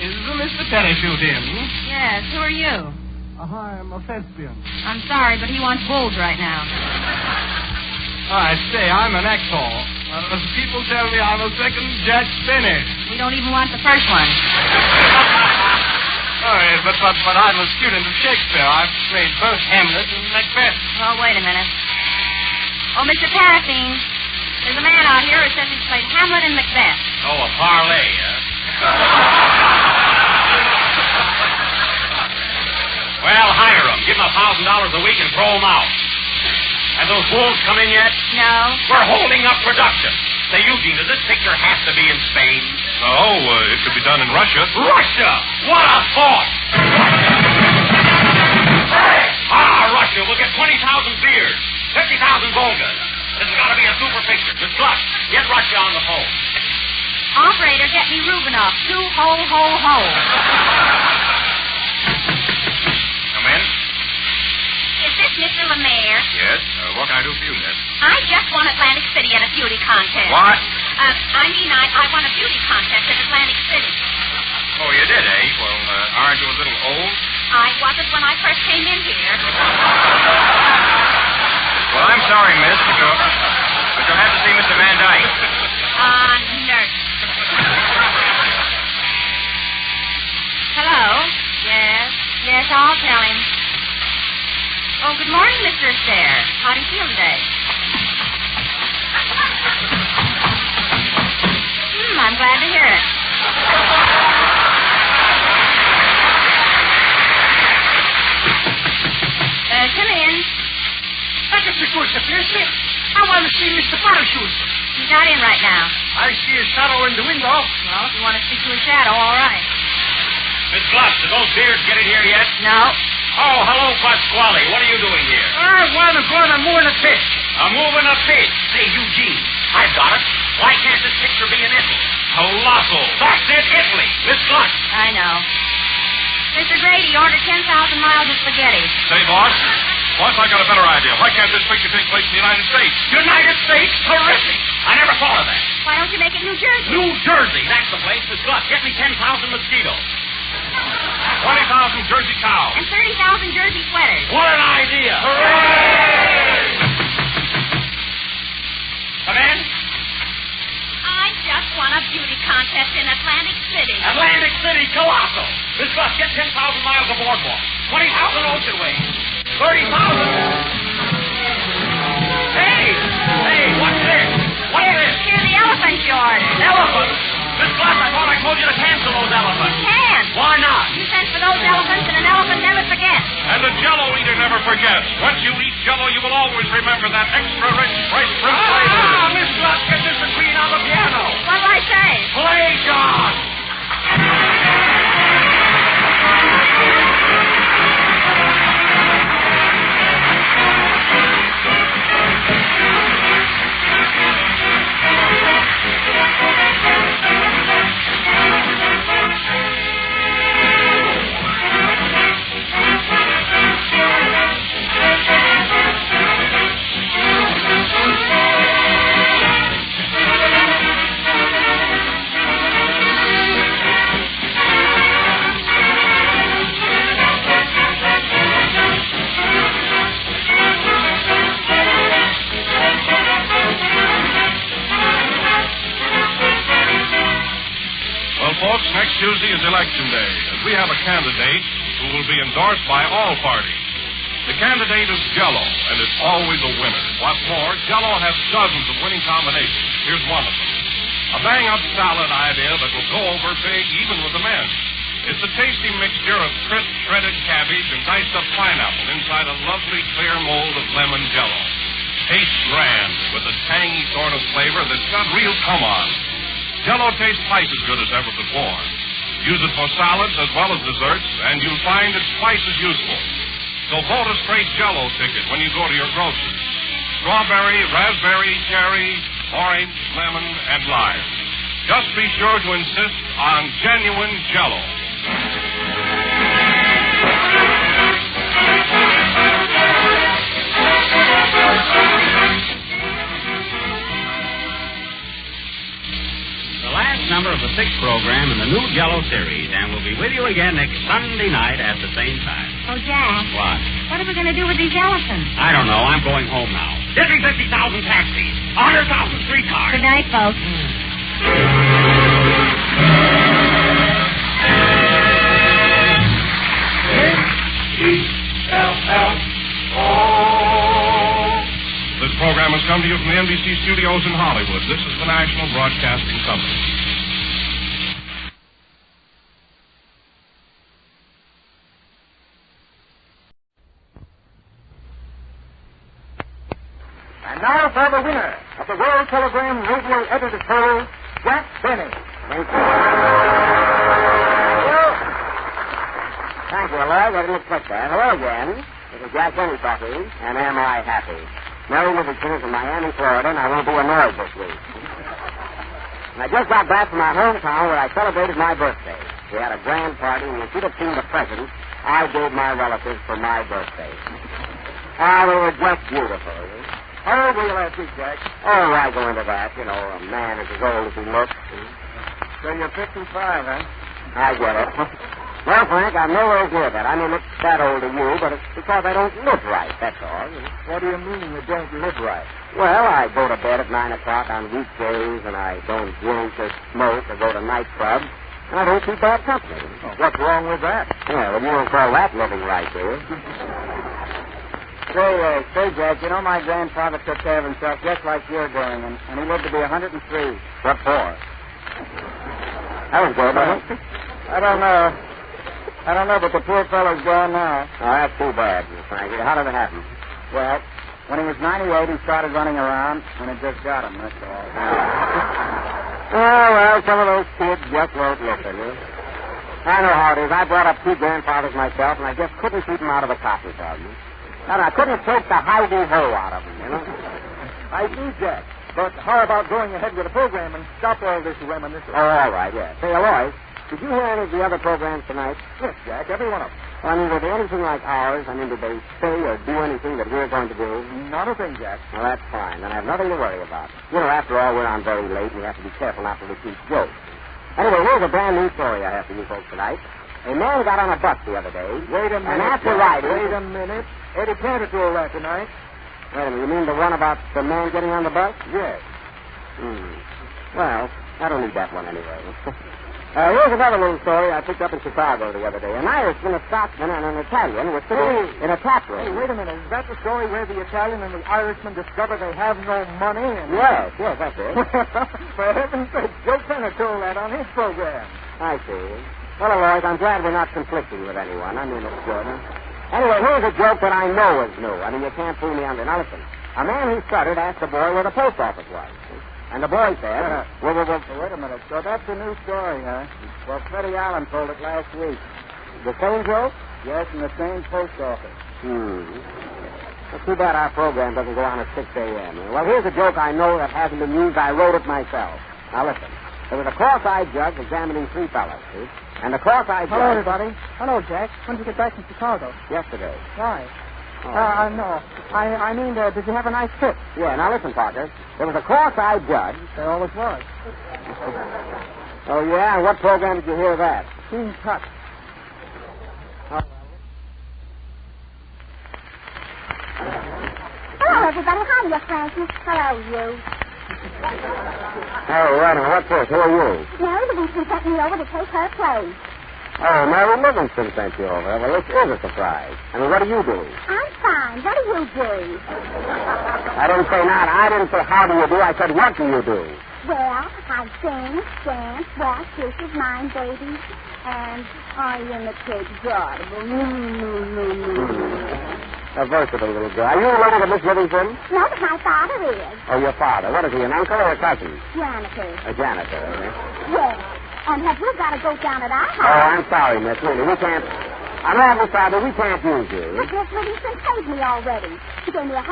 Is Mr. Parachute in? Yes, who are you? I'm a thespian. I'm sorry, but he wants bulls right now. I say, I'm an actor. People tell me I'm a second Jack Benny. We don't even want the first one. But I'm a student of Shakespeare. I've played both Hamlet and Macbeth. Oh, wait a minute. Oh, Mr. Paraffine, there's a man out here who says he's played Hamlet and Macbeth. Oh, a parlay, huh? Well, hire him. Give him $1,000 a week and throw him out. Have those bulls come in yet? No. We're holding up production. Say, Eugene, does this picture have to be in Spain? No, it could be done in Russia. Russia! What a thought! Hey! Russia will get 20,000 beers, 50,000 Volgas. This has got to be a super picture. Miss Gluck, get Russia on the phone. Operator, get me Rubinoff. 2 ho, ho, ho. Come in. Is this Mr. Lemaire? Yes. What can I do for you, miss? I just won Atlantic City at a beauty contest. What? I won a beauty contest at Atlantic City. Oh, you did, eh? Well, aren't you a little old? I wasn't when I first came in here. Well, I'm sorry, miss, but you'll have to see Mr. Van Dyke. Nurse. Hello? Yes, I'll tell him. Oh, good morning, Mr. Astaire. How do you feel today? I'm glad to hear it. Come in. That's a good please. I want to see Mr. Parachute. He's not in right now. I see a shadow in the window. Well, if you want to speak to a shadow, all right. Miss Gluck, did those beers get in here yet? No. Oh, hello, Pasquale. What are you doing here? I want to go on a moving a fish. A moving a fish. Say, Eugene, I've got it. Why can't this picture be in Italy? Colossal. That's it, Italy. Miss Gluck. I know. Mr. Grady ordered 10,000 miles of spaghetti. Say, boss, I got a better idea. Why can't this picture take place in the United States? United States? Terrific. I never thought of that. Why don't you make it New Jersey? New Jersey. That's the place. Miss Gluck, get me 10,000 mosquitoes. 20,000 Jersey cows. And 30,000 Jersey sweaters. What an idea. Hooray! Come in. I just won a beauty contest in Atlantic City. Atlantic City, colossal. Miss Gluck, get 10,000 miles of boardwalk. 20,000 ocean waves. 30,000. Hey, what's this? What's this? Here's the elephants you ordered. Elephants? Miss Gluck, I thought I told you to cancel those elephants. You can't. Why not? You sent for those elephants, and an elephant never forgets. And the Jell-O eater never forgets. Once you eat Jell-O, you will always remember that extra rich, fresh fruit flavor. Miss Gluck, get Mr. Queen on the piano. What'll I say? Play, John. Next Tuesday is Election Day, and we have a candidate who will be endorsed by all parties. The candidate is Jell-O, and it's always a winner. What's more, Jell-O has dozens of winning combinations. Here's one of them. A bang-up salad idea that will go over big even with the men. It's a tasty mixture of crisp shredded cabbage and diced up pineapple inside a lovely clear mold of lemon Jell-O. tastes grand with a tangy sort of flavor that's got real come on. Jell-O tastes twice as good as ever before. Use it for salads as well as desserts, and you'll find it's twice as useful. So vote a straight Jell-O ticket when you go to your grocer's. Strawberry, raspberry, cherry, orange, lemon, and lime. Just be sure to insist on genuine Jell-O. The last number of the sixth program in the new Jell-O series, and we'll be with you again next Sunday night at the same time. Oh, Jack. What? What are we going to do with these elephants? I don't know. I'm going home now. Get me 50,000 taxis, 100,000 streetcars. Good night, folks. This program has come to you from the NBC studios in Hollywood. This is the National Broadcasting Company. And now for the winner of the World Telegram Radio Editor's Poll, Jack Benny. Thank you. Thank you, Lloyd. I didn't expect that. Hello again. This is Jack Benny talking, and am I happy? Mary Livingston is in Miami, Florida, and I won't be annoyed this week. And I just got back from my hometown where I celebrated my birthday. We had a grand party, and you should have seen the presents I gave my relatives for my birthday. They were just beautiful. How old were you last week, Jack? Oh, I go into that. You know, a man is as old as he looks. So you're 55, huh? I get it. Well, Frank, I'm nowhere near that. I may look that old to you, but it's because I don't live right, that's all. What do you mean you don't live right? Well, I go to bed at 9 o'clock on weekdays, and I don't drink or smoke or go to nightclubs, and I don't keep bad company. Oh, what's wrong with that? Yeah, well, you don't call that living right, do you? Say, Jack, you know my grandfather took care of himself just like you're doing, and he lived to be 103. What for? That was good, wasn't it? I don't know, but the poor fellow's gone now. Oh, that's too bad, Frankie. How did it happen? Well, when he was 98, he started running around, and it just got him, that's all. Oh, well, some of those kids just won't listen, I know how it is. I brought up two grandfathers myself, and I just couldn't keep them out of the cotton club. And I couldn't take the hidey-ho out of them, you know? I do, Jack. But how about going ahead with the program and stop all this reminiscing? Oh, all right, yeah. Say, Aloy, did you hear any of the other programs tonight? Yes, Jack, every one of them. Well, I mean, were they anything like ours? I mean, did they say or do anything that we're going to do? Not a thing, Jack. Well, that's fine. Then I have nothing to worry about. You know, after all, we're on very late, and we have to be careful not to repeat jokes. Anyway, here's a brand new story I have for you folks tonight. A man got on a bus the other day. Wait a minute. And after riding... Wait a minute. Eddie Cantor told that tonight. Wait a minute. You mean the one about the man getting on the bus? Yes. Well, I don't need that one anyway. Here's another little story I picked up in Chicago the other day. An Irishman, a Scotsman, and an Italian were sitting in a tap room. Hey, wait a minute. Is that the story where the Italian and the Irishman discover they have no money? And... Yes, that's it. For heaven's sake, Joe Penner told that on his program. I see. Well, Lloyd, I'm glad we're not conflicting with anyone. I mean, it's good. Anyway, here's a joke that I know is new. I mean, you can't fool me on it. Now, listen. A man who stuttered asked the boy where the post office was. And the boy said... Wait a minute. So that's a new story, huh? Well, Freddie Allen told it last week. The same joke? Yes, in the same post office. It's too bad our program doesn't go on at 6 a.m. Well, here's a joke I know that hasn't been used. I wrote it myself. Now, listen. There was a cross-eyed judge examining three fellas, see? And the cross-eyed judge... Hello, everybody. Hello, Jack. When did you get back from Chicago? Yesterday. Why? Oh. No. I mean, did you have a nice trip? Yeah, now listen, Parker. There was a cross-eyed judge. There always was. Oh, yeah? And what program did you hear that? Keen Cut. Hello, everybody. Hiya, Frankie. Hello, you. Oh, right. And what's this? Who are you? Mary Livingston sent me over to take her place. Oh, Mary Livingston sent you over. Well, this is a surprise. I mean, what do you do? I'm fine. What do you do? I didn't say not. I didn't say how do you do. I said what do you do? Well, I sing, dance, wash dishes, mind babies, and I imitate God. A versatile little girl. Are you related to Miss Livingston? No, but my father is. Oh, your father. What is he, an uncle or a cousin? Janitor. A janitor, is he? Yes. And have you got to go down at our house? Oh, I'm sorry, miss. Really, we can't... I'm awfully sorry, but we can't use you. But Miss Livingston paid me already. She gave me $50 to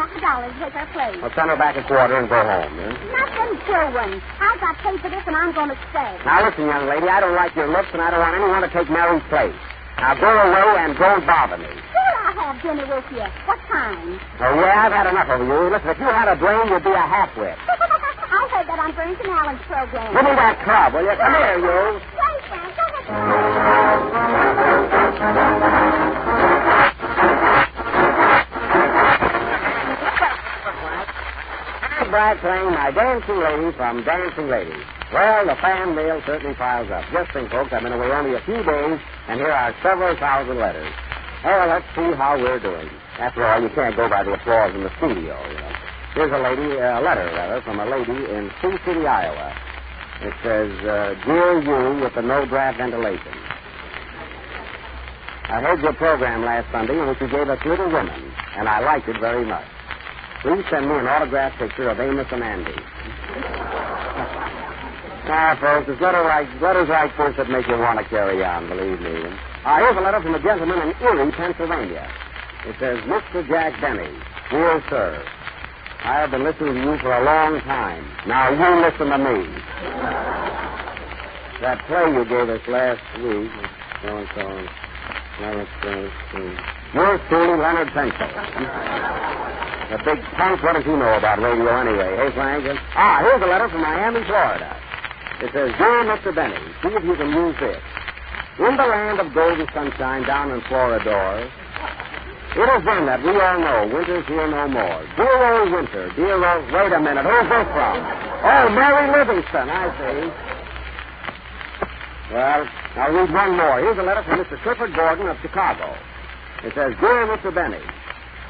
take her place. Well, send her back a quarter and go home, eh? Nothing doing. I got paid for this, and I'm going to stay. Now, listen, young lady, I don't like your looks, and I don't want anyone to take Mary's place. Now, go away and don't bother me. Sure, I'll have dinner with you. What time? Oh, yeah, I've had enough of you. Listen, if you had a brain, you'd be a half-wit. I heard that on Burns and Allen's program. Give me that club, will you? Come here, you. Wait, Frank. Go ahead. Brad playing my dancing lady from Dancing Ladies. Well, the fan mail certainly piles up. Just think, folks, I've been away only a few days, and here are several thousand letters. Oh, let's see how we're doing. After all, you can't go by the applause in the studio, you know. Here's a letter, from a lady in Sioux City, Iowa. It says, Dear you with the no-draft ventilation. I heard your program last Sunday in which you gave us Little Women, and I liked it very much. Please send me an autographed picture of Amos and Andy. Folks, it's letters like this that make you want to carry on, believe me. Here's a letter from a gentleman in Erie, Pennsylvania. It says, Mr. Jack Benny, dear sir, I have been listening to you for a long time. Now you listen to me. That play you gave us last week, yours truly, Leonard Pencil. The big punk, what does he know about radio anyway? Hey, Frank? Here's a letter from Miami, Florida. It says, Dear Mr. Benny, see if you can use this. In the land of golden sunshine down in Floridor, it is then that we all know winter's here no more. Dear old winter, dear old... Wait a minute, who's this from? Oh, Mary Livingston, I see. Well, I'll read one more. Here's a letter from Mr. Clifford Gordon of Chicago. It says, Dear Mr. Benny,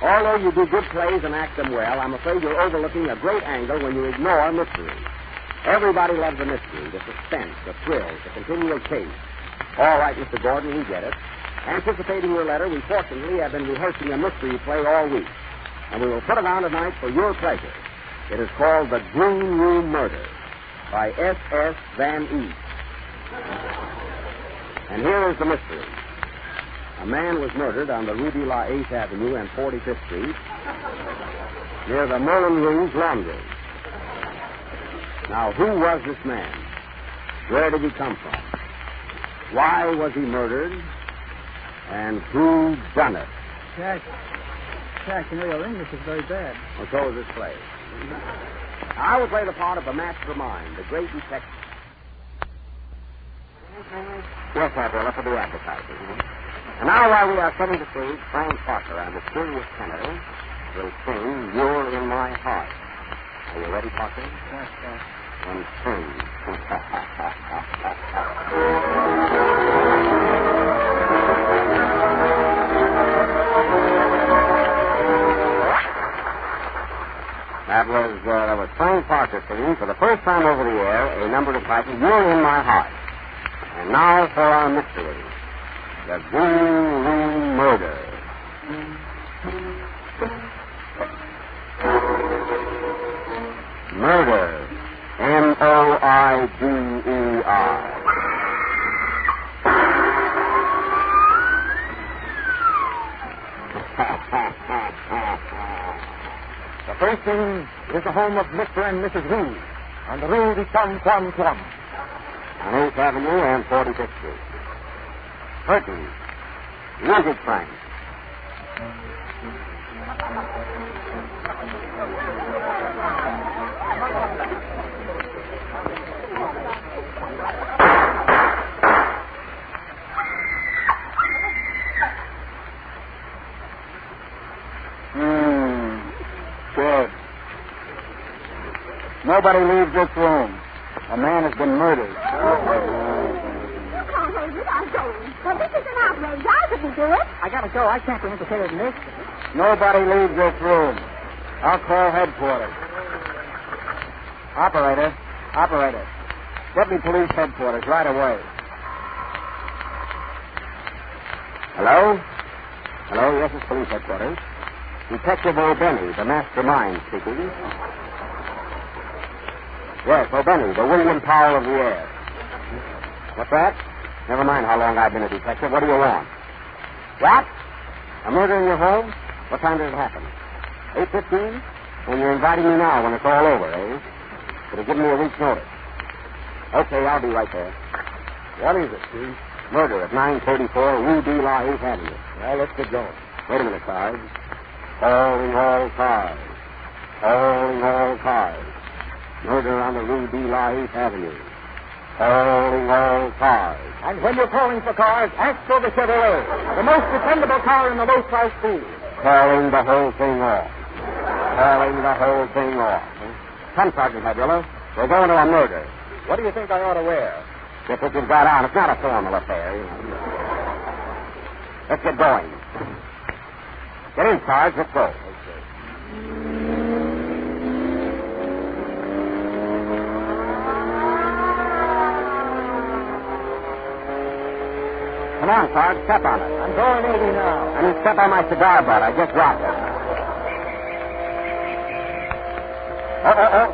although you do good plays and act them well, I'm afraid you're overlooking a great angle when you ignore mystery. Everybody loves a mystery, the suspense, the thrills, the continual chase. All right, Mr. Gordon, we get it. Anticipating your letter, we fortunately have been rehearsing a mystery play all week, and we will put it on tonight for your pleasure. It is called The Green Room Murder by S.S. Van East. And here is the mystery. A man was murdered on the Rue de la 8th Avenue and 45th Street near the Merlin Rouge Laundry. Now, who was this man? Where did he come from? Why was he murdered? And who done it? Jack, you know your English is very bad. Well, so is this play. I will play the part of the mastermind, the great detective. Yes, Admiral, for the advertising. And now, while we are setting the stage, Frank Parker, our mysterious tenor, will sing You're in My Heart. Are you ready, Parker? Yes, sir. And sing. That was Frank Parker singing for the first time over the air a number entitled You're in My Heart. And now for our mystery. The Green Room Murder. Murder. M-O-I-D-E-R. The first thing is the home of Mr. and Mrs. Wu on the Rue de Tom Quam Quam. On 8th Avenue and 45th Street. Curtain. Music, Frank. Good. Nobody leaves this room. A man has been murdered. You can't hold it. I'm going. Well, this is an outrage. I couldn't do it. I gotta go. I can't be interfered in this. Nobody leaves this room. I'll call headquarters. Operator. Get me police headquarters right away. Hello? Hello, yes, it's police headquarters. Detective O'Benny, the mastermind speaking. Yes, O'Benny, the William Powell of the air. What's that? Never mind how long I've been a detective. What do you want? What? A murder in your home? What time did it happen? 8:15? And you're inviting me now when it's all over, eh? Could have given me a week's notice. Okay, I'll be right there. What is it, Steve? Murder at 934 Rue de la Haye Avenue. Well, let's get going. Wait a minute, Sarge. Calling all cars. Calling all cars. Murder on the Rue de la Haye Avenue. Calling all cars. And when you're calling for cars, ask for the Chevrolet, the most dependable car in the low-price field. Calling the whole thing off. Calling the whole thing off. Come, Sergeant Hadrilla. We're going to a murder. What do you think I ought to wear? Just what you've got on. It's not a formal affair, you know. Let's get going. Get in, Sarge. Let's go. Come on, Sarge. Step on it. I'm going 80 now. I mean, step on my cigar butt. I just dropped it.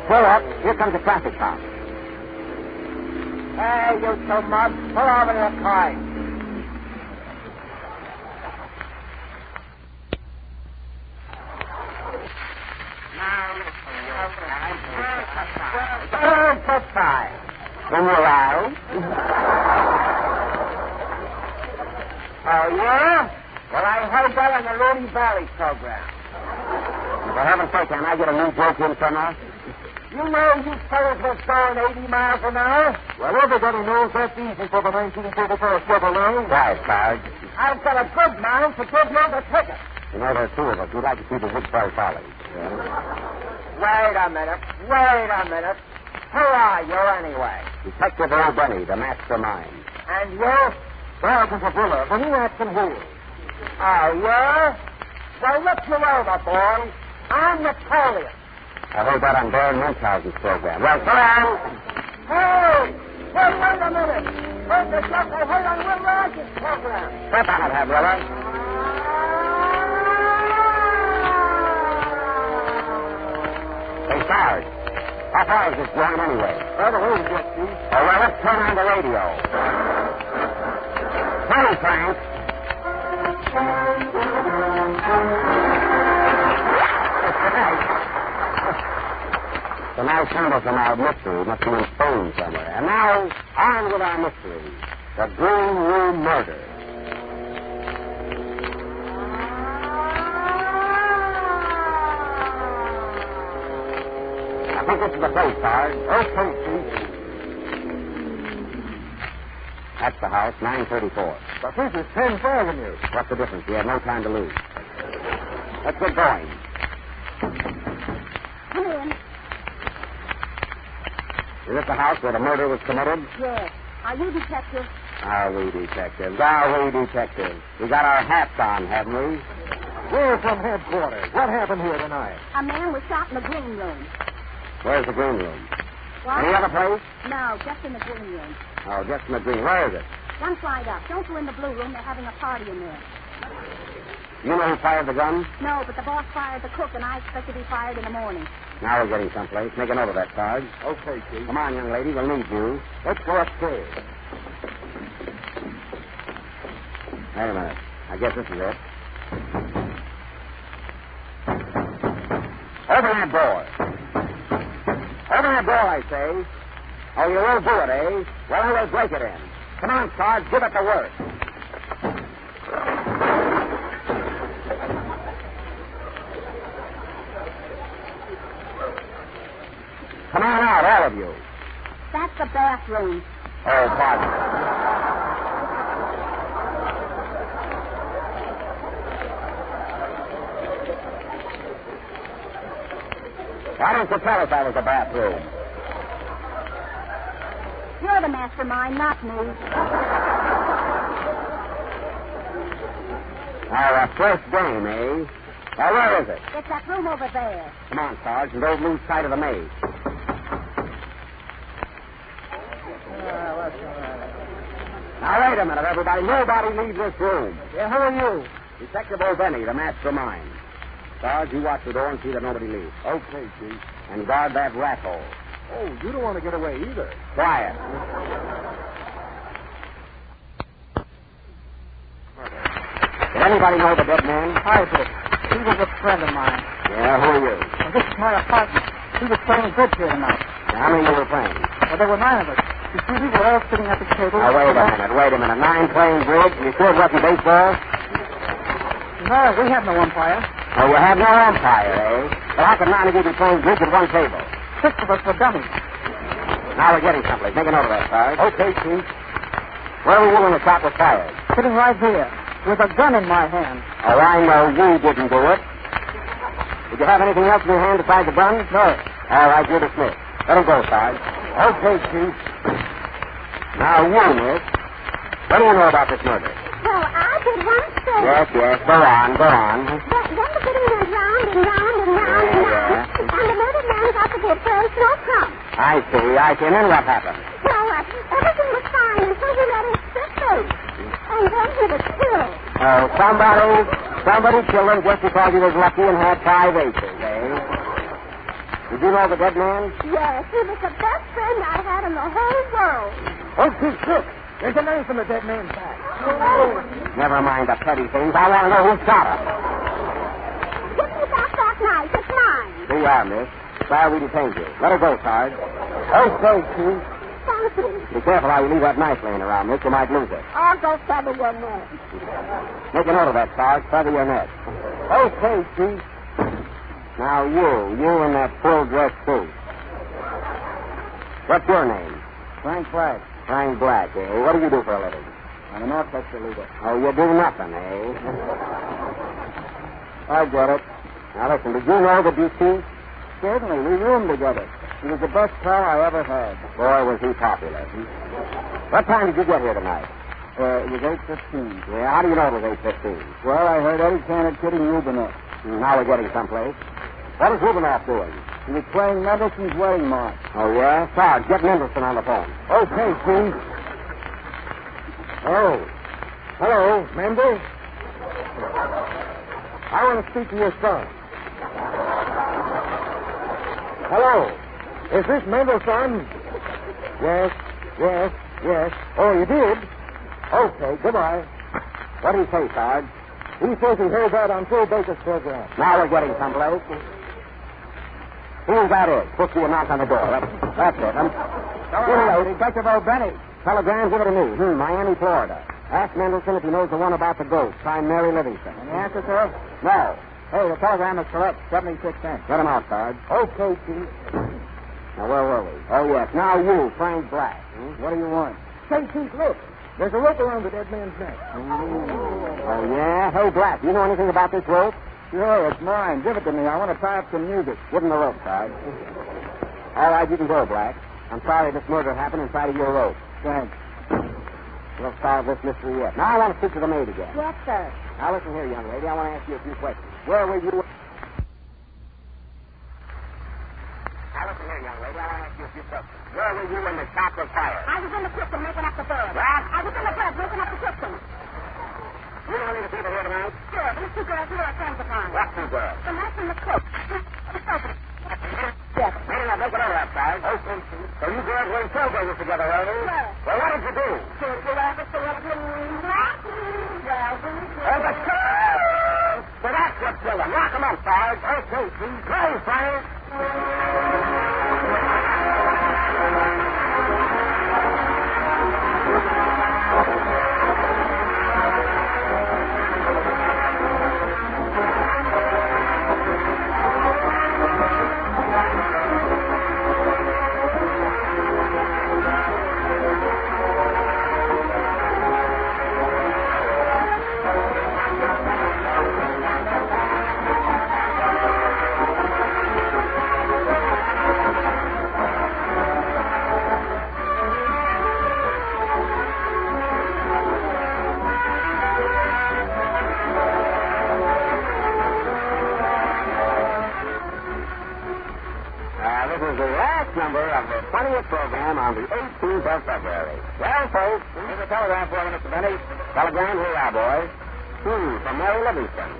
Pull up. Here comes the traffic cop. Hey, you two mobs. Pull over to the car. When we're out. Oh, yeah? Well, I heard that on the Rudy Valley program. For heaven's sake, can I get a new joke in somewhere? You know you fellas was going 80 miles an hour? Well, everybody knows that's easy for the 1934 Chevrolet. Right, Sarge. I've got a good mind to give you the ticket. You know, there's two of us. We'd like to see the Woodbury Follies. Wait a minute. Who are you, anyway? Detective O'Benny, the mastermind. And you? Sergeant Hadrilla, the new action here. Oh, yeah? Well, look you over, boys. I'm Napoleon. I heard that on Baron Munchausen's program. Well, come on. Hey! Wait a minute. Heard the stuff I heard on Will Rogers' program. Step on it, Hadrilla. Hey, Sarge. How far is this going anyway? Well, the road's yet, Steve. Oh, well, let's turn on the radio. Hurry, Frank. Tonight's handle from our mystery must be in Spain somewhere. And now, on with our mystery. The Green Room Murder. I think this is the place, Sarge. Okay, Chief. That's the house, 934. But this is 10th Avenue. What's the difference? We have no time to lose. Let's get going. Come in. Is this the house where the murder was committed? Yes. Are you detective? Are we detectives? We got our hats on, haven't we? We're from headquarters. What happened here tonight? A man was shot in the green room. Where's the green room? What? Any other place? No, just in the green room. Oh, just in the green. Where is it? One flight up. Don't go in the blue room. They're having a party in there. You know who fired the gun? No, but the boss fired the cook, and I expect to be fired in the morning. Now we're getting someplace. Make a note of that, Sarge. Okay, Chief. Come on, young lady. We'll need you. Let's go upstairs. Wait a minute. I guess this is it. Open that door. Open that door, I say. Oh, you won't do it, eh? Well, I will break it in. Come on, Sarge. Give it to work. Come on out, all of you. That's the bathroom. Oh, pardon. Why didn't you tell us that was the bathroom? You're the mastermind, not me. Our first game, eh? Now, where is it? It's that room over there. Come on, Sarge, and don't lose sight of the maze. Now, wait a minute, everybody. Nobody leaves this room. Yeah, who are you? Detective O'Benny, the mastermind. Sarge, you watch the door and see that nobody leaves. Okay, Chief. And guard that rat hole. Oh, you don't want to get away either. Quiet. Did anybody know the dead man? I did. He was a friend of mine. Yeah, who are you? Well, this is my apartment. He was playing bridge here tonight. How many you were playing? Well, there were 9 of us. You see, we were all sitting at the table. Now, wait a minute. 9 playing bridge? You sure it wasn't baseball? No, we have no umpire. Oh, you have no umpire, eh? Well, how could 9 of you be playing bridge at one table? 6 of us were dummies. Now we're getting someplace. Make a note of that, Sarge. Okay, Chief. Where were you when the shot was fired? Sitting right here, with a gun in my hand. Oh, I know you didn't do it. Did you have anything else in your hand besides the gun? No. All right, you're dismissed. Let him go, Sarge. Okay, Chief. Now, you, miss. What do you know about this murder? Well, I did one thing. Yes. Go on. Then the bidding went round and round and round and round. And the murdered man got to get first, no crumb. I see. And then what happened? Well, everything was fine until he let his sister. And then he was killed. Oh, somebody killed him just because he was lucky and had 5 aces, eh? Did you know the dead man? Yes, he was the best friend I had in the whole world. Oh, Chief, look. There's a knife in the dead man's back. Oh. Never mind the petty things. I want to know who shot him. Give me back that knife. It's mine. Here you are, miss. Sorry we detained you. Let her go, Sarge. Okay, Chief. Thank you. Be careful how you leave that knife laying around, miss. You might lose it. I'll go feather your net. Make a note of that, Sarge. Feather your net. Okay, Chief. Now, you in that full dress suit. What's your name? Frank Black. Frank Black, eh? What do you do for a living? I'm an orchestra leader. Oh, you do nothing, eh? I get it. Now, listen, did you know the deceased? Certainly. We roomed together. He was the best pal I ever had. Boy, was he popular. What time did you get here tonight? It was 8:15. Yeah, how do you know it was 8:15? Well, I heard Eddie Cannon kidding Rubinoff. Now we're getting someplace. What is Rubinoff doing? He was playing Mendelssohn's Wedding March. Oh, yeah? Sarge, get Mendelssohn on the phone. Okay, Chief. Oh. Hello, Mendel. I want to speak to your son. Hello. Is this Mendelssohn? Yes. Oh, you did? Okay, goodbye. What do you say, Sarge? He says he heard that on Phil Baker's program. Now we're getting someplace. Who that is? Push you a knock on the door. That's it. Detective O'Benny. Telegram, give it to me. Miami, Florida. Ask Mendelssohn if he knows the one about the ghost. Signed Mary Livingston. Any answer, sir? No. Hey, the telegram is correct. 76 cents. Let him out, Sarge. Okay, Chief. Now, where were we? Oh, yes. Now you, Frank Black. What do you want? Say, Chief, look. There's a rope around the dead man's neck. Oh, yeah? Hey, Black, you know anything about this rope? Sure, it's mine. Give it to me. I want to tie up some music. Give him the rope, Sarge. All right, you can go, Black. I'm sorry this murder happened inside of your rope. Thanks. We'll solve this mystery yet. Now I want to speak to the maid again. Yes, sir. Now listen here, young lady. I want to ask you a few questions. Where were you? Now listen here, young lady. I want to ask you a few questions. Where were you when the shot was fired? I was in the kitchen making up the bed. What? I was in the bed making up the kitchen. You know any of the people here tonight? Sure, these 2 girls who are friends of mine. What 2 girls? The nurse and the cook. Yes. Wait a minute, make it over that, Sarge. Okay, Chief. So you girls were in tailgaters together, are you? Yes. Well, what did you do? Did you ever see a green black? Oh, the so that's what killed him. Lock him up, Sarge. Okay, Chief. Play, Frank. This is the last number of the 20th program on the 18th of February. Well, folks, here's a telegram for you, Mr. Benny. Telegram, here you are, boys. From Mary Livingston.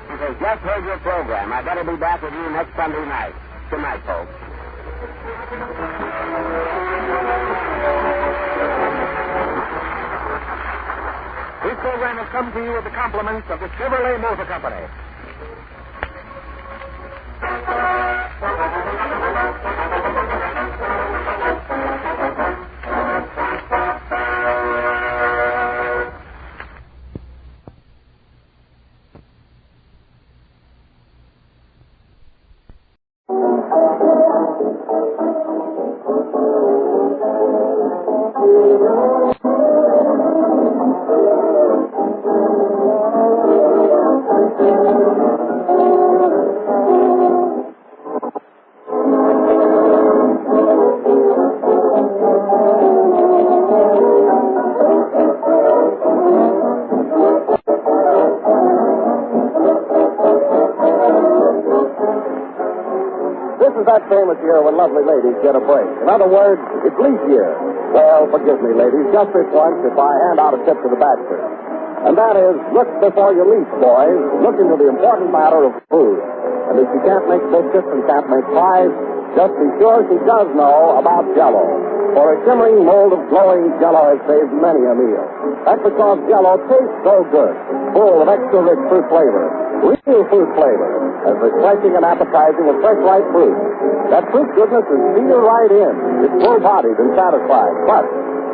Because just heard your program. I better be back with you next Sunday night. Good night, folks. This program has come to you with the compliments of the Chevrolet Motor Company. That famous year when lovely ladies get a break. In other words, it's leap year. Well, forgive me, ladies, just this once if I hand out a tip to the bachelors. And that is, look before you leap, boys. Look into the important matter of food. And if she can't make biscuits and can't make pies, just be sure she does know about Jell-O. For a shimmering mold of glowing Jell-O has saved many a meal. That's because Jell-O tastes so good, full of extra rich fruit flavor, real fruit flavor, as refreshing and appetizing as fresh ripe fruit. That fruit goodness is sealed right in. It's full-bodied and satisfied. But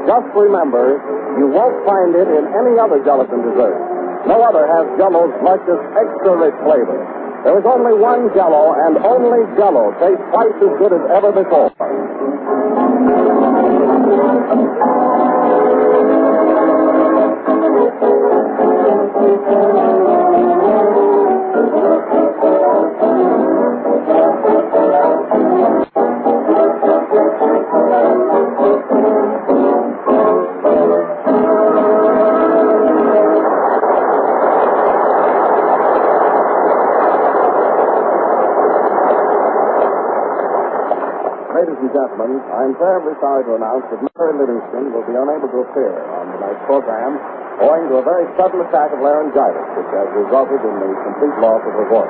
just remember, you won't find it in any other gelatin dessert. No other has Jell-O's luscious, extra rich flavor. There is only one Jell-O, and only Jell-O tastes twice as good as ever before. Ladies and gentlemen, I'm terribly sorry to announce that Mary Livingston will be unable to appear on tonight's program owing to a very sudden attack of laryngitis, which has resulted in the complete loss of her voice.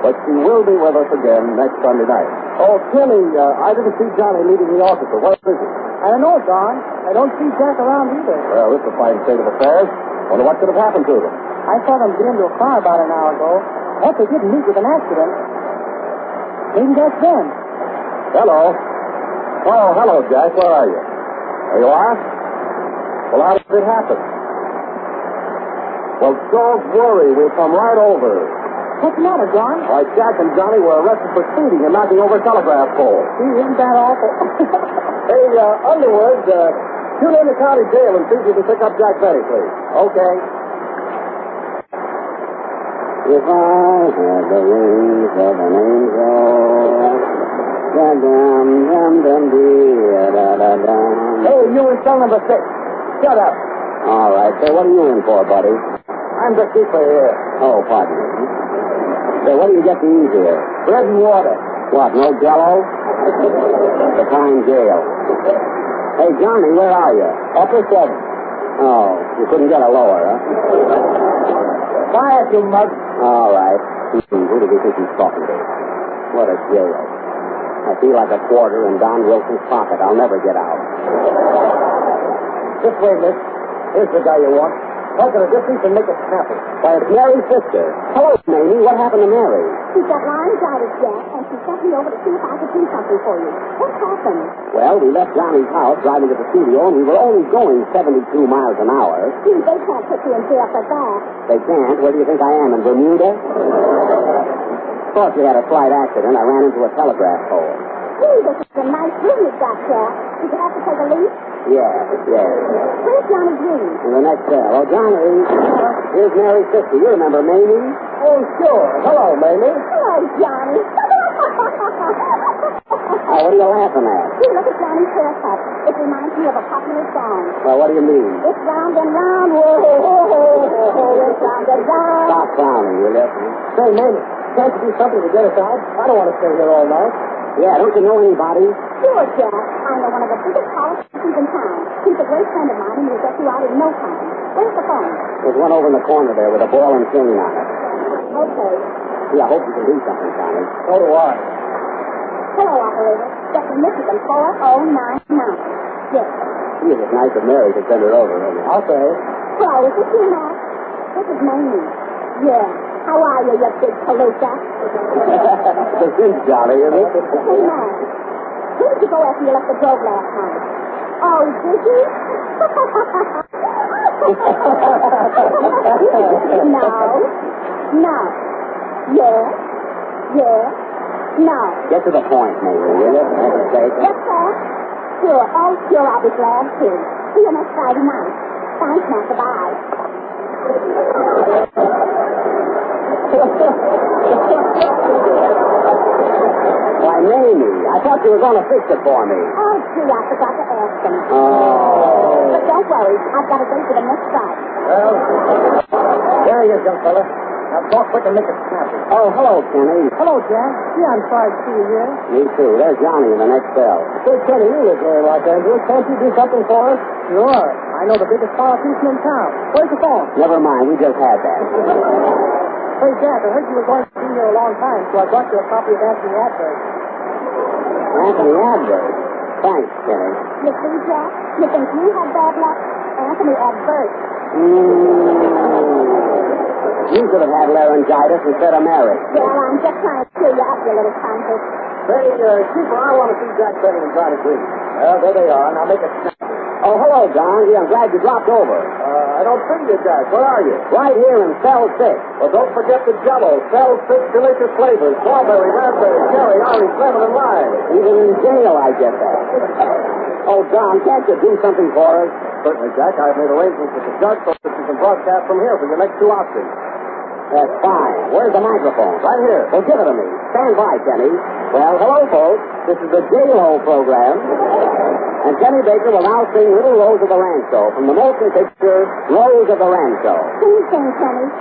But she will be with us again next Sunday night. Oh, Kenny, I didn't see Johnny leaving the orchestra. Where is he? I don't know, Don. I don't see Jack around either. Well, this is a fine state of affairs. Wonder what could have happened to them. I saw them get into a car about an hour ago. Hope they didn't meet with an accident. Maybe that's them. Hello. Oh, hello, Jack. Where are you? There you are? Well, how did it happen? Well, don't worry. We'll come right over. What's the matter, John? Why, Jack and Johnny were arrested for speeding and knocking over a telegraph pole. Gee, isn't that awful? Hey, Underwood, tune in to county jail and see if you can pick up Jack Benny, please. Okay. If I had the wings of an angel... Hey, you in cell number 6. Shut up. All right. Say, what are you in for, buddy? I'm the keeper here. Oh, pardon me. Say, what do you get to eat here? Bread and water. What, no Jell-O? The fine jail. Hey, Johnny, where are you? Upper 7. Oh, you couldn't get a lower, huh? Quiet, you mug. All right. Who do you think he's talking to? What a jail. I feel like a quarter in Don Wilson's pocket. I'll never get out. This way, miss. Here's the guy you want. Talk at a distance and make it snappy. Why, it's Mary's sister. Hello, Mamie. What happened to Mary? She's got laryngitis, Jack, and she sent me over to see if I could do something for you. What happened? Well, we left Johnny's house driving to the studio, and we were only going 72 miles an hour. Gee, they can't put you in jail for that. They can't? Where do you think I am, in Bermuda? Thought you had a slight accident. I ran into a telegraph pole. Gee, this is a nice room you've got, Jack. Did you have to take a leak? Yes. Where's Johnny's room? In the next cell. Oh, Johnny, here's Mary's sister. You remember Mamie? Oh, sure. Hello, Mamie. Hello, Johnny. Oh, what are you laughing at? Gee, look at Johnny's haircut. It reminds me of a popular song. Well, what do you mean? It's round and round, whoa, ho, ho, ho, ho, it's round and round. Stop frowning, will you? Say, Mamie, can't you do something to get us out? I don't want to stay here all night. Yeah, don't you know anybody? Sure, Jack. I know one of the biggest politicians in town. He's a great friend of mine, and he'll get you out in no time. Where's the phone? There's one over in the corner there with a ball and chain on it. Okay, Okay. Gee, I hope you can do something, Connie. So do I. Hello, operator. That's Michigan 4099. Yes. Gee, it's nice of Mary to send her over, isn't it? Okay. Hello, is this you, Matt? This is Mamie. Yeah. How are you, you big palooka? This is jolly, isn't it? Hey, Matt. Where did you go after you left the Grove last night? Oh, did you? No. Yes. No. Get to the point, Mary, will you? For heaven's sake. What's that? Sure. Oh, sure, I'll be glad to. See you next Friday night. Thanks, Matt. Goodbye. Why, Mamie, I thought you were going to fix it for me. Oh, gee, I forgot to ask them. Oh. But don't worry. I've got a date for them next Friday. Well, there he is, young fella. Now talk quick and make it snappy. Oh, hello, Kenny. Hello, Jack. Yeah, I'm sorry to see you here. Me too. There's Johnny in the next cell. Say, Kenny, you live here in Los Angeles. Can't you do something for us? Sure. I know the biggest politician in town. Where's the phone? Never mind. We just had that. Hey, Jack, I heard you were going to be here a long time, so I brought you a copy of Anthony Adverse. Anthony Adverse? Thanks, Kenny. You see, Jack? You think you had bad luck? Anthony Adverse. You should have had laryngitis instead of Mary. Well, I'm just trying to cheer you up, you little countess. Say, Keeper, I want to see Jack Benny and Johnny Green. Well, there they are. Now make it snappy. Oh, hello, Don. Gee, I'm glad you dropped over. I don't see you, Jack. Where are you? Right here in cell 6. Well, don't forget the Jell-O. Cell 6 delicious flavors. Strawberry, raspberry, cherry, orange, lemon, and lime. Even in jail, I get that. Oh, Don, can't you do something for us? Certainly, Jack. I've made arrangements with the judge so that you can broadcast from here for your next 2 options. That's fine. Where's the microphone? Right here. Well, give it to me. Stand by, Kenny. Well, hello, folks. This is the J-Lo program. And Kenny Baker will now sing Little Rose of the Rancho from the motion picture Rose of the Rancho. Please sing, Kenny.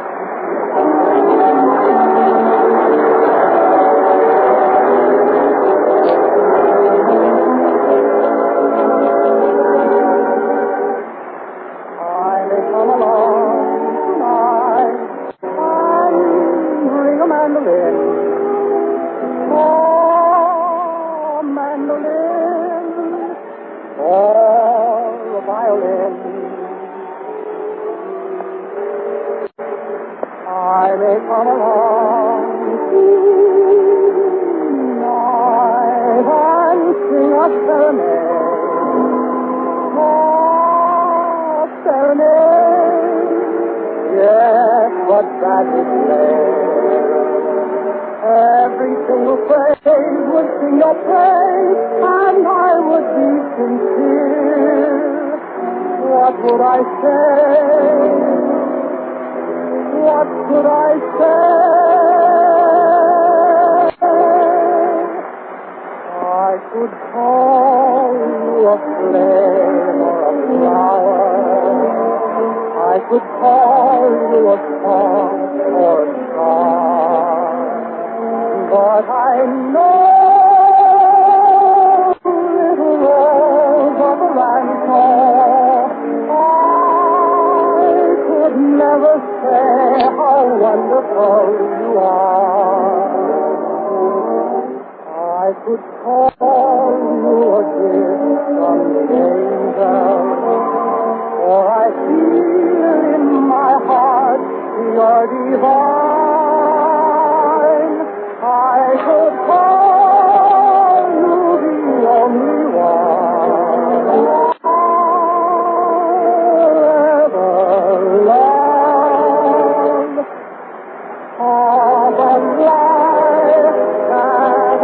Every single phrase would sing your praise, and I would be sincere. What would I say? What could I say? I could call you a flame or a flower. I could call you a song or a star. But I know, little rose of the rancho, I could never say how wonderful you are. I could call you a gift from the angels, for I feel in my heart you're divine. I could call you the only one ever loved. All the life that I've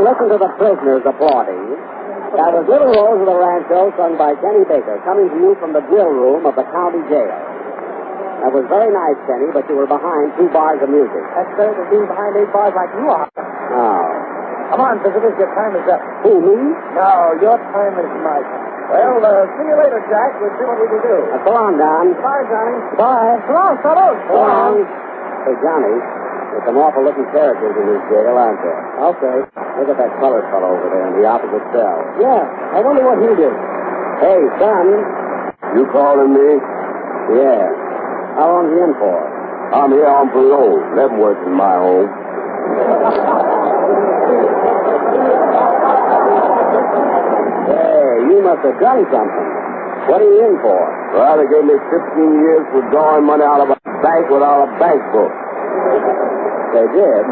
Listen to the prisoners applauding. That was Little Rose of the Rancho, sung by Kenny Baker, coming to you from the drill room of the county jail. That was very nice, Kenny, but you were behind 2 bars of music. That's better than being behind 8 bars like you are. Oh. Come on, visitors, your time is up. Who, me? No, your time is my time. Well, see you later, Jack. We'll see what we can do. So long, Don. Bye, Johnny. Bye. So long, fellows. So long. Hey, Johnny, there's some awful-looking characters in this jail, aren't there? Okay. Look at that colored fellow over there in the opposite cell. Yeah, I wonder what he did. Hey, son. You calling me? Yeah. How long you in for? I'm here on parole. Never worked in my home. Hey, you must have done something. What are you in for? Well, they gave me 15 years for drawing money out of a bank without a bank book. They did?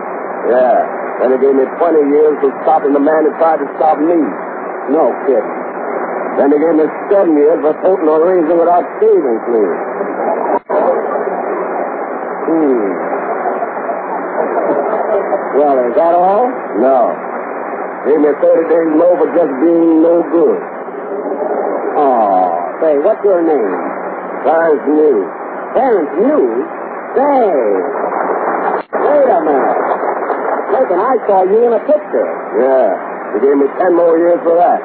Yeah. Then they gave me 20 years for stopping the man who tried to stop me. No kidding. Then they gave me 7 years for floating a razor without shaving clean. Well, is that all? No. Gave me 30 days low for just being no good. Oh, say, what's your name? Clarence News. Clarence News? Say, wait a minute. Listen, I saw you in a picture. Yeah. They gave me 10 more years for that.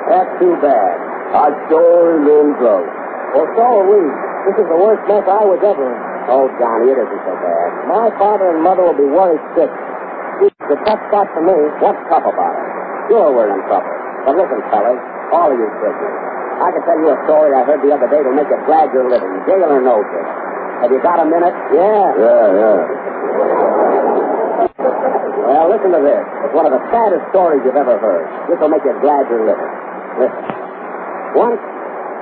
That's too bad. I sure is in trouble. Well, so are we. This is the worst mess I was ever in. Oh, Johnny, it isn't so bad. My father and mother will be worried sick. It's a tough spot for me. What's tough about it? Sure, we're in trouble. But listen, fellas, all of you prisoners, I can tell you a story I heard the other day that'll make you glad you're living, jail or no jail. Have you got a minute? Yeah. Yeah. Well, listen to this. It's one of the saddest stories you've ever heard. This will make you glad you're living. Listen. Once,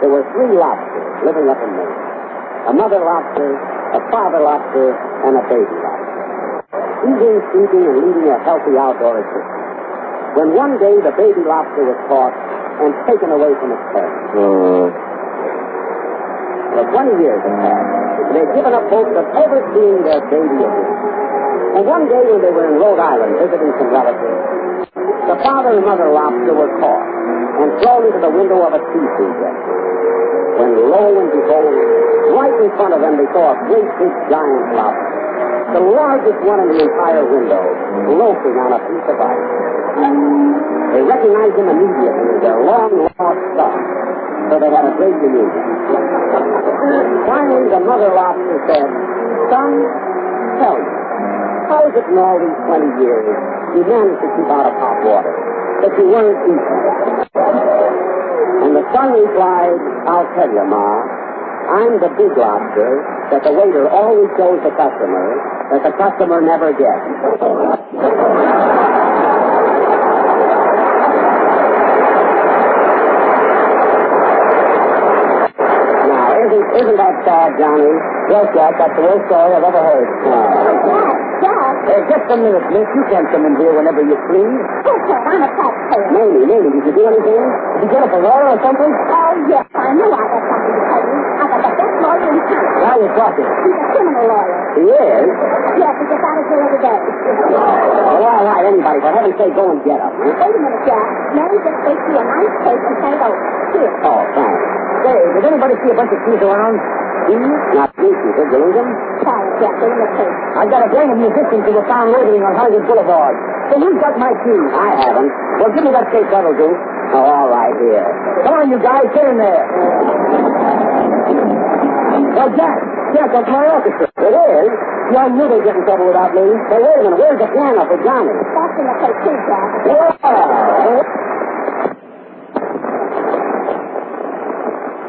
there were 3 lobsters living up in Maine. A mother lobster, a father lobster, and a baby lobster. Eating, sleeping, and leading a healthy outdoor existence. When one day the baby lobster was caught and taken away from its parents. For 20 years had passed. They'd given up hopes of ever seeing their baby again. And one day when they were in Rhode Island visiting some relatives, the father and mother lobster were caught and thrown into the window of a seafood restaurant. When lo and behold, right in front of them they saw a great big giant lobster, the largest one in the entire window, loafing on a piece of ice. They recognized him immediately as their long-lost son, so they had a great reunion. Finally, the mother lobster said, "Son, tell me, how is it in all these 20 years you managed to keep out of hot water, that you weren't eaten?" And the son replied, "I'll tell you, Ma. I'm the big lobster that the waiter always shows the customer that the customer never gets." Isn't that sad, Johnny? Yes, Jack, that's the worst story I've ever heard. Jack. Just a minute, miss. You can't come in here whenever you please. Okay, I'm a taxpayer. Mamie, did you do anything? Did you get a parole or something? Oh, yes, I knew I had something to tell you. I got the best lawyer in town. Now you're talking. He's a criminal lawyer. He is? Yes, he gets out of jail today. Well, all right, anybody, for heaven's sake, go and get him. Wait a minute, Jack. Mary just baked you a nice cake and sent it over. Here. Oh, thanks. Say, did anybody see a bunch of keys around? Keys? Not keys, did you lose them? Sorry, Jack, they're in the cake. I got a gang of musicians who were found loitering on Hollywood Boulevard. So who's got my keys? I haven't. Well, give me that cake, that'll do. Oh, all right, here. Come on, you guys, get in there. Well, Jack, that's my orchestra. It is? Yeah, I knew they'd get in trouble without me. Hey, wait a minute, where's the piano for Johnny? That's in the cake, too, Jack. Yeah.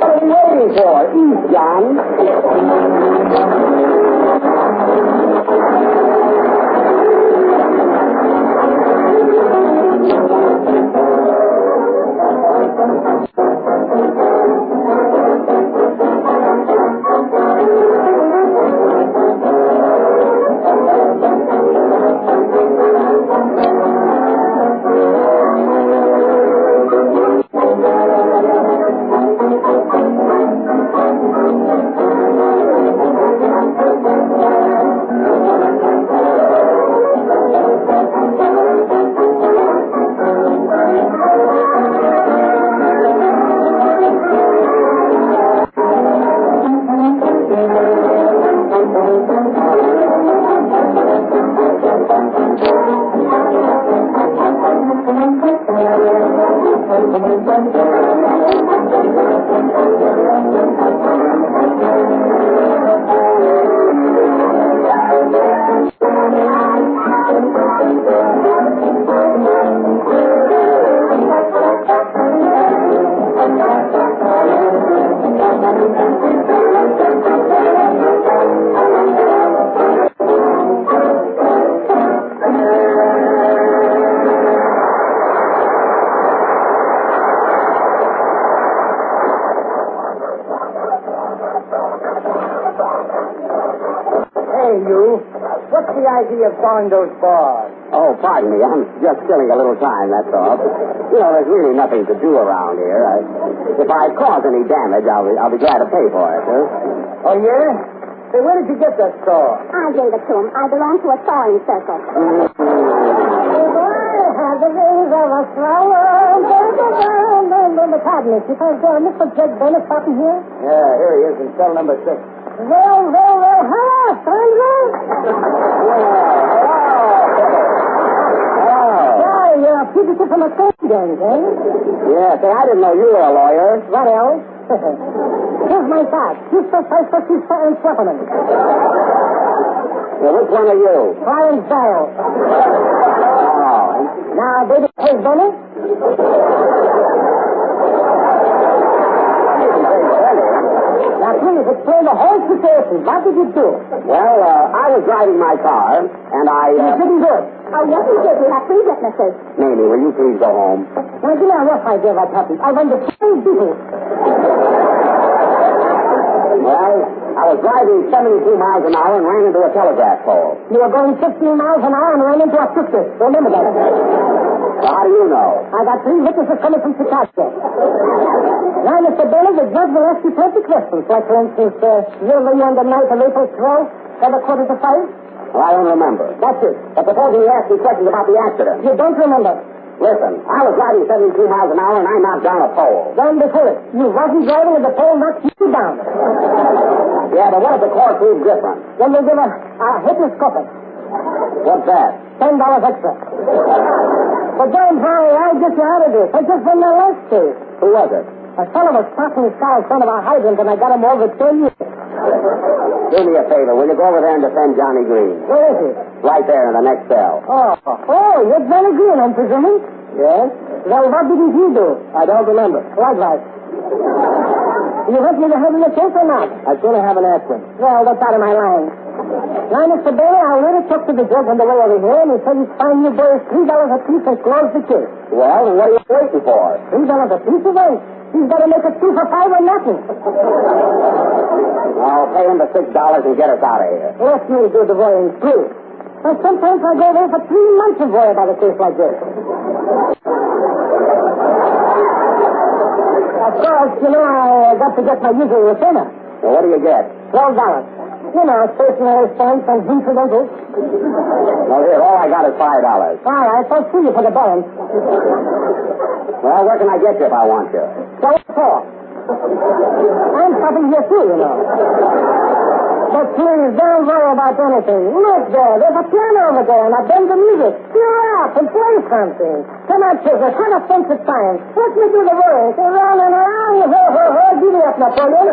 What are you waiting for? Eat, John. What's the idea of going those bars? Oh, pardon me. I'm just killing a little time, that's all. You know, there's really nothing to do around here. If I cause any damage, I'll be glad to pay for it, huh? Oh, yeah? Say, where did you get that saw? I gave it to him. I belong to a sawing circle. Pardon me, Mr. Judge Bennett stopping here? Yeah, here he is in cell number 6. Well, hello, stranger. You're a fugitive from a crime gang, eh? Yeah, say, I didn't know you were a lawyer. What else? Here's my card. Chief Professor and Schwepperman. Yeah, which one are you? Clarence Giles. Oh. Now, baby, hey, Benny? Now, please explain the whole situation. What did you do? Well, I was driving my car, and I... You didn't do it. Oh, yes, you did. We have 3 witnesses. Mamie, will you please go home? Now, give me a rough idea of what happened. I went to 3 people. Well, I was driving 72 miles an hour and ran into a telegraph pole. You were going 15 miles an hour and ran into a cactus. Remember that. Well, how do you know? I got 3 witnesses coming from Chicago. Now, Mr. Bennett, the judge will ask you 20 questions. Like, for instance, were you on the night of April 12th at 4:45? Well, I don't remember. That's it. But supposing you ask me questions about the accident. You don't remember? Listen, I was driving 72 miles an hour and I knocked down a pole. Then before it, you wasn't driving and the pole knocked you down. Yeah, but what if the court proves different? Then we'll give a hypnoscopic. What's that? $10 extra. But don't worry, I'll get you out of this. I just won my last case. Who was it? A fellow was parking his car in front of our hydrant and I got him over 10 years. Do me a favor. Will you go over there and defend Johnny Green? Where is he? Right there in the next cell. Oh, you're Johnny Green, I'm presuming? Yes? Well, what did he do? I don't remember. Right. You want me to handle the case or not? I sooner have an aspirin. Well, that's out of my line. Now, Mr. Bailey, I already talked to the judge on the way over here, and he said he'd find you boys $3 apiece and close the case. Well, then what are you waiting for? $3 apiece again? He's got to make it 2 for 5 or nothing. I'll pay him the $6 and get us out of here. Let me do the worrying, please. And sometimes I go there for 3 months and worry about a case like this. Of course, you know, I got to get my usual retainer. Well, what do you get? $12. You know, stationery stamps and incidentals. Well, here, all I got is $5. All right, I'll see you for the balance. Well, where can I get you if I want you? So what for? I'm stopping here too, you know. But please, don't worry about anything. Look there, there's a piano over there, and I bend the music. Cheer up and play something. Come on, children, have a sense of time. Let me do the worrying. Go round and around, ho, ho, ho. Give me up, Napoleon.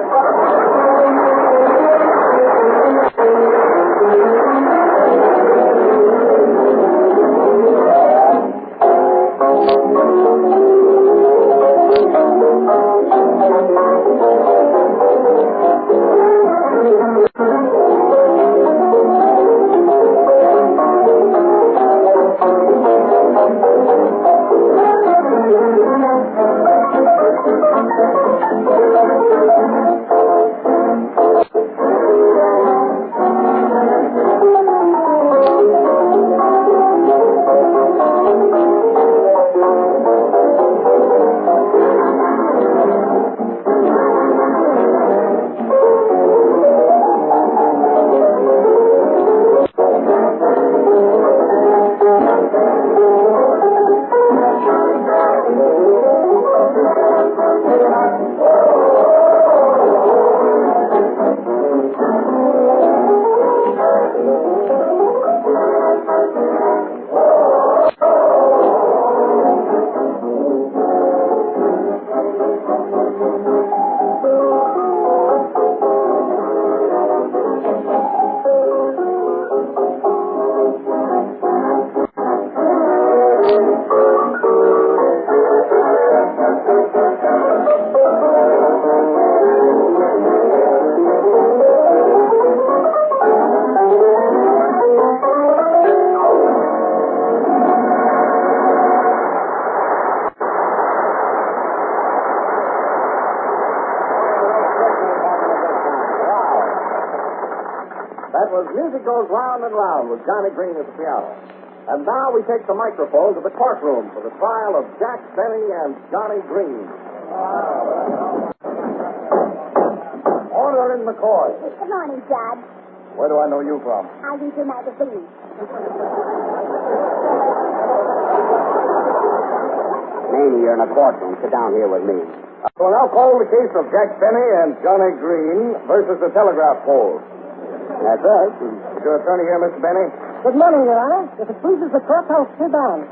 The music goes round and round with Johnny Green at the piano. And now we take the microphone to the courtroom for the trial of Jack Benny and Johnny Green. Order in the court. Good morning, Judge. Where do I know you from? I read your magazine. Mamie, you're in a courtroom. Sit down here with me. I will now call the case of Jack Benny and Johnny Green versus the telegraph pole. That's us. Is your attorney here, Mr. Benny? Good morning, Your Honor. If it pleases the court, I'll sit down.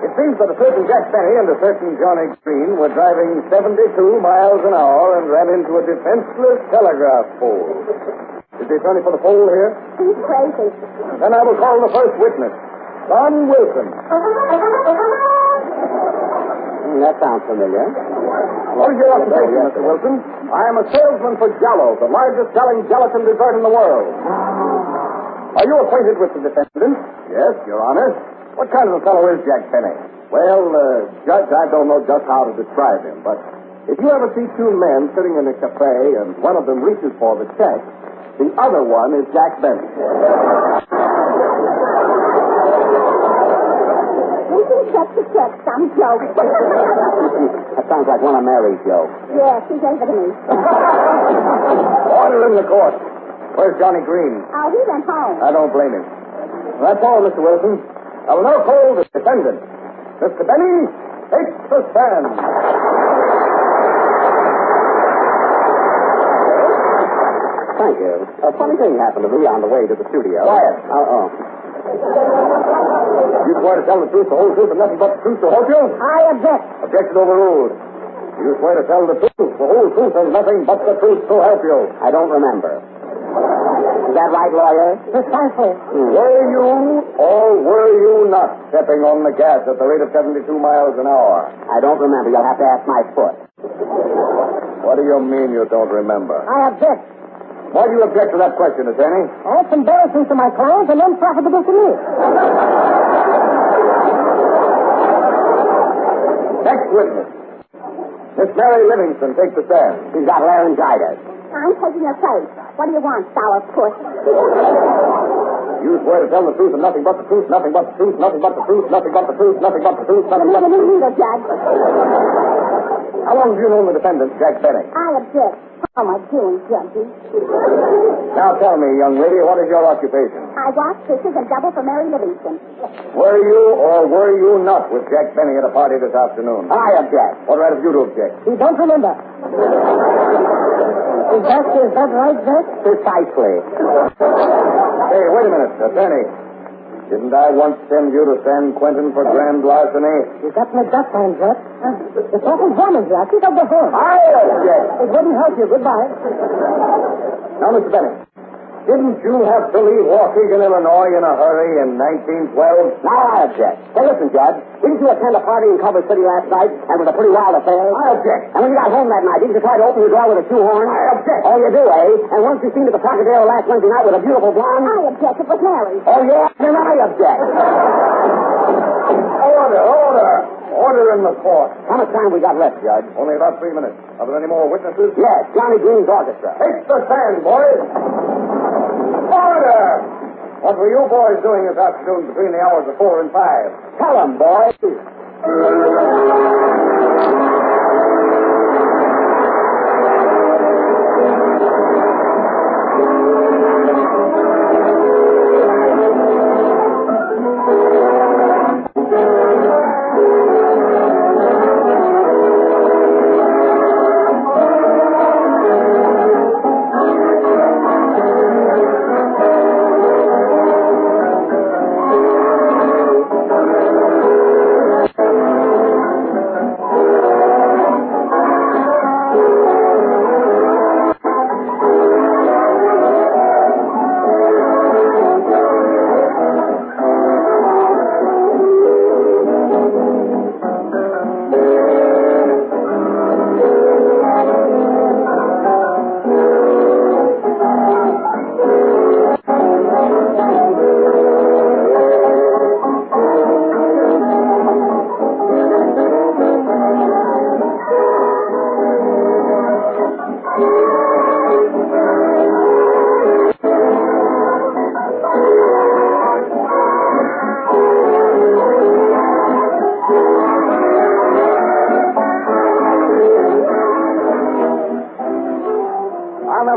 It seems that a certain Jack Benny and a certain Johnny Green were driving 72 miles an hour and ran into a defenseless telegraph pole. Is the attorney for the pole here? He's crazy. Then I will call the first witness, Don Wilson. That sounds familiar. What is your occupation, Mr. Wilson? I am a salesman for Jell-O, the largest selling gelatin dessert in the world. Are you acquainted with the defendant? Yes, Your Honor. What kind of a fellow is Jack Benny? Well, Judge, I don't know just how to describe him, but if you ever see two men sitting in a cafe and one of them reaches for the check, the other one is Jack Benny. Check to check, some joke. That sounds like one of Mary's jokes. Yes, he gave it to me. Order in the court. Where's Johnny Green? Oh, he went home. I don't blame him. That's all, Mr. Wilson. I will now call the defendant. Mr. Benny, take the stand. Thank you. A funny thing happened to me on the way to the studio. Quiet. Uh-oh. You swear to tell the truth, the whole truth, and nothing but the truth to help you? I object. Objection overruled. You swear to tell the truth, the whole truth, and nothing but the truth to help you? I don't remember. Is that right, lawyer? Precisely. Were you or were you not stepping on the gas at the rate of 72 miles an hour? I don't remember. You'll have to ask my foot. What do you mean you don't remember? I object. Why do you object to that question, attorney? It's embarrassing to my client and unprofitable to me. Next witness. Miss Mary Livingston, take the stand. She's got laryngitis. I'm taking your place. What do you want, sour puss? You swear to tell the truth and nothing but the truth, nothing but the truth, nothing but the truth, nothing but the truth, nothing but the truth, nothing but the truth. Neither, Judge. How long have you known the defendant, Jack Benny? I object. How am I doing, Judge? Now tell me, young lady, what is your occupation? I wash dishes and double for Mary Livingston. Were you or were you not with Jack Benny at a party this afternoon? I object. What right have you to object? You don't remember. Is that right, Jack? Precisely. Hey, wait a minute, attorney. Didn't I once send you to San Quentin for grand larceny? You got me that time, Jack. It's awful German, Jack. Think of the horn. I object. It wouldn't help you. Goodbye. Now, Mr. Benny, didn't you have to leave Waukegan, Illinois in a hurry in 1912? Now I object. Hey, listen, Judge. Didn't you attend a party in Culver City last night and with a pretty wild affair? I object. And when you got home that night, didn't you try to open your door with a shoehorn? I object. Oh, you do, eh? And weren't you seen at the Trocadero last Wednesday night with a beautiful blonde? I object. It was Mary. Oh, yeah? Then I object. Order. Order in the court. How much time we got left, Judge? Only about 3 minutes. Are there any more witnesses? Yes, Johnny Green's orchestra. Take the stand, boys. Order! What were you boys doing this afternoon between the hours of 4 and 5? Tell them, boys.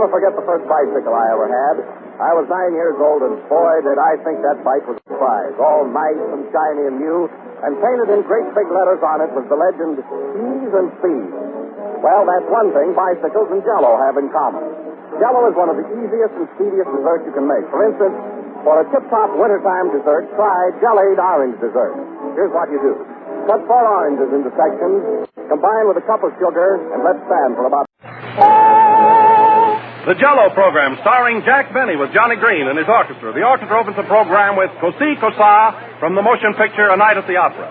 never forget the first bicycle I ever had. I was 9 years old, and boy, did I think that bike was a prize. All nice and shiny and new, and painted in great big letters on it was the legend, Ease and Speed. Well, that's one thing bicycles and Jell-O have in common. Jell-O is one of the easiest and speediest desserts you can make. For instance, for a tip-top wintertime dessert, try jellied orange dessert. Here's what you do. Cut 4 oranges into sections, combine with a cup of sugar, and let stand for about... The Jell-O program starring Jack Benny with Johnny Green and his orchestra. The orchestra opens the program with Cosi Cosa from the motion picture A Night at the Opera.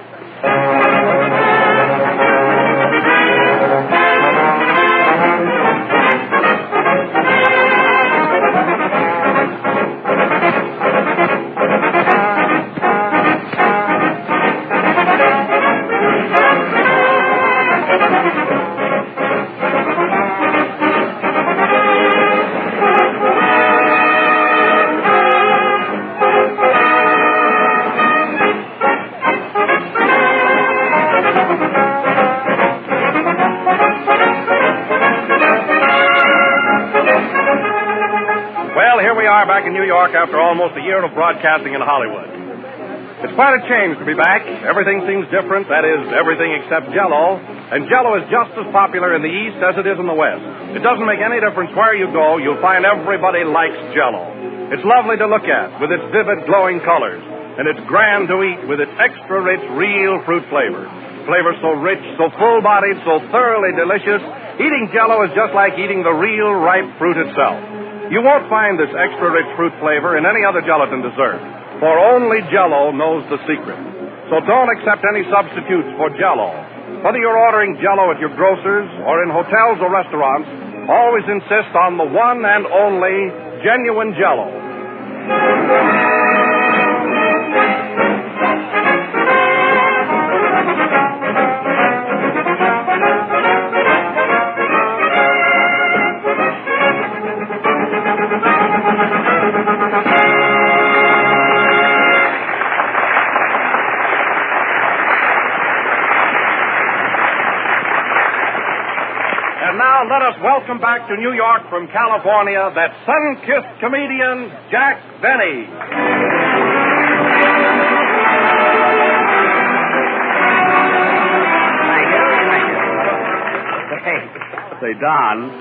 Back in New York after almost a year of broadcasting in Hollywood. It's quite a change to be back. Everything seems different. That is, everything except Jell-O. And Jell-O is just as popular in the East as it is in the West. It doesn't make any difference where you go. You'll find everybody likes Jell-O. It's lovely to look at with its vivid, glowing colors. And it's grand to eat with its extra rich, real fruit flavor. Flavor so rich, so full-bodied, so thoroughly delicious. Eating Jell-O is just like eating the real, ripe fruit itself. You won't find this extra-rich fruit flavor in any other gelatin dessert, for only Jell-O knows the secret. So don't accept any substitutes for Jell-O. Whether you're ordering Jell-O at your grocer's or in hotels or restaurants, always insist on the one and only genuine Jell-O. Now let us welcome back to New York from California that sun-kissed comedian, Jack Benny. Say, Don,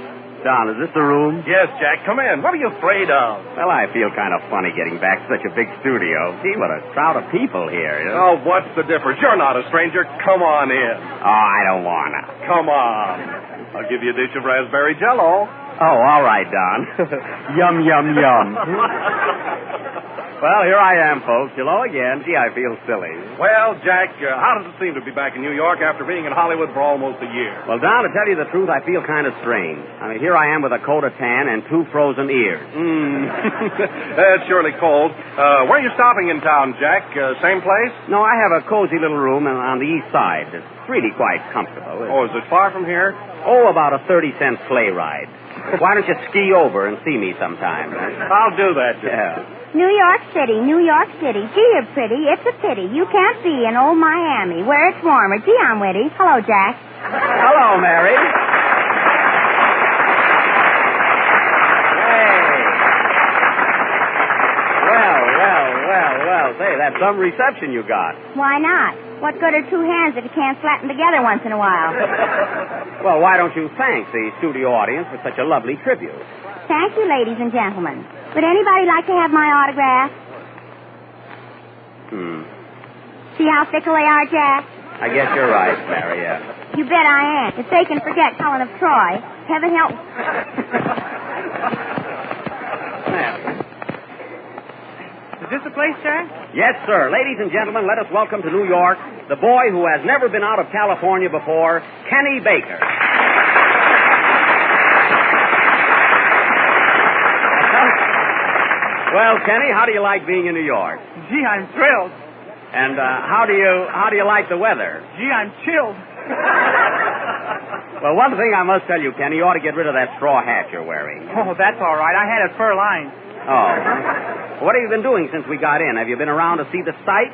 is this the room? Yes, Jack, come in. What are you afraid of? Well, I feel kind of funny getting back to such a big studio. Gee, what a crowd of people here. You know? Oh, what's the difference? You're not a stranger. Come on in. Oh, I don't wanna. Come on. I'll give you a dish of raspberry Jell-O. Oh, all right, Don. Yum, yum, yum. Well, here I am, folks. Hello again. Gee, I feel silly. Well, Jack, how does it seem to be back in New York after being in Hollywood for almost a year? Well, Don, to tell you the truth, I feel kind of strange. I mean, here I am with a coat of tan and 2 frozen ears. That's surely cold. Where are you stopping in town, Jack? Same place? No, I have a cozy little room on the east side. It's really quite comfortable. Oh, is it far from here? Oh, about a 30-cent sleigh ride. Why don't you ski over and see me sometime? I'll do that, Jack. Yeah. New York City, New York City. Gee, you're pretty. It's a pity. You can't be in old Miami, where it's warmer. Gee, I'm witty. Hello, Jack. Hello, Mary. Well, say, that's some reception you got. Why not? What good are 2 hands if you can't flatten together once in a while? Well, why don't you thank the studio audience for such a lovely tribute? Thank you, ladies and gentlemen. Would anybody like to have my autograph? See how fickle they are, Jack? I guess you're right, Mary, yeah. You bet I am. If they can forget Helen of Troy, heaven help. Is this the place, Jack? Yes, sir. Ladies and gentlemen, let us welcome to New York the boy who has never been out of California before, Kenny Baker. Well, Kenny, how do you like being in New York? Gee, I'm thrilled. And how do you like the weather? Gee, I'm chilled. Well, one thing I must tell you, Kenny, you ought to get rid of that straw hat you're wearing. Oh, that's all right. I had it fur lined. Oh. What have you been doing since we got in? Have you been around to see the sights?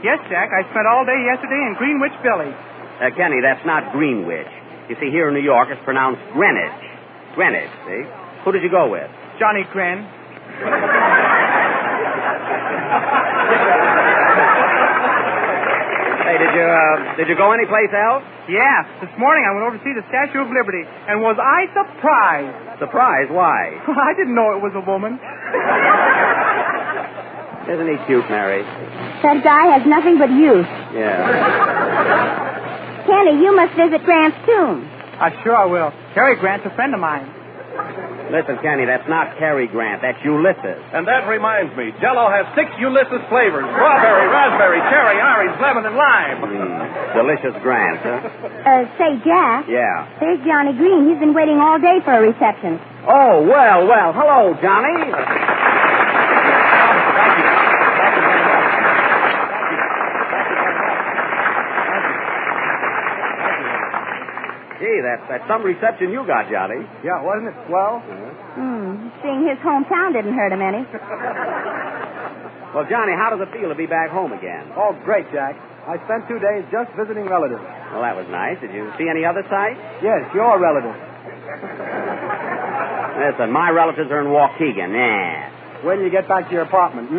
Yes, Jack. I spent all day yesterday in Greenwich Village. Kenny, that's not Greenwich. You see, here in New York, it's pronounced Greenwich. Greenwich, see? Who did you go with? Johnny Quinn. Hey, did you go anyplace else? Yeah. This morning I went over to see the Statue of Liberty, and was I surprised? Surprised? Why? I didn't know it was a woman. Isn't he cute, Mary? That guy has nothing but youth. Yeah. Kenny, you must visit Grant's tomb. I sure I will. Cary Grant's a friend of mine. Listen, Kenny, that's not Cary Grant. That's Ulysses. And that reminds me, Jell-O has 6 Ulysses flavors. Strawberry, raspberry, cherry, orange, lemon, and lime. Delicious Grant, huh? Say, Jack. Yeah. There's Johnny Green. He's been waiting all day for a reception. Oh, well. Hello, Johnny. Gee, that's some reception you got, Johnny. Yeah, wasn't it swell? Seeing his hometown didn't hurt him any. Well, Johnny, how does it feel to be back home again? Oh, great, Jack. I spent 2 days just visiting relatives. Well, that was nice. Did you see any other sights? Yes, your relatives. Listen, my relatives are in Waukegan. Nah. When you get back to your apartment.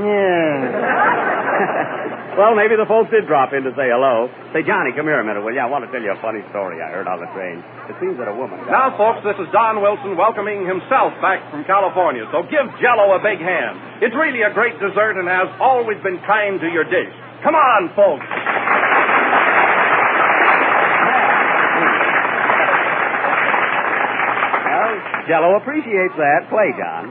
Well, maybe the folks did drop in to say hello. Say, Johnny, come here a minute, will you? I want to tell you a funny story I heard on the train. It seems that a woman... Now, folks, this is Don Wilson welcoming himself back from California. So give Jell-O a big hand. It's really a great dessert and has always been kind to your dish. Come on, folks. Well, Jell-O appreciates that. Play, John.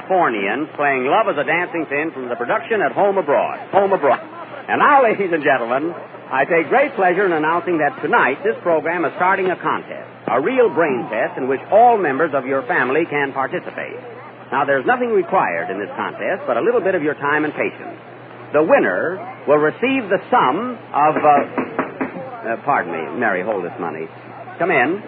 Californians playing Love as a Dancing Sin from the production at Home Abroad. And now, ladies and gentlemen, I take great pleasure in announcing that tonight this program is starting a contest, a real brain test in which all members of your family can participate. Now, there's nothing required in this contest but a little bit of your time and patience. The winner will receive the sum of, pardon me, Mary, hold this money. Come in.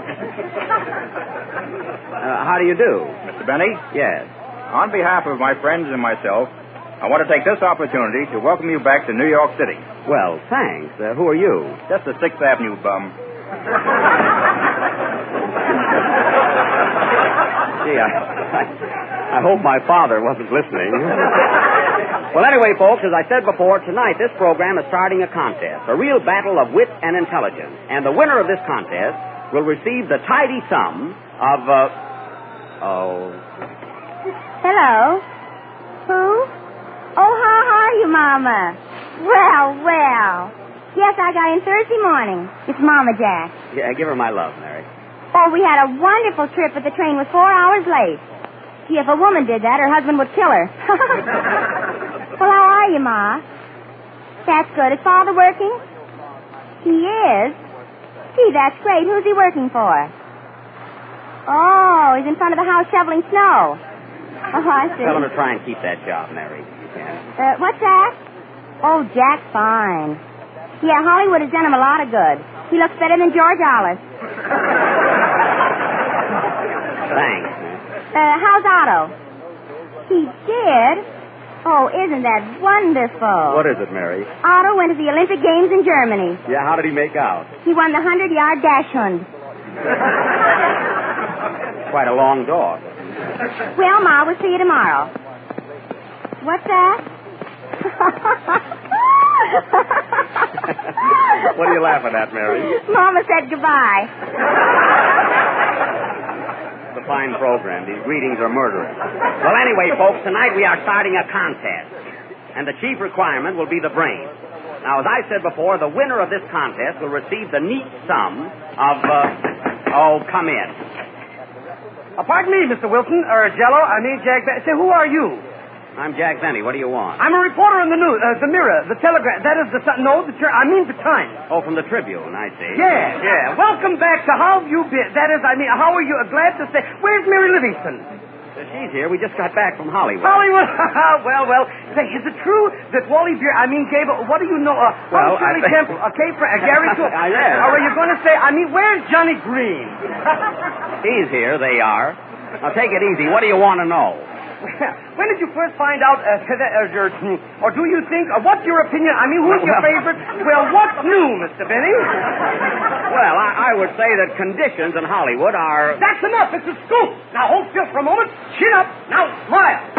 How do you do? Mr. Benny? Yes. On behalf of my friends and myself, I want to take this opportunity to welcome you back to New York City. Well, thanks. Who are you? Just a 6th Avenue bum. Gee, I hope my father wasn't listening. Well, anyway, folks, as I said before, tonight this program is starting a contest, a real battle of wit and intelligence. And the winner of this contest will receive the tidy sum of, Hello? Who? Oh, how are you, Mama? Well. Yes, I got in Thursday morning. It's Mama Jack. Yeah, give her my love, Mary. Oh, we had a wonderful trip, but the train was 4 hours late. Gee, if a woman did that, her husband would kill her. Well, how are you, Ma? That's good. Is Father working? He is? Gee, that's great. Who's he working for? Oh, he's in front of the house shoveling snow. Oh, I see. Tell him to try and keep that job, Mary, if you can. What's that? Oh, Jack's fine. Yeah, Hollywood has done him a lot of good. He looks better than George Alice. Thanks. How's Otto? He did? Oh, isn't that wonderful? What is it, Mary? Otto went to the Olympic Games in Germany. Yeah, how did he make out? He won the 100-yard dash hunt. Quite a long dog. Well, Ma, we'll see you tomorrow. What's that? What are you laughing at, Mary? Mama said goodbye. It's a fine program. These greetings are murderous. Well, anyway, folks, tonight we are starting a contest. And the chief requirement will be the brain. Now, as I said before, the winner of this contest will receive the neat sum of, come in. Pardon me, Mr. Wilson, or Jell-O, I mean Jack. Say, who are you? I'm Jack Benny. What do you want? I'm a reporter in the news, the Mirror, the Telegram. That is the Times. Oh, from the Tribune, I see. Yeah. Welcome back to How Have You Been? That is, how are you? Glad to say. Where's Mary Livingston? She's here. We just got back from Hollywood. Hollywood? well. Say, is it true that Wally Beer, Gable, what do you know? Shirley Temple, Gary Cook. Yes. Or are you going to say, where's Johnny Green? He's here. They are. Now, take it easy. What do you want to know? When did you first find out, or do you think, what's your opinion? Who's your favorite? Well, what's new, Mr. Benny? Well, I would say that conditions in Hollywood are... That's enough. It's a scoop. Now, hold still for a moment. Chin up. Now, smile.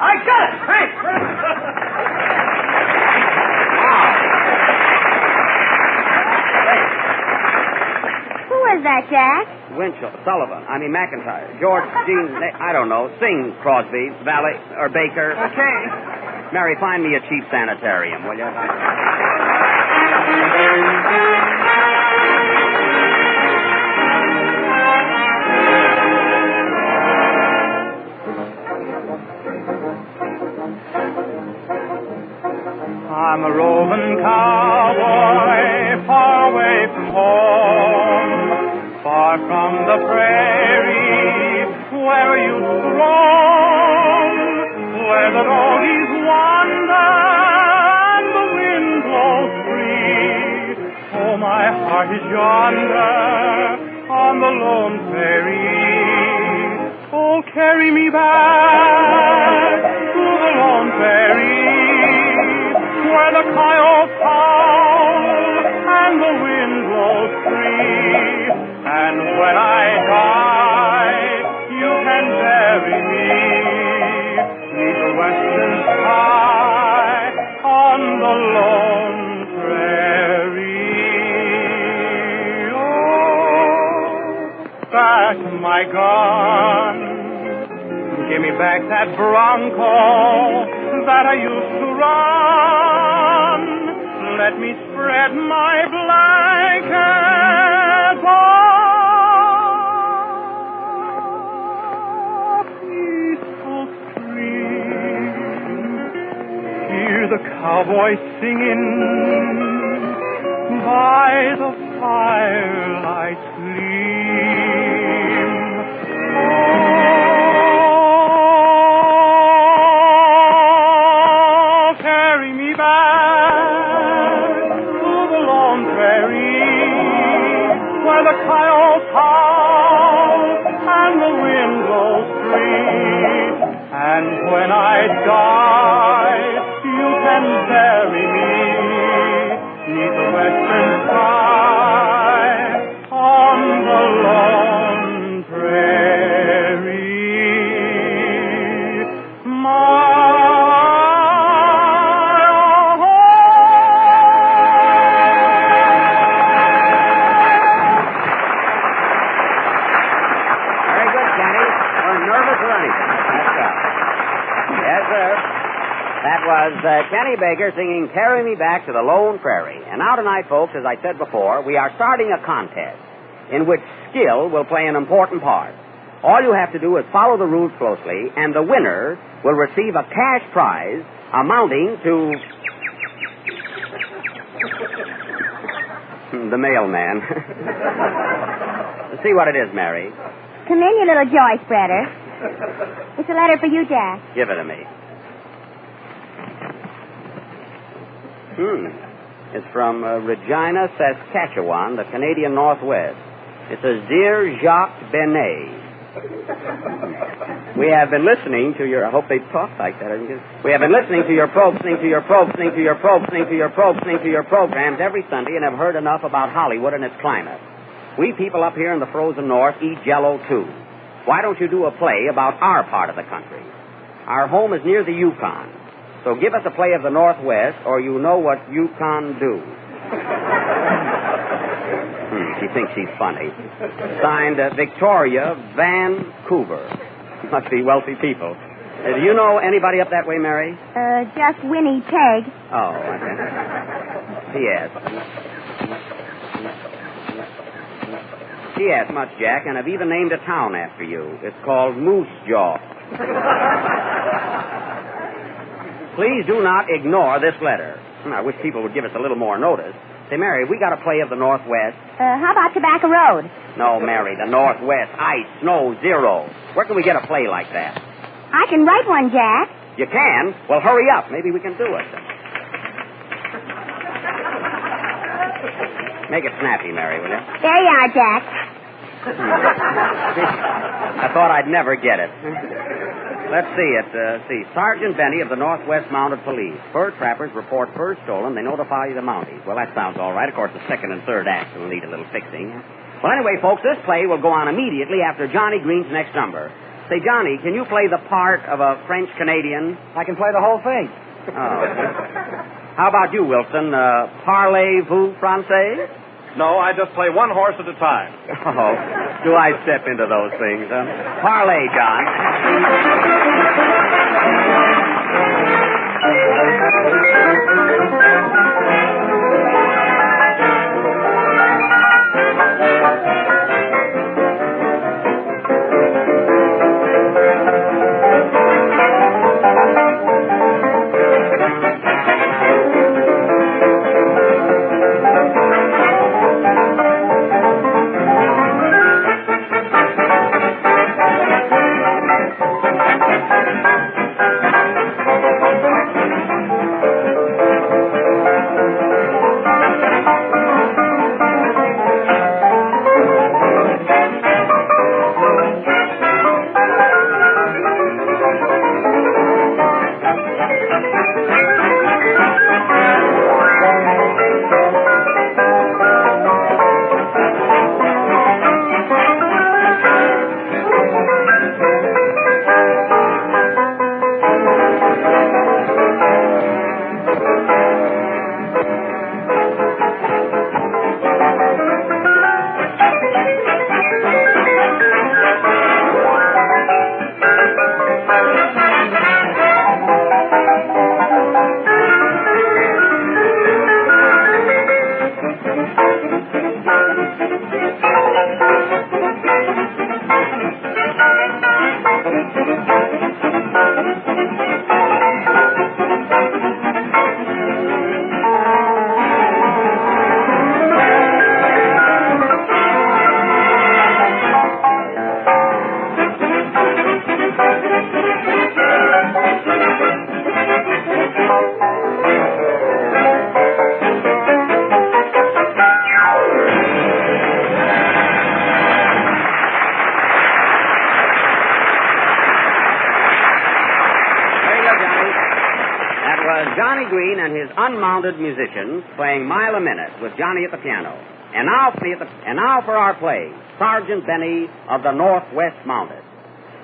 I got it. Thanks. Who is that, Jack? Winchell, Sullivan, McIntyre, George, Jean, I don't know, Sing, Crosby, Valley, or Baker. Okay. Mary, find me a cheap sanitarium, will you? I'm a roving cowboy, far away from home. Far from the prairie, where you roam, where the doggies wander and the wind blows free. Oh, my heart is yonder on the lone prairie. Oh, carry me back to the lone prairie, where the coyotes howl and the wind blows free. And when I die, you can bury me neath the western sky on the lone prairie. Oh, back my gun. Give me back that bronco that I used to run. Let me spread my blanket on the cowboy singing by the firelight's gleam. Oh, carry me back to the lone prairie, where the coyotes howl and the wind blows free. And when I die, you can bury me neath the western sky on the lone prairie. Very good, Kenny. Weren't nervous or anything. That's right. Yes, sir. That was Kenny Baker singing Carry Me Back to the Lone Prairie. And now tonight, folks, as I said before, we are starting a contest in which skill will play an important part. All you have to do is follow the rules closely, and the winner will receive a cash prize amounting to... the mailman. Let's see what it is, Mary. Come in, you little joy spreader. It's a letter for you, Jack. Give it to me. It's from Regina, Saskatchewan, the Canadian Northwest. It says, Dear Jacques Benet, we have been listening to your... I hope they talk like that. We have been listening to your programs every Sunday and have heard enough about Hollywood and its climate. We people up here in the frozen north eat Jell-O, too. Why don't you do a play about our part of the country? Our home is near the Yukon. So give us a play of the Northwest, or you know what Yukon do. She thinks she's funny. Signed, Victoria Vancouver. Must be wealthy people. Do you know anybody up that way, Mary? Just Winnie Peg. Oh, okay. P.S. P.S. much, Jack, and I've even named a town after you. It's called Moose Jaw. Please do not ignore this letter. I wish people would give us a little more notice. Say, Mary, we got a play of the Northwest. How about Tobacco Road? No, Mary, the Northwest. Ice, snow, zero. Where can we get a play like that? I can write one, Jack. You can? Well, hurry up. Maybe we can do it. Make it snappy, Mary, will you? There you are, Jack. I thought I'd never get it. Let's see it. Sergeant Benny of the Northwest Mounted Police. Fur trappers report fur stolen. They notify the Mounties. Well, that sounds all right. Of course, the second and third acts will need a little fixing. Well, anyway, folks, this play will go on immediately after Johnny Green's next number. Say, Johnny, can you play the part of a French-Canadian? I can play the whole thing. Oh. How about you, Wilson? Parlez-vous français? No, I just play one horse at a time. Oh, do I step into those things, huh? Parlay, John. Johnny Green and his unmounted musicians playing Mile a Minute with Johnny at the piano. And now for our play, Sergeant Benny of the Northwest Mounted.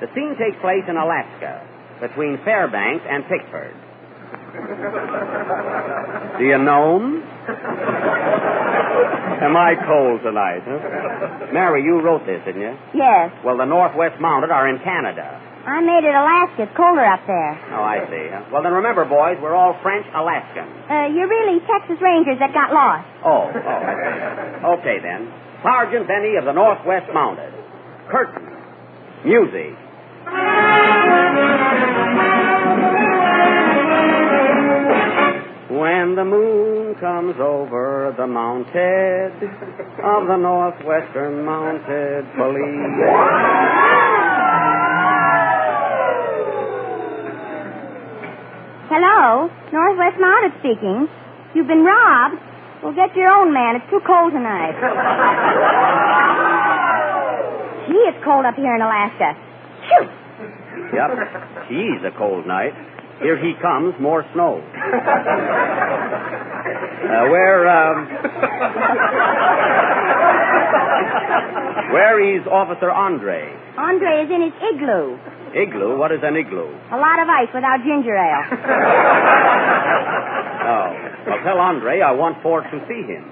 The scene takes place in Alaska, between Fairbanks and Pickford. Do you know 'em? Am I cold tonight, huh? Mary, you wrote this, didn't you? Yes. Well, the Northwest Mounted are in Canada. I made it Alaska. It's colder up there. Oh, I see. Well, then remember, boys, we're all French Alaskans. You're really Texas Rangers that got lost. Oh, I see. Okay, then. Sergeant Benny of the Northwest Mounted. Curtain. Music. When the moon comes over the mounted of the Northwestern Mounted Police. Hello, Northwest Mounted speaking. You've been robbed. Well, get your own man. It's too cold tonight. Gee, it's cold up here in Alaska. Shoot! Yep. Geez, a cold night. Here he comes, more snow. Where is Officer Andre? Andre is in his igloo. Igloo? What is an igloo? A lot of ice without ginger ale. Oh. Well, tell Andre I want for to see him.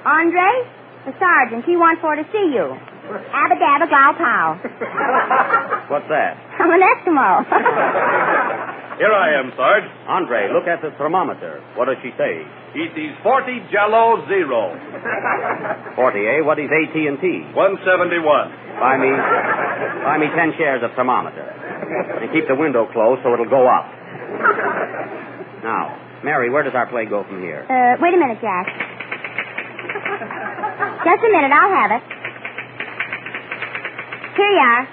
Andre? The sergeant. He wants for to see you. Abba dabba glow pow. What's that? I'm an Eskimo. Here I am, Sarge. Andre, look at the thermometer. What does she say? He sees 40 Jell-O 0. 40, eh? What is AT&T? 171. Buy me 10 shares of thermometer. And keep the window closed so it'll go up. Now, Mary, where does our play go from here? Wait a minute, Jack. Just a minute, I'll have it. Here you are.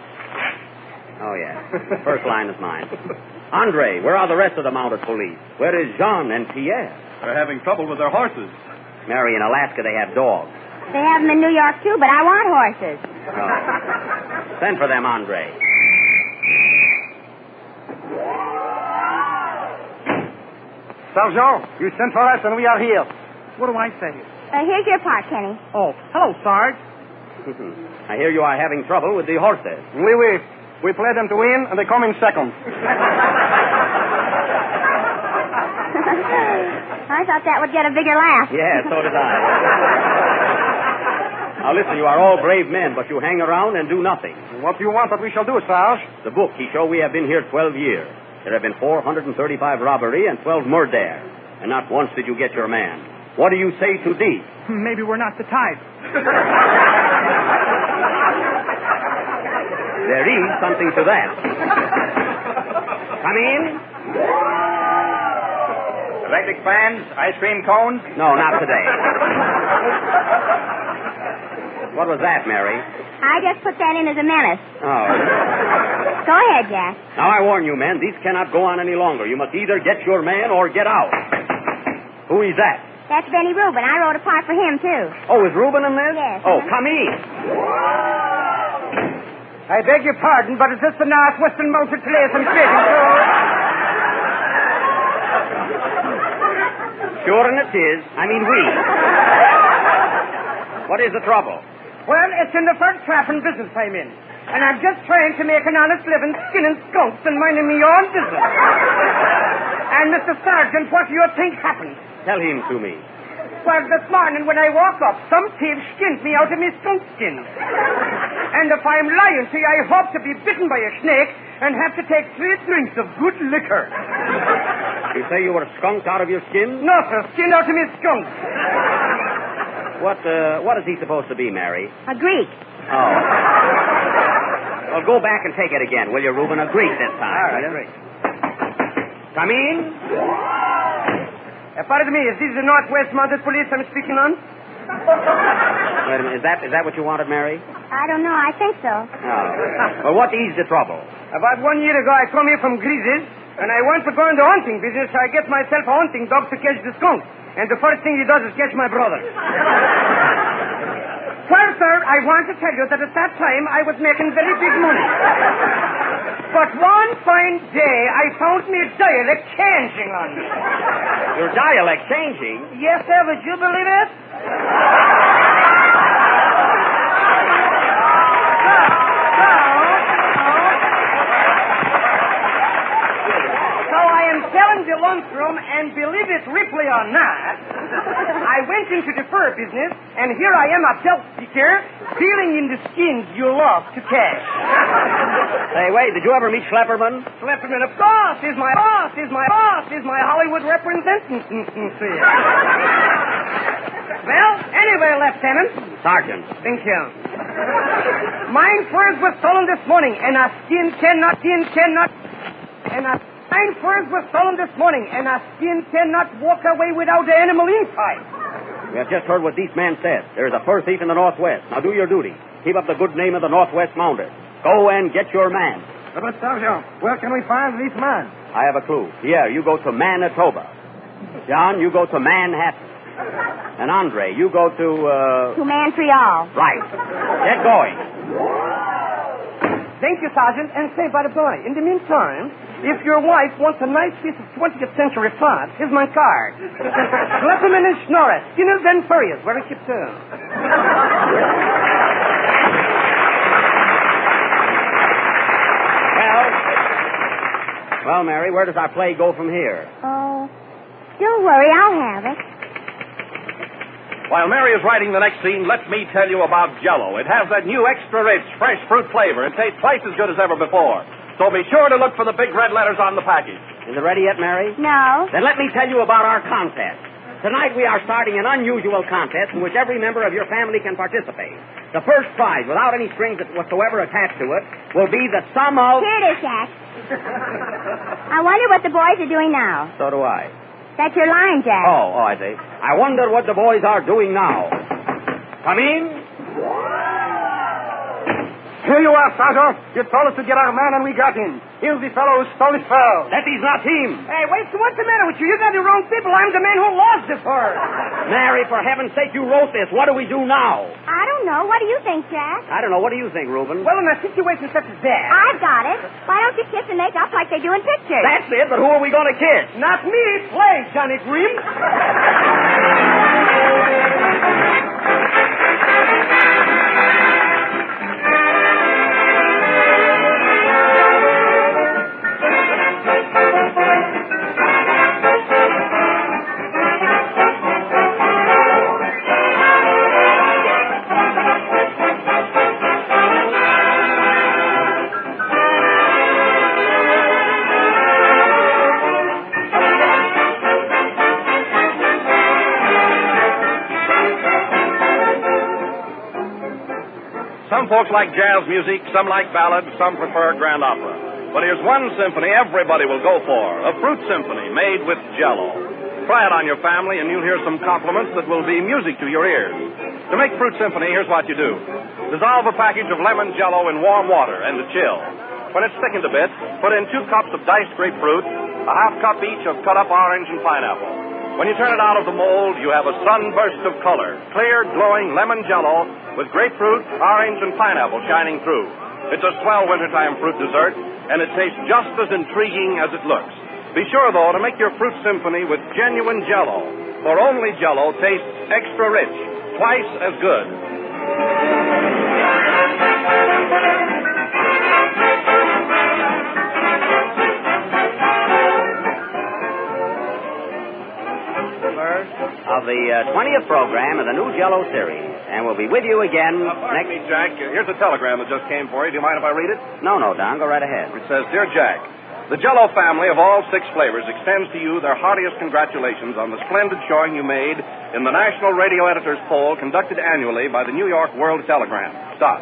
Oh, yeah. First line is mine. Andre, where are the rest of the mounted police? Where is Jean and Pierre? They're having trouble with their horses. Mary, in Alaska, they have dogs. They have them in New York, too, but I want horses. Oh. Send for them, Andre. Sergeant, you sent for us and we are here. What do I say? Here's your part, Kenny. Oh, hello, Sarge. I hear you are having trouble with the horses. Oui. We played them to win, and they come in second. I thought that would get a bigger laugh. Yeah, so did I. Now, listen, you are all brave men, but you hang around and do nothing. What do you want that we shall do, Sarge? The book, he show we have been here 12 years. There have been 435 robbery and 12 murder. And not once did you get your man. What do you say to thee? Maybe we're not the type. There is something to that. Come in. Electric fans, ice cream cones? No, not today. What was that, Mary? I just put that in as a menace. Oh. Go ahead, Jack. Now, I warn you, men, these cannot go on any longer. You must either get your man or get out. Who is that? That's Benny Rubin. I wrote a part for him, too. Oh, is Reuben in this? Yes. Oh, come in. I beg your pardon, but is this the Northwestern Mounted Police I'm speaking to? Sure, and it is. I mean, we. What is the trouble? Well, it's in the fur trapping business I'm in. And I'm just trying to make an honest living skinning skunks and minding me own business. And, Mr. Sergeant, what do you think happened? Tell him to me. Well, this morning when I woke up, some thief skinned me out of my skunk skin. And if I'm lying to you, I hope to be bitten by a snake and have to take 3 drinks of good liquor. You say you were skunked out of your skin? No, sir, skinned out of my skunk. What is he supposed to be, Mary? A Greek. Oh. Well, go back and take it again, will you, Reuben? A Greek this time. All right, Greek. Come in. Pardon me, is this the Northwest Mounted Police I'm speaking on? Wait a minute, is that what you wanted, Mary? I don't know. I think so. Oh. Well, what is the trouble? About 1 year ago, I come here from Greases, and I want to go into hunting business, so I get myself a hunting dog to catch the skunk. And the first thing he does is catch my brother. Well, sir, I want to tell you that at that time I was making very big money. But one fine day, I found me dialect changing on me. Your dialect changing? Yes, sir. Would you believe it? So I am selling the lunchroom, and believe it, Ripley or not, I went into the fur business, and here I am, a belt speaker, dealing in the skins you love to catch. Hey, wait, did you ever meet Schlepperman? Schlepperman, of course, is my Hollywood representative. Well, anyway, Lieutenant. Sergeant. Thank you. Mine furs was stolen this morning, and a skin cannot, and a Mine furs were stolen this morning, and a skin cannot walk away without the animal inside. We have just heard what these men said. There is a fur thief in the Northwest. Now do your duty. Keep up the good name of the Northwest Mounders. Go and get your man. But, Sergeant, where can we find this man? I have a clue. Pierre, you go to Manitoba. John, you go to Manhattan. And Andre, you go to, To Montreal. Right. Get going. Thank you, Sergeant. And say, by the by, in the meantime, if your wife wants a nice piece of 20th century pot, here's my card. Glepperman and Schnorrer, Skinners and Furriers, where it keeps Well, Mary, where does our play go from here? Oh, don't worry, I'll have it. While Mary is writing the next scene, let me tell you about Jell-O. It has that new extra rich, fresh fruit flavor. It tastes twice as good as ever before. So be sure to look for the big red letters on the package. Is it ready yet, Mary? No. Then let me tell you about our contest. Tonight we are starting an unusual contest in which every member of your family can participate. The first prize, without any strings whatsoever attached to it, will be the sum of... Here it is, Jack. I wonder what the boys are doing now. So do I. That's your line, Jack. Oh, I see. I wonder what the boys are doing now. Come in. Here you are, Sergeant. You told us to get our man, and we got him. Here's the fellow who stole his fur. That is not him. Hey, wait, so what's the matter with you? You got the wrong people. I'm the man who lost the fur. Mary, for heaven's sake, you wrote this. What do we do now? I don't know. What do you think, Jack? I don't know. What do you think, Reuben? Well, in a situation such as that... I've got it. Why don't you kiss and make up like they do in pictures? That's it, but who are we going to kiss? Not me. Play, Johnny Grimm. Some folks like jazz music, some like ballads, some prefer grand opera. But here's one symphony everybody will go for, a fruit symphony made with Jell-O. Try it on your family and you'll hear some compliments that will be music to your ears. To make fruit symphony, here's what you do. Dissolve a package of lemon Jell-O in warm water and to chill. When it's thickened a bit, put in 2 cups of diced grapefruit, a half cup each of cut up orange and pineapple. When you turn it out of the mold, you have a sunburst of color, clear, glowing lemon Jell-O with grapefruit, orange, and pineapple shining through. It's a swell wintertime fruit dessert, and it tastes just as intriguing as it looks. Be sure, though, to make your fruit symphony with genuine Jell-O, for only Jell-O tastes extra rich, twice as good. Of the 20th program of the new Jell-O series. And we'll be with you again Pardon me, Jack. Here's a telegram that just came for you. Do you mind if I read it? No, Don. Go right ahead. It says, Dear Jack, the Jell-O family of all 6 flavors extends to you their heartiest congratulations on the splendid showing you made in the National Radio Editors Poll conducted annually by the New York World Telegram. Stop.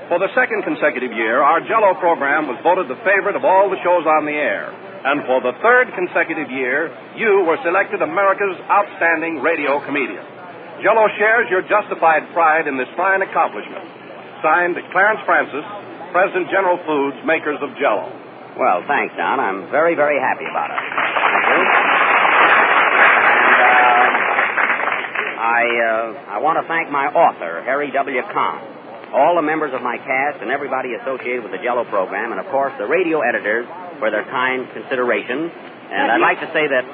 For the 2nd consecutive year, our Jell-O program was voted the favorite of all the shows on the air. And for the 3rd consecutive year, you were selected America's outstanding radio comedian. Jell-O shares your justified pride in this fine accomplishment. Signed, Clarence Francis, President General Foods, makers of Jell-O. Well, thanks, Don. I'm very, very happy about it. Thank you. And I want to thank my author, Harry W. Kahn, all the members of my cast, and everybody associated with the Jell-O program, and, of course, the radio editors for their kind consideration. And I'd like to say that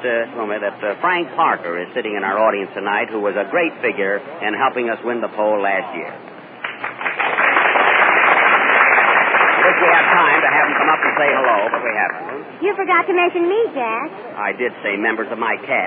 Frank Parker is sitting in our audience tonight, who was a great figure in helping us win the poll last year. I wish we had time to have him come up and say hello, but we haven't. You forgot to mention me, Jack. I did say members of my cast.